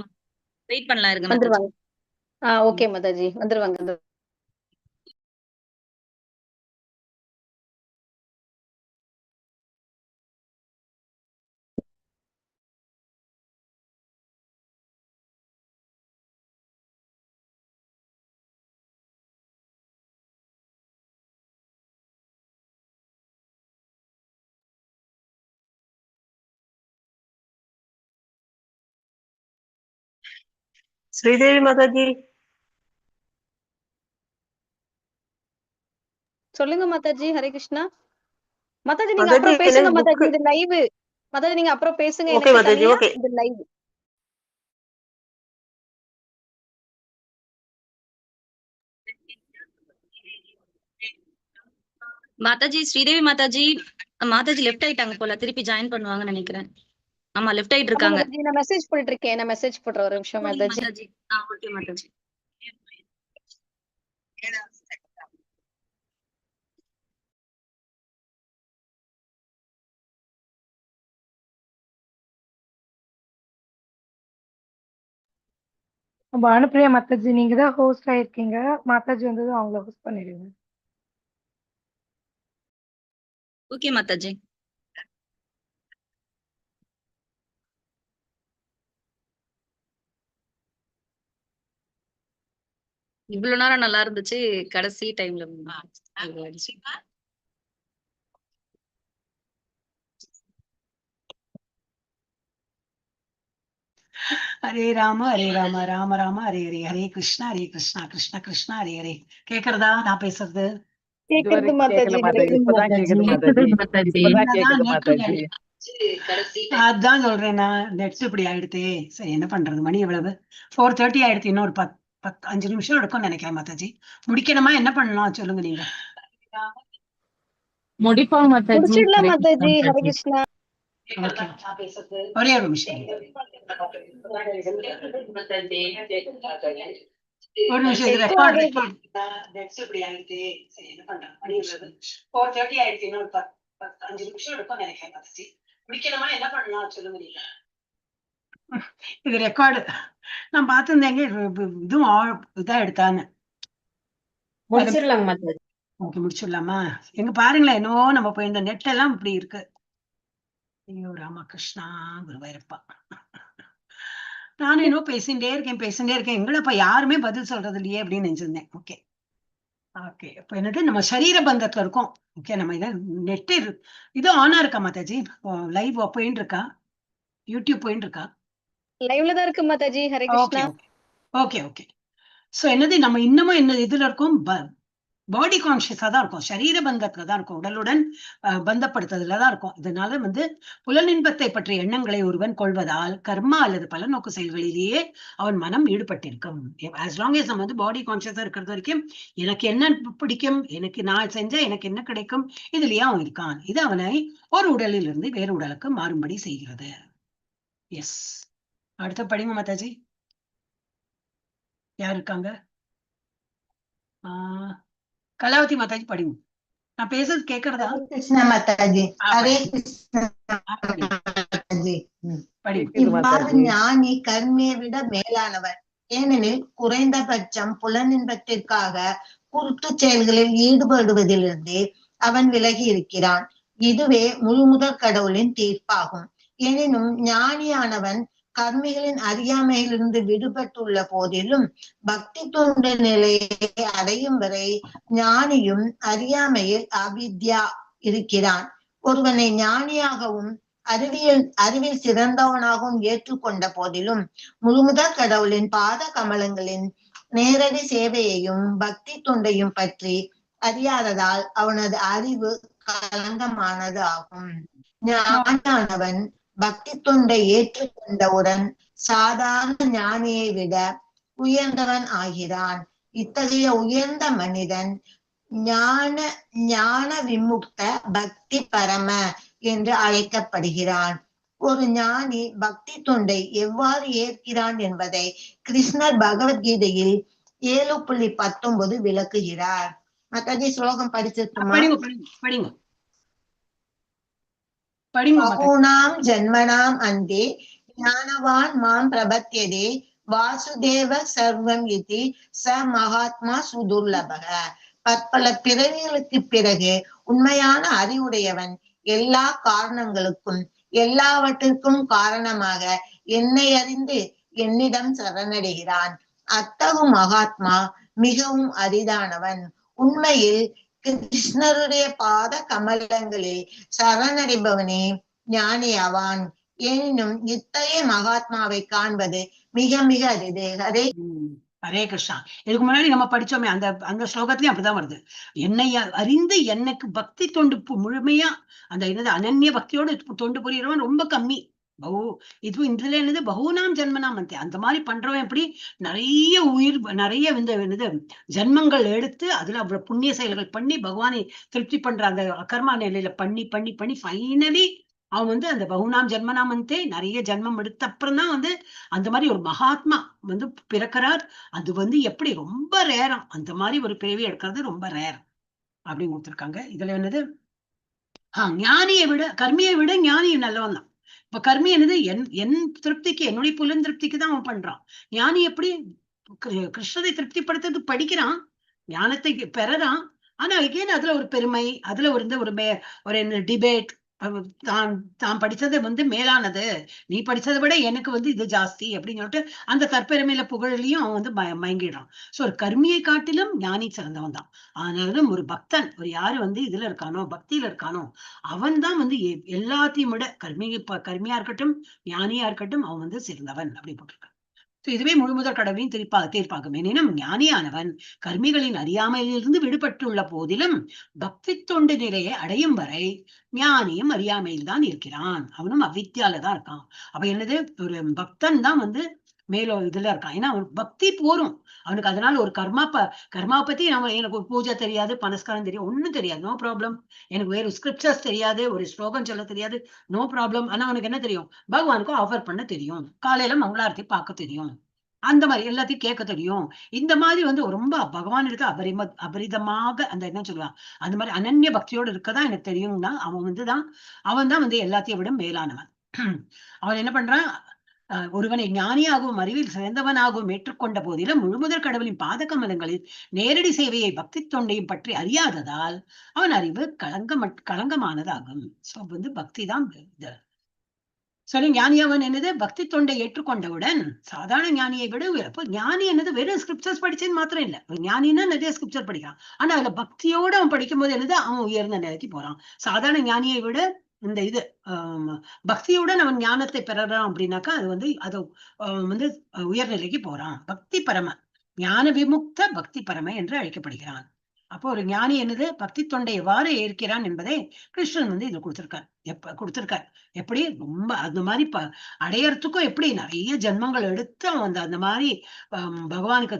Speaker 13: வெயிட் பண்ணலாம் இருங்க மாதாஜி.
Speaker 14: வந்துருவாங்க. ஓகே மாதாஜி, வந்துருவாங்க.
Speaker 11: ஸ்ரீதேவி மாதாஜி.
Speaker 14: சொல்லுங்க மாதாஜி. ஹரே கிருஷ்ணா. மாதாஜி நீங்க
Speaker 11: மாதாஜி
Speaker 14: அப்புறம் பேசுங்க
Speaker 11: எனக்கு
Speaker 14: மாதாஜி.
Speaker 11: புக்கு.
Speaker 14: இது லைவ். மாதாஜி நீங்க அப்புறம் பேசுங்க.
Speaker 11: ஓகே
Speaker 14: எனக்கு
Speaker 11: மாதாஜி,
Speaker 14: தனியா
Speaker 11: ஓகே.
Speaker 14: இது லைவ்.
Speaker 13: மாதாஜி ஸ்ரீதேவி மாதாஜி மாதாஜி லெஃப்ட் ஆயிட்டாங்க போல, திருப்பி ஜாயின் பண்ணுவாங்கன்னு நினைக்கிறேன். ஆமா லெஃப்ட் ஆயிட்டு
Speaker 14: ஆமா
Speaker 13: இருக்காங்க.
Speaker 14: மாதாஜி நான் மெசேஜ் பண்ணிட்டு இருக்கேன். நான் மெசேஜ் பண்றேன் ஒரு நிமிஷம் மாதாஜி.
Speaker 13: மாதாஜி ஓகே மாதாஜி.
Speaker 12: பானுப்பிரியா மாதாஜி நீங்க தான் ஹோஸ்ட் ஆயிருக்கீங்க. மாதாஜி வந்தது அவங்கள ஹோஸ்ட் பண்ணிடுங்க.
Speaker 13: ஓகே மாதாஜி. இவ்வளவு நேரம் நல்லா இருந்துச்சு, கடைசி டைம்ல
Speaker 1: ஹரே ராம ஹரே ராம ராம ராம ஹரே ஹரே, ஹரே கிருஷ்ணா ஹரே கிருஷ்ணா கிருஷ்ண கிருஷ்ணா ஹரே ஹரே. கேக்குறதா நான் பேசுறது?
Speaker 3: கேக்குறது
Speaker 6: இதுவரைக்கும் கேட்கல
Speaker 3: மாதாஜி.
Speaker 6: மாதாஜி. இப்பதான் கேக்குது மாதாஜி. இப்பதான் கேக்குது மாதாஜி.
Speaker 1: அதான் சொல்றேன் நான், நெட் இப்படி ஆயிடுதே. சரி என்ன பண்றது, மணி எவ்வளவு? 4:30 ஆயிடுத்து. இன்னொரு 5 நிமிஷம் எடுக்கும்னு நினைக்கிறேன் மாதாஜி. முடிக்கணுமா என்ன பண்ணலாம் சொல்லுங்க நீங்க.
Speaker 10: முடிப்போம் மாதாஜி.
Speaker 14: முடிச்சிடலாம்
Speaker 10: ஹரே
Speaker 14: மாதாஜி.
Speaker 10: கிருஷ்ணா
Speaker 14: ஹரே
Speaker 10: மாதாஜி.
Speaker 14: கிருஷ்ணா.
Speaker 1: ஒரே ஒரு நிமிஷம் ஒரு நிமிஷம். இது
Speaker 14: எக்கோ
Speaker 1: ரெக்கார்ட்
Speaker 14: ஆகுது.
Speaker 1: நெட் இப்படி ஆயிடுது. சரி என்ன பண்றது, மணி எவ்வளவு? 4:30 ஆயிடுத்து. இன்னொரு 5 நிமிஷம் எடுக்கும்னு நினைக்கிறேன் மாதாஜி. முடிக்கணுமா என்ன பண்ணலாம் சொல்லுங்க நீங்க. இது ரெக்கார்டு நான் பார்த்திருந்தேங்க. இதுவும் இதா எடுத்தான்னு.
Speaker 8: முடிச்சிடலாங்க மாதாஜி.
Speaker 1: ஓகே முடிச்சிடலாமா? எங்க பாருங்களேன், என்னவோ நம்ம போய் இந்த நெட் எல்லாம் இப்படி இருக்கு. ஐயோ ராமகிருஷ்ணா குருவாயிருப்பா. நானும் இன்னும் பேசிட்டே இருக்கேன். எங்களப்ப யாருமே பதில் சொல்றது இல்லையே அப்படின்னு நினைச்சிருந்தேன். Okay okay. இப்ப என்னது, நம்ம சரீர பந்தத்துல இருக்கோம். ஓகே நம்ம இதை நெட் இது ஆனா இருக்கா மாதாஜி? லைவ் போயின்னு இருக்கா? யூடியூப் போயின்னு இருக்கா?
Speaker 14: லைவ்ல தான் இருக்கு Mataji. Hare
Speaker 1: okay
Speaker 14: Krishna.
Speaker 1: Okay okay. So என்னது, நம்ம இன்னமும் என்ன இதுல இருக்கோம், பாடி கான்சியஸா தான் இருக்கும். சரீர பந்தத்துல தான் இருக்கும். உடலுடன் பந்தப்படுத்துறதுலதான் இருக்கும். இதனால புலனின்பத்தை பற்றிய எண்ணங்களை ஒருவன் கொள்வதால் கர்மா அல்லது பலநோக்கு செயல்களிலேயே அவன் மனம் ஈடுபட்டிருக்கும். as long as நம்ம பாடி கான்சியஸா இருக்கிறது வரைக்கும் எனக்கு என்ன பிடிக்கும், எனக்கு நான் செஞ்சா எனக்கு என்ன கிடைக்கும், இதுலயே அவன் இருக்கான். இது அவனை ஒரு உடலில் இருந்து வேறு உடலுக்கு மாறும்படி செய்கிறது. எஸ். அடுத்த படிங்க மாதாஜி. யார் இருக்காங்க? கலாவதி மாதாஜி படிங்க. நான் பேசுறது கேக்குறதா?
Speaker 5: கிருஷ்ண மாதாஜி. ஹரே கிருஷ்ண மாதாஜி. இவ்வாறு ஞானி கர்மியை விட மேலானவர். ஏனெனில் குறைந்தபட்சம் புலனின்பத்திற்காக குருட்டு செயல்களில் ஈடுபடுவதிலிருந்து அவன் விலகி இருக்கிறான். இதுவே முழுமுதற் கடவுளின் தீர்ப்பாகும். எனினும் ஞானியானவன் கர்மிகளின் அறியாமையிலிருந்து விடுபட்டுள்ள போதிலும் பக்தி தொண்டு நிலையை அடையும் வரை ஞானியும் அறியாமையில் அவித்யா இருக்கிறான். ஒருவனை ஞானியாகவும் அறிவில் சிறந்தவனாகவும் ஏற்றுக்கொண்ட போதிலும் முழுமுதற் கடவுளின் பாத கமலங்களின் நேரடி சேவையையும் பக்தி தொண்டையும் பற்றி அறியாததால் அவனது அறிவு களங்கமானது ஆகும். ஞானியானவன் பக்தி தொண்டை ஏற்றுக்கொண்டவுடன் சாதாரண ஞானியை விட உயர்ந்தவன் ஆகிறான். இத்தகைய உயர்ந்த மனிதன் ஞான விமுக்த பக்தி பரம என்று அழைக்கப்படுகிறான். ஒரு ஞானி பக்தி தொண்டை எவ்வாறு ஏற்கிறான் என்பதை கிருஷ்ணர் பகவத்கீதையில் 7:19 விளக்குகிறார். மாதாஜி ஸ்லோகம் படிச்சிருக்குமா? பகூனாம் ஜன்மனாம் அந்தே ஞானவான் மாம் பிரபத்யதே வாசுதேவ சர்வம் இதி ச மகாத்மா சுதுர்லபக. பற்பல பிறவிகளுக்கு பிறகு உண்மையான அறிவுடையவன் எல்லா காரணங்களுக்கும் எல்லாவற்றிற்கும் காரணமாக என்னை அறிந்து என்னிடம் சரணடைகிறான். அத்தகு மகாத்மா மிகவும் அரிதானவன். உண்மையில் கிருஷ்ணருடைய பாத கமலங்களில் சரணடைபவனே ஞானியாவான். எனினும் இத்தகைய மகாத்மாவை காண்பது மிக மிக அரிது.
Speaker 1: ஹரே கிருஷ்ணா. இதுக்கு முன்னாடி நம்ம படிச்சோமே அந்த அந்த ஸ்லோகத்திலயும் அப்படிதான் வருது. என்னை அறிந்து எனக்கு பக்தி தொண்டு முழுமையா அந்த என்னது அனன்ய பக்தியோடு தொண்டு புரியறவன் ரொம்ப கம்மி. இது இதுல என்னது பகுநாம் ஜென்மனாம் அந்த அந்த மாதிரி பண்றவன் எப்படி நிறைய நிறைய என்னது ஜென்மங்கள் எடுத்து அதுல அவ்வளவு புண்ணிய செயல்கள் பண்ணி பகவானை திருப்தி பண்ற அந்த அகர்மா நிலையில பண்ணி பண்ணி பண்ணி ஃபைனலி அவன் வந்து அந்த பகுநாம் ஜென்மனாமந்தே நிறைய ஜென்மம் எடுத்த அப்புறம் தான் வந்து அந்த மாதிரி ஒரு மகாத்மா வந்து பிறக்கிறார். அது வந்து எப்படி ரொம்ப ரேரம், அந்த மாதிரி ஒரு பிறவி எடுக்கிறது ரொம்ப ரேர் அப்படின்னு கொடுத்துருக்காங்க. இதுல என்னது ஞானியை விட கர்மியை விட ஞானி நல்லவன் தான். இப்ப கர்மி என்னது என் திருப்திக்கு என்னுடைய புலன் திருப்திக்கு தான் அவன் பண்றான். ஞானி எப்படி கிருஷ்ணரை திருப்திப்படுத்துறது படிக்கிறான், ஞானத்தை பெறறான். ஆனா அகைன் அதுல ஒரு பெருமை, அதுல ஒரு டிபேட், தான் படிச்சது வந்து மேலானது, நீ படிச்சதை விட எனக்கு வந்து இது ஜாஸ்தி அப்படின்னு சொல்லிட்டு அந்த தற்பெருமையில புகழிலையும் அவன் வந்து மயங்கிடுறான். சோ ஒரு கர்மியை காட்டிலும் ஞானி சிறந்தவன் தான். ஆனாலும் ஒரு பக்தன், ஒரு யாரு வந்து இதுல இருக்கானோ பக்தியில இருக்கானோ அவன் தான் வந்து எல்லாத்தையும் விட கர்மியா இருக்கட்டும் ஞானியா இருக்கட்டும் அவன் வந்து சிறந்தவன் அப்படி போட்டிருக்கான். இதுவே முழுமுதற் கடவுளையும் தீர்ப்பாகும். எனினும் ஞானியானவன் கர்மிகளின் அறியாமையிலிருந்து விடுபட்டுள்ள போதிலும் பக்தி தொண்டு நிலையை அடையும் வரை ஞானியும் அறியாமையில் தான் இருக்கிறான். அவனும் அவித்யால தான் இருக்கான். அப்ப என்னது ஒரு பக்தன் தான் வந்து மேலோ இதுல இருக்கான். ஏன்னா அவனுக்கு பக்தி போரும் அவனுக்கு. அதனால ஒரு கர்மா பத்தி எனக்கு ஒரு பூஜை தெரியாது, பனஸ்காரம் தெரியாது, ஒண்ணும் தெரியாது, நோ ப்ராப்ளம். எனக்கு வேற ஸ்கிரிப்சர்ஸ் தெரியாது, ஒரு ஸ்லோகம் சொல்ல தெரியாது, நோ ப்ராப்ளம். ஆனா அவனுக்கு என்ன தெரியும், பகவானுக்கும் ஆஃபர் பண்ண தெரியும், காலையில மங்களாரத்தி பார்க்க தெரியும், அந்த மாதிரி எல்லாத்தையும் கேட்க தெரியும். இந்த மாதிரி வந்து ரொம்ப பகவான் இருக்க அபரிதமாக அந்த என்ன சொல்லுவான் அந்த மாதிரி அனன்ய பக்தியோடு இருக்கதான் எனக்கு தெரியும்னா அவன் தான் வந்து எல்லாத்தையும் விட மேலானவன். அவன் என்ன பண்றான், ஒருவனை ஞானியாகவும் அறிவில் சிறந்தவனாகவும் ஏற்றுக்கொண்ட போதிலும் முழுமுதற் கடவுளின் பாதகமலங்களில் நேரடி சேவையை பக்தி தொண்டையும் பற்றி அறியாததால் அவன் அறிவு களங்கமானதாகும். சோ வந்து பக்தி தான் சொல்லி ஞானியவன் என்னது பக்தி தொண்டை ஏற்றுக்கொண்டவுடன் சாதாரண ஞானியை விட ஞானி என்னது வெறும் ஸ்கிரிப்சர்ஸ் படிச்சேன்னு மாத்திரம் இல்ல, ஞானின்னா நிறைய ஸ்கிரிப்சர் படிக்கிறான். ஆனா அதுல பக்தியோட அவன் படிக்கும் போது என்னது அவன் உயர்ந்த நிலைக்கு போறான். சாதாரண ஞானியை விட இந்த இது பக்தியுடன் அவன் ஞானத்தை பெறறான் அப்படின்னாக்கா அது வந்து உயர்நிலைக்கு போறான். பக்தி பரம ஞான விமுக்த பக்தி பரம என்று அழைக்கப்படுகிறான். அப்போ ஒரு ஞானி என்னது பக்தி தொண்டை எவ்வாறு ஏற்கிறான் என்பதை கிருஷ்ணன் வந்து இதுல கொடுத்திருக்கார். எப்படி ரொம்ப அந்த மாதிரி அடையறதுக்கும் எப்படி நிறைய ஜென்மங்கள் எடுத்து அவன் அந்த மாதிரி பகவானுக்கு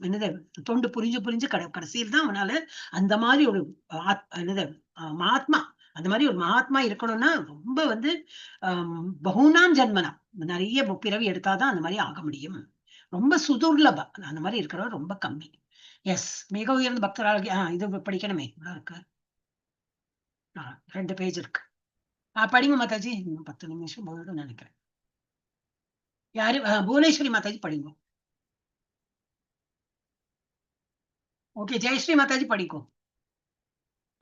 Speaker 1: என்னது தொண்டு புரிஞ்சு கடைசியில் தான் அவனால அந்த மாதிரி ஒரு என்னது மகாத்மா, அந்த மாதிரி ஒரு மகாத்மா இருக்கணும்னா ரொம்ப வந்து பகுநாம் ஜென்மனா நிறைய பிறவி எடுத்தாதான் அந்த மாதிரி ஆக முடியும். ரொம்ப சுதுர்லபா அந்த மாதிரி இருக்கிறவங்க ரொம்ப கம்மி. எஸ், மிக உயர்ந்த பக்தராக இது படிக்கணுமே இருக்கு. 2 பேஜ் இருக்கு. படிங்க மாதாஜி, இன்னும் 10 நிமிஷம் போதும் நினைக்கிறேன். யாரு புவனேஸ்வரி மாதாஜி படிங்க. ஓகே, ஜெயஸ்ரீ மாதாஜி படிக்கும்.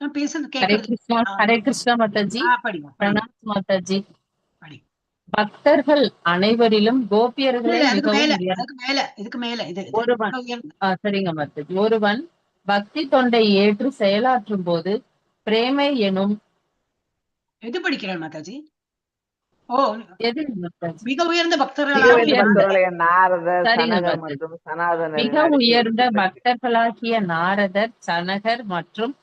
Speaker 1: நான் பேசுறது கேட்கறது.
Speaker 15: ஹரே கிருஷ்ணா மாதாஜி.
Speaker 1: படிங்க.
Speaker 15: பிரணாம் மாதாஜி.
Speaker 1: படி.
Speaker 15: பக்தர்கள் அனைவரிலும் கோபியர்களை சரிங்க மாதாஜி. ஒருவன் பக்தி தொண்டை ஏற்று செயலாற்றும் போது பிரேமை எனும்
Speaker 1: எது படிக்கிறார் மாதாஜி?
Speaker 15: மிக உயர்ந்த பக்தர்களாகிய நாரதர், சனகர் மற்றும்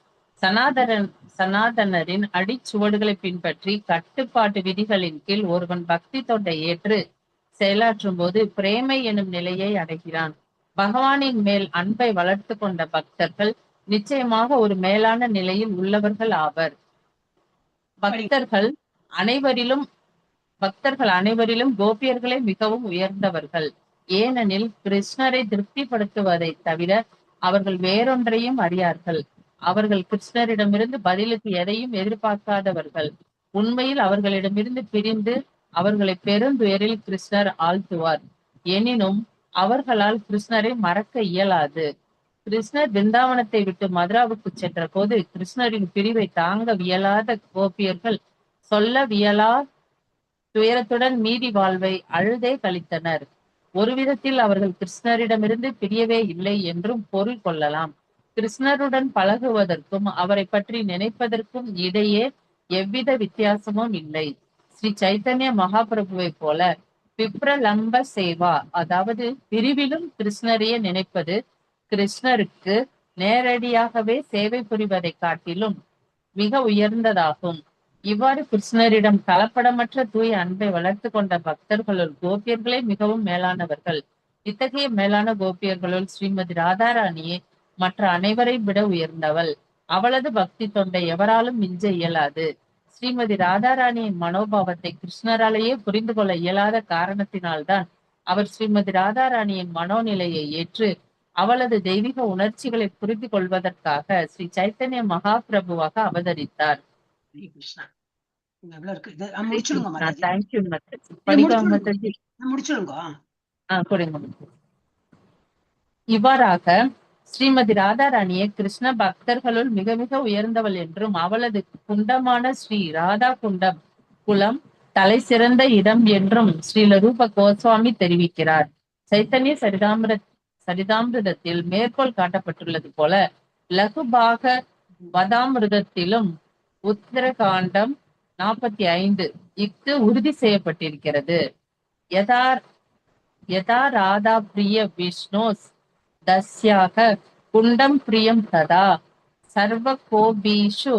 Speaker 15: சனாதனரின் அடிச்சுவடுகளை பின்பற்றி கட்டுப்பாட்டு விதிகளின் கீழ் ஒருவன் பக்தி தொண்டை ஏற்று செயலாற்றும் போது பிரேமை எனும் நிலையை அடைகிறான். பகவானின் மேல் அன்பை வளர்த்து கொண்ட பக்தர்கள் நிச்சயமாக ஒரு மேலான நிலையில் உள்ளவர்கள் ஆவர். பக்தர்கள் அனைவரிலும் கோபியர்களே மிகவும் உயர்ந்தவர்கள். ஏனெனில் கிருஷ்ணரை திருப்திப்படுத்துவதை தவிர அவர்கள் வேறொன்றையும் அறியார்கள். அவர்கள் கிருஷ்ணரிடமிருந்து பதிலுக்கு எதையும் எதிர்பார்க்காதவர்கள். உண்மையில் அவர்களிடமிருந்து பிரிந்து அவர்களை பெருந்துயரில் கிருஷ்ணர் ஆழ்த்துவார். எனினும் அவர்களால் கிருஷ்ணரை மறக்க இயலாது. கிருஷ்ணர் பிருந்தாவனத்தை விட்டு மதுராவுக்கு சென்ற போது கிருஷ்ணரின் பிரிவை தாங்க வியலாத கோபியர்கள் சொல்ல வியலா துயரத்துடன் மீதி வாழ்வை அழுதே கழித்தனர். ஒரு விதத்தில் அவர்கள் கிருஷ்ணரிடமிருந்து பிரியவே இல்லை என்றும் பொருள் கொள்ளலாம். கிருஷ்ணருடன் பழகுவதற்கும் அவரை பற்றி நினைப்பதற்கும் இடையே எவ்வித வித்தியாசமும் இல்லை. ஸ்ரீ சைத்தன்ய மகாபிரபுவை போல விப்ரலம்ப சேவா, அதாவது பிரிவிலும் கிருஷ்ணரையே நினைப்பது கிருஷ்ணருக்கு நேரடியாகவே சேவை புரிவதை காட்டிலும் மிக உயர்ந்ததாகும். இவ்வாறு கிருஷ்ணரிடம் கலப்படமற்ற தூய அன்பை வளர்த்து கொண்ட பக்தர்களுள் கோபியர்களே மிகவும் மேலானவர்கள். இத்தகைய மேலான கோபியர்களுள் ஸ்ரீமதி ராதாராணியே மற்ற அனைவரை விட உயர்ந்தவள். அவளது பக்தி தொண்டை எவராலும் மிஞ்ச இயலாது. ஸ்ரீமதி ராதாராணியின் மனோபாவத்தை கிருஷ்ணராலேயே புரிந்து கொள்ள இயலாத காரணத்தினால்தான் அவர் ஸ்ரீமதி ராதாராணியின் மனோநிலையை ஏற்று அவளது தெய்வீக உணர்ச்சிகளை புரிந்து கொள்வதற்காக ஸ்ரீ சைத்தன்ய மகாபிரபுவாக அவதரித்தார். இவ்வாறாக ஸ்ரீமதி ராதாராணியை கிருஷ்ண பக்தர்களுள் மிக மிக உயர்ந்தவள் என்றும் அவளது குண்டமான ஸ்ரீ ராதா குண்டம் குலம் தலை சிறந்த இடம் என்றும் ஸ்ரீல ரூப கோஸ்வாமி தெரிவிக்கிறார். சைத்தன்ய சரிதாமிரதத்தில் மேற்கோள் காட்டப்பட்டுள்ளது போல லகுபாக வதாமிருதத்திலும் உத்தரகாண்டம் 45 இஃது உறுதி செய்யப்பட்டிருக்கிறது. யதா ராதா பிரிய விஷ்ணோஸ் தஸ்யாக குண்டம் பிரியம் ததா சர்வ கோபீஷு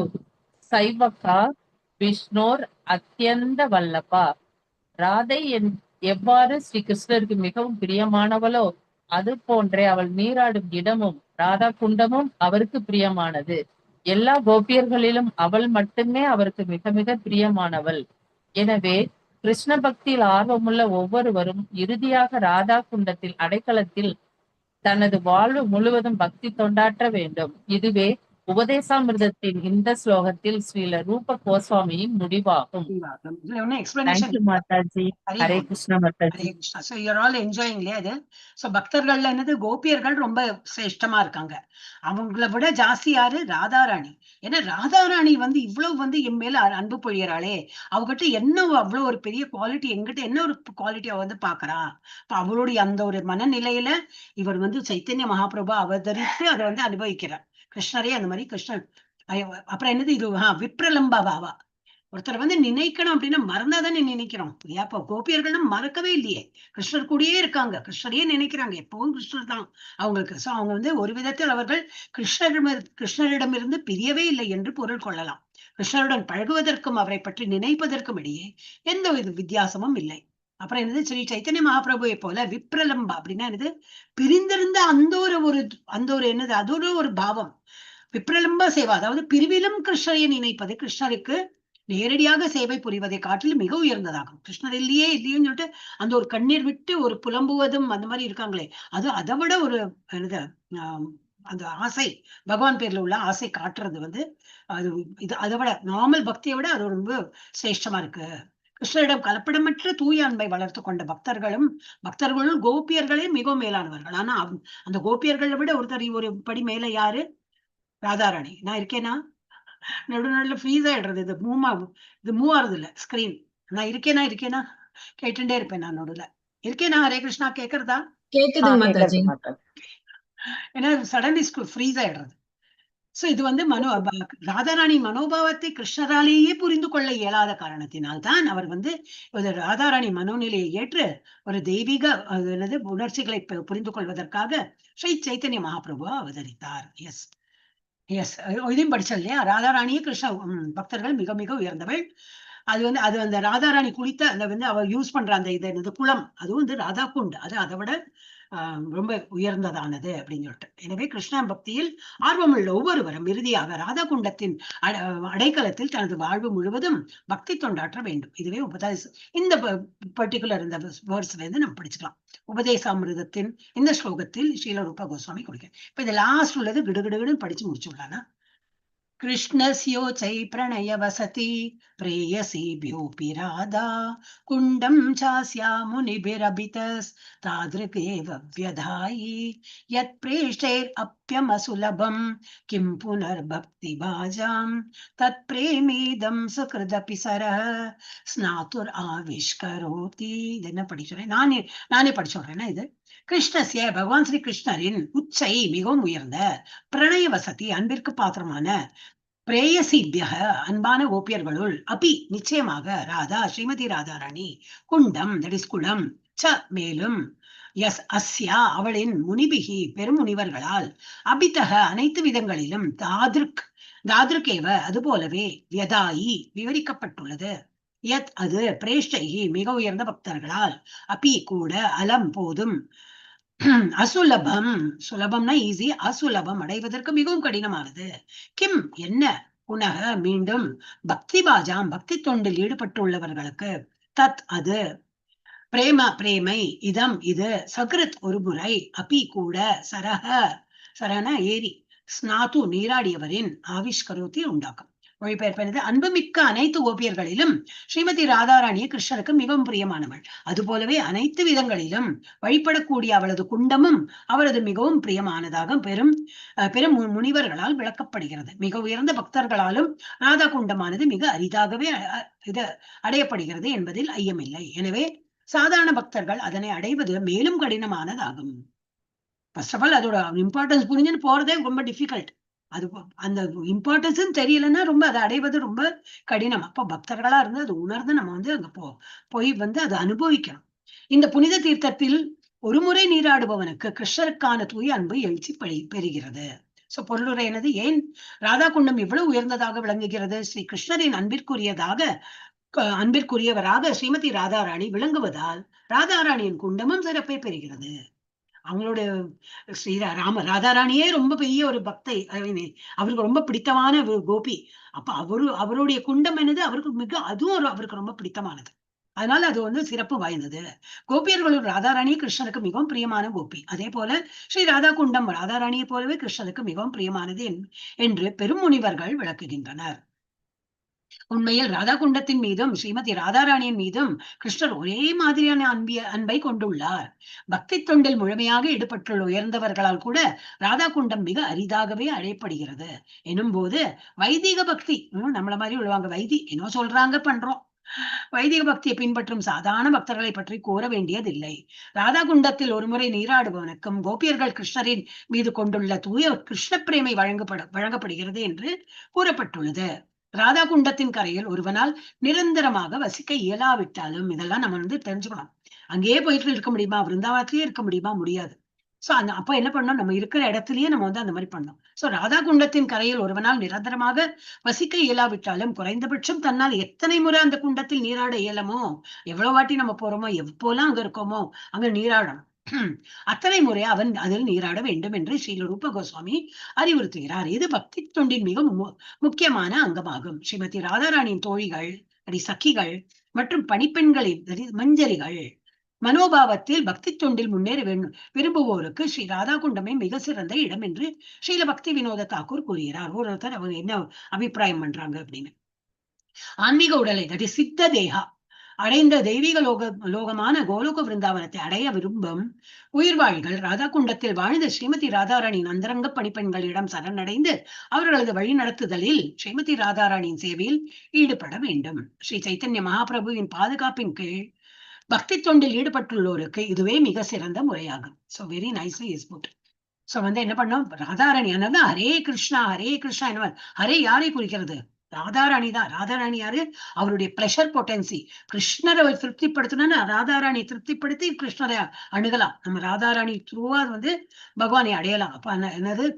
Speaker 15: சைவகா விஷ்ணோர் அத்தியந்த வல்லபா. ராதை எவ்வாறு ஸ்ரீ கிருஷ்ணருக்கு மிகவும் பிரியமானவளோ அது போன்றே அவள் நீராடும் இடமும் ராதா குண்டமும் அவருக்கு பிரியமானது. எல்லா கோபியர்களிலும் அவள் மட்டுமே அவருக்கு மிக மிக பிரியமானவள். எனவே கிருஷ்ண பக்தியில் ஆர்வமுள்ள ஒவ்வொருவரும் இறுதியாக ராதா குண்டத்தில் அடைக்கலத்தில் தனது வாழ்வு முழுவதும் பக்தி தொண்டாற்ற வேண்டும். இதுவே உபதேசாமிர்தத்தின் இந்த ஸ்லோகத்தில் ஸ்ரீல ரூப கோஸ்வாமியின் முடிவாகும். Hare Krishna Mataji.
Speaker 1: So you're all enjoying இல்லையா இது? So பக்தர்கள்ல என்னது கோபியர்கள் ரொம்ப சிரேஷ்டமா இருக்காங்க. அவங்கள விட ஜாஸ்தி யாரு? ராதாராணி. ஏன்னா ராதாராணி இவ்வளவு என் மேல அன்பு பொழியறாளே, அவகிட்ட என்ன அவ்வளவு ஒரு பெரிய குவாலிட்டி, எங்கிட்ட என்ன ஒரு குவாலிட்டி அவ பாக்குறா. அவளுடைய அந்த ஒரு மனநிலையில இவர் சைத்தன்ய மகாபிரபு அவதரித்து அதை அனுபவிக்கிறார். கிருஷ்ணரே அந்த மாதிரி கிருஷ்ணன். அப்புறம் என்னது இது? விப்ரலம்பா பாவா. ஒருத்தர் நினைக்கணும் அப்படின்னா மறந்தாதானே நினைக்கிறோம். அப்ப கோபியர்களும் மறக்கவே இல்லையே, கிருஷ்ணர் கூடயே இருக்காங்க, கிருஷ்ணரையே நினைக்கிறாங்க, எப்பவும் கிருஷ்ணர் தான் அவங்களுக்கு. சோ அவங்க ஒரு விதத்தில் அவர்கள் கிருஷ்ணரிடமிருந்து பிரியவே இல்லை என்று பொருள் கொள்ளலாம். கிருஷ்ணருடன் பழகுவதற்கும் அவரை பற்றி நினைப்பதற்கும் இடையே எந்த ஒரு வித்தியாசமும் இல்லை. அப்புறம் என்னது? ஸ்ரீ சைத்தன்ய மகாபிரபுவை போல விப்ரலம்பா அப்படின்னா என்னது? பிரிந்திருந்த அந்த ஒரு என்னது? அதோட ஒரு பாவம். விப்ரலம்பா சேவா, அதாவது பிரிவிலும் கிருஷ்ணரை நினைப்பது கிருஷ்ணருக்கு நேரடியாக சேவை புரிவதை காட்டிலும் மிக உயர்ந்ததாகும். கிருஷ்ணர் இல்லையே இல்லையோன்னு சொல்லிட்டு அந்த ஒரு கண்ணீர் விட்டு ஒரு புலம்புவதும் அந்த மாதிரி இருக்காங்களே, அது அதை விட ஒரு என்னது அந்த ஆசை, பகவான் பேர்ல உள்ள ஆசை காட்டுறது அது இது அதை விட நார்மல் பக்தியை விட அது ரொம்ப சிரேஷ்டமா இருக்கு. கிருஷ்ணரிடம் கலப்படமற்ற தூய அன்பை வளர்த்து கொண்ட பக்தர்களும் கோபியர்களே மிகவும் மேலானவர்கள். ஆனா அந்த கோபியர்களை விட ஒரு படி மேல யாரு? ராதாராணி. நான் இருக்கேனா? நடுநடுல ஃப்ரீஸ் ஆயிடுறது, இது மூவ் ஆறுது இல்ல ஸ்கிரீன். நான் இருக்கேனா கேட்டுட்டே இருப்பேன். நான் நடுல இருக்கேனா? ஹரே கிருஷ்ணா கேக்குறதா? ஏன்னா சடன்லி ஃப்ரீஸ் ஆயிடுறது. சோ இது ராதாராணி மனோபாவத்தை கிருஷ்ணராலேயே புரிந்து கொள்ள இயலாத காரணத்தினால்தான் அவர் ராதாராணி மனோநிலையை ஏற்று ஒரு தெய்வீக உணர்ச்சிகளை புரிந்து கொள்வதற்காக ஸ்ரீ சைத்தன்ய மகாபிரபு அவதரித்தார். எஸ் எஸ் இதையும் படிச்சது இல்லையா? ராதாராணியே கிருஷ்ண பக்தர்கள் மிக மிக உயர்ந்தவள். அது அந்த ராதாராணி குளித்த அந்த அவர் யூஸ் பண்ற அந்த இது குளம், அதுவும் ராதா குண்ட், அது அதை விட ரொம்ப உயர்ந்ததானது அப்படின்னு சொல்லிட்டு. எனவே கிருஷ்ண பக்தியில் ஆர்வமுள்ள ஒவ்வொருவரும் இறுதியாக ராதா குண்டத்தின் அடைக்கலத்தில் தனது வாழ்வு முழுவதும் பக்தி தொண்டாற்ற வேண்டும். இதுவே இந்த பர்டிகுலர் இந்த வேர்ட்ஸ்ல இருந்து நம்ம படிச்சுக்கலாம். உபதேசாமிர்தத்தின் இந்த ஸ்லோகத்தில் ஸ்ரீல ரூப கோஸ்வாமி கொடுக்க. இப்ப இது லாஸ்ட் உள்ளது கிடுகிடுன்னு படிச்சு முடிச்சுடலாம்னா, कृष्णस्योचै प्रणय वसति प्रेयसीभ्योऽपि राधा कुण्डं चास्या मुनिभिरभितस्तादृगेव व्यधायि यत्प्रेष्टैरप्यमसुलभं किं पुनर्भक्तिभाजां तत्प्रेमीदं सुकृदपि सरः स्नातुर आविष्करोति. இது என்ன படிச்சோறேன்? நானே படிச்சோறேன்னா இது கிருஷ்ணஸ்ய பகவான் ஸ்ரீ கிருஷ்ணரின் உச்சை மிகவும் உயர்ந்த பிரணய வசதி அன்பிற்கு பாத்திரமான பிரேயசிபியக அன்பான கோபியர்களுள் அபி நிச்சயமாக ராதா ஸ்ரீமதி ராதாராணி குண்டம் தட் இஸ் குளம் ச மேலும் எஸ் அஸ்யா அவளின் முனிபிகி பெருமுனிவர்களால் அபித்தக அனைத்து விதங்களிலும் தாதிருக்கேவ அது போலவே வியதாயி விவரிக்கப்பட்டுள்ளது. யத் அது பிரேஷ்டைகி மிக உயர்ந்த பக்தர்களால் அபி கூட அலம் போதும் அசுலபம் சுலபம்னா ஈஸி, அசுலபம் அடைவதற்கு மிகவும் கடினமானது. கிம் என்ன புனக மீண்டும் பக்தி பாஜாம் பக்தி தொண்டில் ஈடுபட்டுள்ளவர்களுக்கு தத் அது பிரேமை இதம் இது சகிருத் ஒரு முறை அபி கூட சரன ஏரி ஸ்நாது நீராடியவரின் ஆவிஷ்கரோத்தி உண்டாக்கும். மொழிபெயர்ப்பது அன்புமிக்க அனைத்து கோபியர்களிலும் ஸ்ரீமதி ராதாராணிய கிருஷ்ணருக்கு மிகவும் பிரியமானவள். அது போலவே அனைத்து விதங்களிலும் வழிபடக்கூடிய அவளது குண்டமும் அவரது மிகவும் பிரியமானதாக பெரும் முனிவர்களால் விளக்கப்படுகிறது. மிக உயர்ந்த பக்தர்களாலும் ராதா குண்டமானது மிக அரிதாகவே அடையப்படுகிறது என்பதில் ஐயமில்லை. எனவே சாதாரண பக்தர்கள் அதனை அடைவது மேலும் கடினமானதாகும். ஃபர்ஸ்ட் ஆஃப் ஆல் அதோட இம்பார்ட்டன்ஸ் புரிஞ்சுன்னு போறதே ரொம்ப டிஃபிகல்ட். அது அந்த இம்பார்ட்டன்ஸ் தெரியலன்னா ரொம்ப அதை அடைவது ரொம்ப கடினம். அப்போ பக்தர்களா இருந்து அது உணர்ந்து நம்ம அங்க போய் அதை அனுபவிக்கணும். இந்த புனித தீர்த்தத்தில் ஒரு முறை நீராடுபவனுக்கு கிருஷ்ணருக்கான தூய அன்பு எழுச்சி பெறுகிறது. சோ பொருளுரை என்னது, ஏன் ராதா குண்டம் இவ்வளவு உயர்ந்ததாக விளங்குகிறது? ஸ்ரீ கிருஷ்ணரின் அன்பிற்குரியவராக ஸ்ரீமதி ராதாராணி விளங்குவதால் ராதாராணியின் குண்டமும் சிறப்பை பெறுகிறது. அவங்களுடைய ராதாராணியே ரொம்ப பெரிய ஒரு பக்தை, அவருக்கு ரொம்ப பிடித்தமான ஒரு கோபி. அப்ப அவருடைய குண்டம் என்னது அவருக்கு அதுவும் அவருக்கு ரொம்ப பிடித்தமானது. அதனால அது சிறப்பு வாய்ந்தது. கோபியர்களும் ராதாராணி கிருஷ்ணருக்கு மிகவும் பிரியமான கோபி. அதே போல ஸ்ரீ ராதா குண்டம் ராதாராணியை போலவே கிருஷ்ணருக்கு மிகவும் பிரியமானது என்று பெரும் முனிவர்கள் விளக்குகின்றனர். உண்மையில் ராதா குண்டத்தின் மீதும் ஸ்ரீமதி ராதாராணியின் மீதும் கிருஷ்ணர் ஒரே மாதிரியான அன்பை கொண்டுள்ளார். பக்தி தொண்டில் முழுமையாக ஈடுபட்டுள்ள உயர்ந்தவர்களால் கூட ராதா குண்டம் மிக அரிதாகவே அழைப்படுகிறது. எனும் போது வைதிக பக்தி நம்மள மாதிரி உள்ளவங்க என்ன சொல்றாங்க பண்றோம். வைதிக பக்தியை பின்பற்றும் சாதாரண பக்தர்களை பற்றி கூற வேண்டியதில்லை. ராதா குண்டத்தில் ஒருமுறை நீராடுபவனுக்கும் கோபியர்கள் கிருஷ்ணரின் மீது கொண்டுள்ள தூய கிருஷ்ண பிரேமை வழங்கப்படுகிறது என்று கூறப்பட்டுள்ளது. ராதா குண்டத்தின் கரையில் ஒருவனால் நிரந்தரமாக வசிக்க இயலாவிட்டாலும் இதெல்லாம் நம்ம தெரிஞ்சுக்கணும். அங்கேயே போயிட்டு இருக்க முடியுமா? விருந்தாவனத்திலேயே இருக்க முடியுமா? முடியாது. சோ அப்ப என்ன பண்ணோம், நம்ம இருக்கிற இடத்துலயே நம்ம அந்த மாதிரி பண்ணோம். சோ ராதா குண்டத்தின் கரையில் ஒருவனால் நிரந்தரமாக வசிக்க இயலாவிட்டாலும் குறைந்தபட்சம் தன்னால் எத்தனை முறை அந்த குண்டத்தில் நீராட இயலமோ, எவ்வளவு வாட்டி நம்ம போறோமோ, எப்போலாம் அங்க இருக்கோமோ அங்க நீராடணும். அத்தனை முறை அவன் அதில் நீராட வேண்டும் என்று ஸ்ரீல ரூப கோஸ்வாமி அறிவுறுத்துகிறார். இது பக்தி தொண்டின் மிக முக்கியமான அங்கமாகும். ஸ்ரீமதி ராதாராணியின் தோழிகள், சகிகள் மற்றும் பணிப்பெண்களின் மஞ்சரிகள் மனோபாவத்தில் பக்தி தொண்டில் முன்னேற விரும்புவோருக்கு ஸ்ரீ ராதா குண்டமே மிக சிறந்த இடம் என்று ஸ்ரீல பக்தி வினோத தாக்கூர் கூறுகிறார். ஒருத்தர் அவங்க என்ன அபிப்பிராயம் பண்றாங்க அப்படின்னு. ஆன்மீக உடலை சித்த தேகா அடைந்த தெய்வீக லோகமான கோலோக விருந்தாவனத்தை அடைய விரும்பும் உயிர்வாழிகள் ராதா குண்டத்தில் வாழ்ந்த ஸ்ரீமதி ராதாராணியின் அந்தரங்க பணிப்பெண்களிடம் சரணடைந்து அவர்களது வழி நடத்துதலில் ஸ்ரீமதி ராதாராணியின் சேவையில் ஈடுபட வேண்டும். ஸ்ரீ சைத்தன்ய மகாபிரபுவின் பாதுகாப்பின் கீழ் பக்தி தொண்டில் ஈடுபட்டுள்ளோருக்கு இதுவே மிக சிறந்த முறையாகும். So very nicely is put. So என்ன பண்ணோம், ராதாராணி ஹரே கிருஷ்ணா என்ன ஹரே யாரை குறிக்கிறது? ராதாராணி தான். ராதாராணி யாரு? அவருடைய பிளஷர் பொட்டன்சி. கிருஷ்ணரை திருப்திப்படுத்தணும்னா ராதாராணி திருப்திப்படுத்தி கிருஷ்ணரை அணுகலாம். நம்ம ராதாராணி த்ரூவா பகவானை அடையலாம். அப்ப என்னது,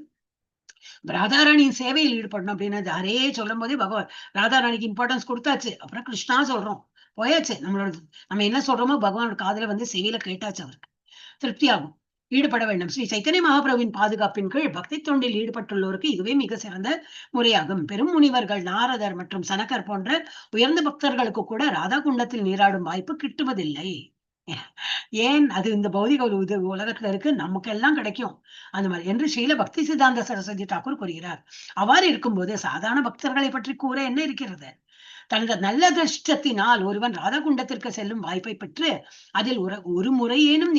Speaker 1: ராதாராணியின் சேவையில் ஈடுபடணும் அப்படின்னு ஹரே சொல்லும் போதே பகவான் ராதாராணிக்கு இம்பார்ட்டன்ஸ் கொடுத்தாச்சு. அப்புறம் கிருஷ்ணா சொல்றோம், போயாச்சு. நம்ம என்ன சொல்றோமோ பகவானோட காதுல செவியில கேட்டாச்சு, அவருக்கு திருப்தி ஆகும். ஈடுபட வேண்டும். ஸ்ரீ சைத்தன்ய மகாபிரபுவின் பாதுகாப்பின் கீழ் பக்தி தொண்டில் ஈடுபட்டுள்ளோருக்கு இதுவே மிக சிறந்த முறையாகும். பெரும் முனிவர்கள் நாரதர் மற்றும் சனகர் போன்ற உயர்ந்த பக்தர்களுக்கு கூட ராதா குண்டத்தில் நீராடும் வாய்ப்பு கிட்டுவதில்லை. ஏன்? அது இந்த பௌதிக உலகத்துல இருக்கு, நமக்கு எல்லாம் கிடைக்கும் அந்த மாதிரி என்று ஸ்ரீல பக்தி சித்தாந்த சரஸ்வதி தாக்கூர் கூறுகிறார். அவ்வாறு இருக்கும்போது சாதாரண பக்தர்களை பற்றி கூற என்ன இருக்கிறது? தனது நல்ல திருஷ்டத்தினால் ஒருவன் ராதா குண்டத்திற்கு செல்லும் வாய்ப்பை பெற்று அதில் ஒரு முறையேனும்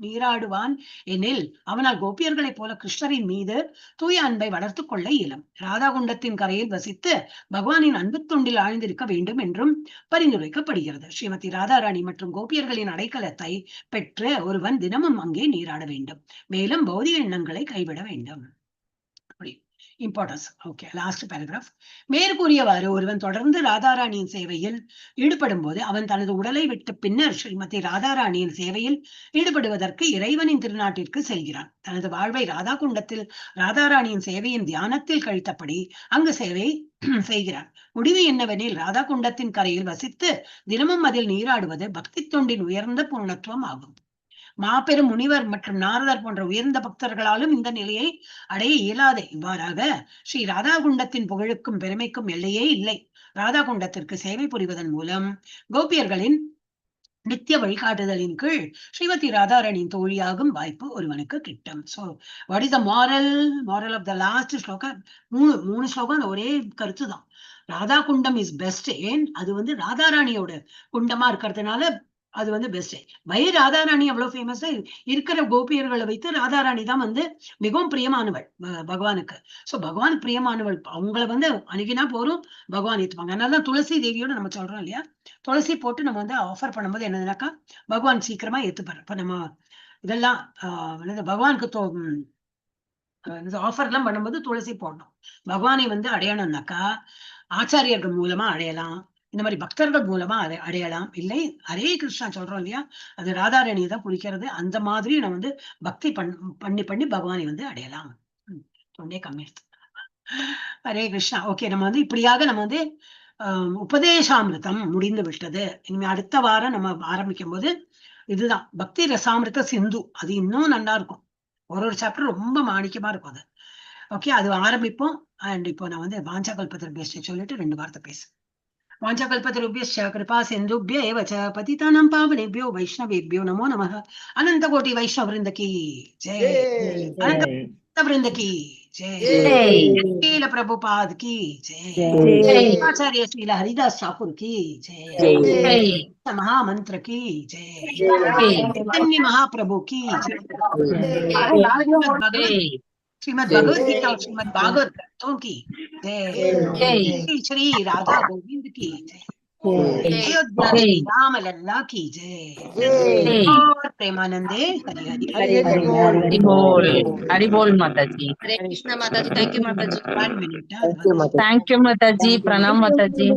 Speaker 1: நீராடுவான் எனில் அவனால் கோபியர்களைப் போல கிருஷ்ணரின் மீது தூய அன்பை வளர்த்து கொள்ள இயலும். ராதா குண்டத்தின் கரையில் வசித்து பகவானின் அன்பு தொண்டில் ஆழ்ந்திருக்க வேண்டும் என்றும் பரிந்துரைக்கப்படுகிறது. ஸ்ரீமதி ராதாராணி மற்றும் கோபியர்களின் அடைக்கலத்தை பெற்று ஒருவன் தினமும் அங்கே நீராட வேண்டும். மேலும் பௌதிக எண்ணங்களை கைவிட வேண்டும். இம்பார்ட்டன்ஸ். Okay, last paragraph. மேற்கூறியவாறு ஒருவன் தொடர்ந்து ராதாராணியின் சேவையில் ஈடுபடும் போது அவன் தனது உடலை விட்டு பின்னர் ஸ்ரீமதி ராதாராணியின் சேவையில் ஈடுபடுவதற்கு இறைவனின் திருநாட்டிற்கு செல்கிறான். தனது வாழ்வை ராதா குண்டத்தில் ராதாராணியின் சேவையின் தியானத்தில் கழித்தபடி அங்கு சேவை செய்கிறான். முடிவு என்னவெனில் ராதா குண்டத்தின் கரையில் வசித்து தினமும் அதில் நீராடுவது பக்தி தொண்டின் உயர்ந்த பூர்ணத்துவம் ஆகும். மாபெரும் முனிவர் மற்றும் நாரதர் போன்ற உயர்ந்த பக்தர்களாலும் இந்த நிலையை அடைய இயலாது. இவ்வாறாக ஸ்ரீ ராதா குண்டத்தின் புகழுக்கும் பெருமைக்கும் எல்லையே இல்லை. ராதா குண்டத்திற்கு சேவை புரிவதன் மூலம் கோபியர்களின் நித்திய வழிகாட்டுதலின் கீழ் ஸ்ரீமதி ராதாராணியின் தோழியாகும் வாய்ப்பு ஒருவனுக்கு கிட்டும். So what is the moral of the last ஸ்லோகம்? மூணு ஸ்லோகம் ஒரே கருத்து தான். ராதா குண்டம் இஸ் பெஸ்ட். ஏன்? அது வந்து ராதாராணியோட குண்டமா இருக்கிறதுனால அது வந்து பெஸ்ட். வய ராதாராணி அவ்வளவு ஃபேமஸா இருக்கிற கோபியர்களை வைத்து ராதாராணி தான் வந்து மிகவும் பிரியமானவள் பகவானுக்கு. சோ பகவானுக்கு பிரியமானவள், அவங்கள வந்து அணுகினா போறோம் பகவான் ஏத்துப்பாங்க. அதனாலதான் துளசி தேவியோட நம்ம சொல்றோம் இல்லையா, துளசி போட்டு நம்ம வந்து ஆஃபர் பண்ணும்போது என்னதுனாக்கா பகவான் சீக்கிரமா ஏத்துப்பாரு. இப்ப நம்ம இதெல்லாம் பகவானுக்கு ஆஃபர் எல்லாம் பண்ணும்போது துளசி போடணும். பகவானை வந்து அடையணும்னாக்கா ஆச்சாரியர்கள் மூலமா அடையலாம், இந்த மாதிரி பக்தர்கள் மூலமா அடையலாம். இல்லை ஹரே கிருஷ்ணா சொல்றோம் இல்லையா, அது ராதாராணியை தான் குறிக்கிறது. அந்த மாதிரி நம்ம வந்து பக்தி பண்ணி பகவானை வந்து அடையலாம். தொண்டே கம்மி. ஹரே கிருஷ்ணா. ஓகே, நம்ம வந்து இப்படியாக நம்ம வந்து உபதேசாமிருதம் முடிந்து விட்டது. இனிமே அடுத்த வாரம் நம்ம ஆரம்பிக்கும் போது இதுதான் பக்தி ரசாமிருத சிந்து. அது இன்னும் நல்லா இருக்கும். ஒரு சாப்டர் ரொம்ப மாணிக்கமா இருக்கும் அது. ஓகே, அது ஆரம்பிப்போம். அண்ட் இப்போ நான் வந்து வாஞ்சா கல்பத்ருபியஸ்ட சொல்லிட்டு 2 வார்த்தை பேசு. வாஞ்சா கல்பத்ருபியஸ்ச கிருபா சிந்துப்ய ஏவ ச பதிதானாம் பாவனேப்யோ வைஷ்ணவேப்யோ நமோ நமः. அனந்த கோட்டி வைஷ்ணவ விருந்த கி ஜெய். அனந்த விருந்த கி ஜெய். ஸ்ரீல பிரபுபாத் கி ஜெய். ஆச்சாரிய ஸ்ரீல ஹரிதாஸ் ठाकुर की जय. महामंत्र की जय. चैतन्य महाप्रभु की जय. श्रीमद भगवत गीता और श्रीमद भागवत ग्रंथों की जय. श्री राधा गोविंद की जय. अयोध्या श्री राम लल्ला की जय. और प्रेमानंदे हरि हरि
Speaker 15: हरि बोल. हरि बोल माता जी.
Speaker 13: हरे कृष्णा माता जी. Thank you Mata ji.
Speaker 1: 1 minute.
Speaker 15: Thank you Mata जी. प्रणाम माता जी.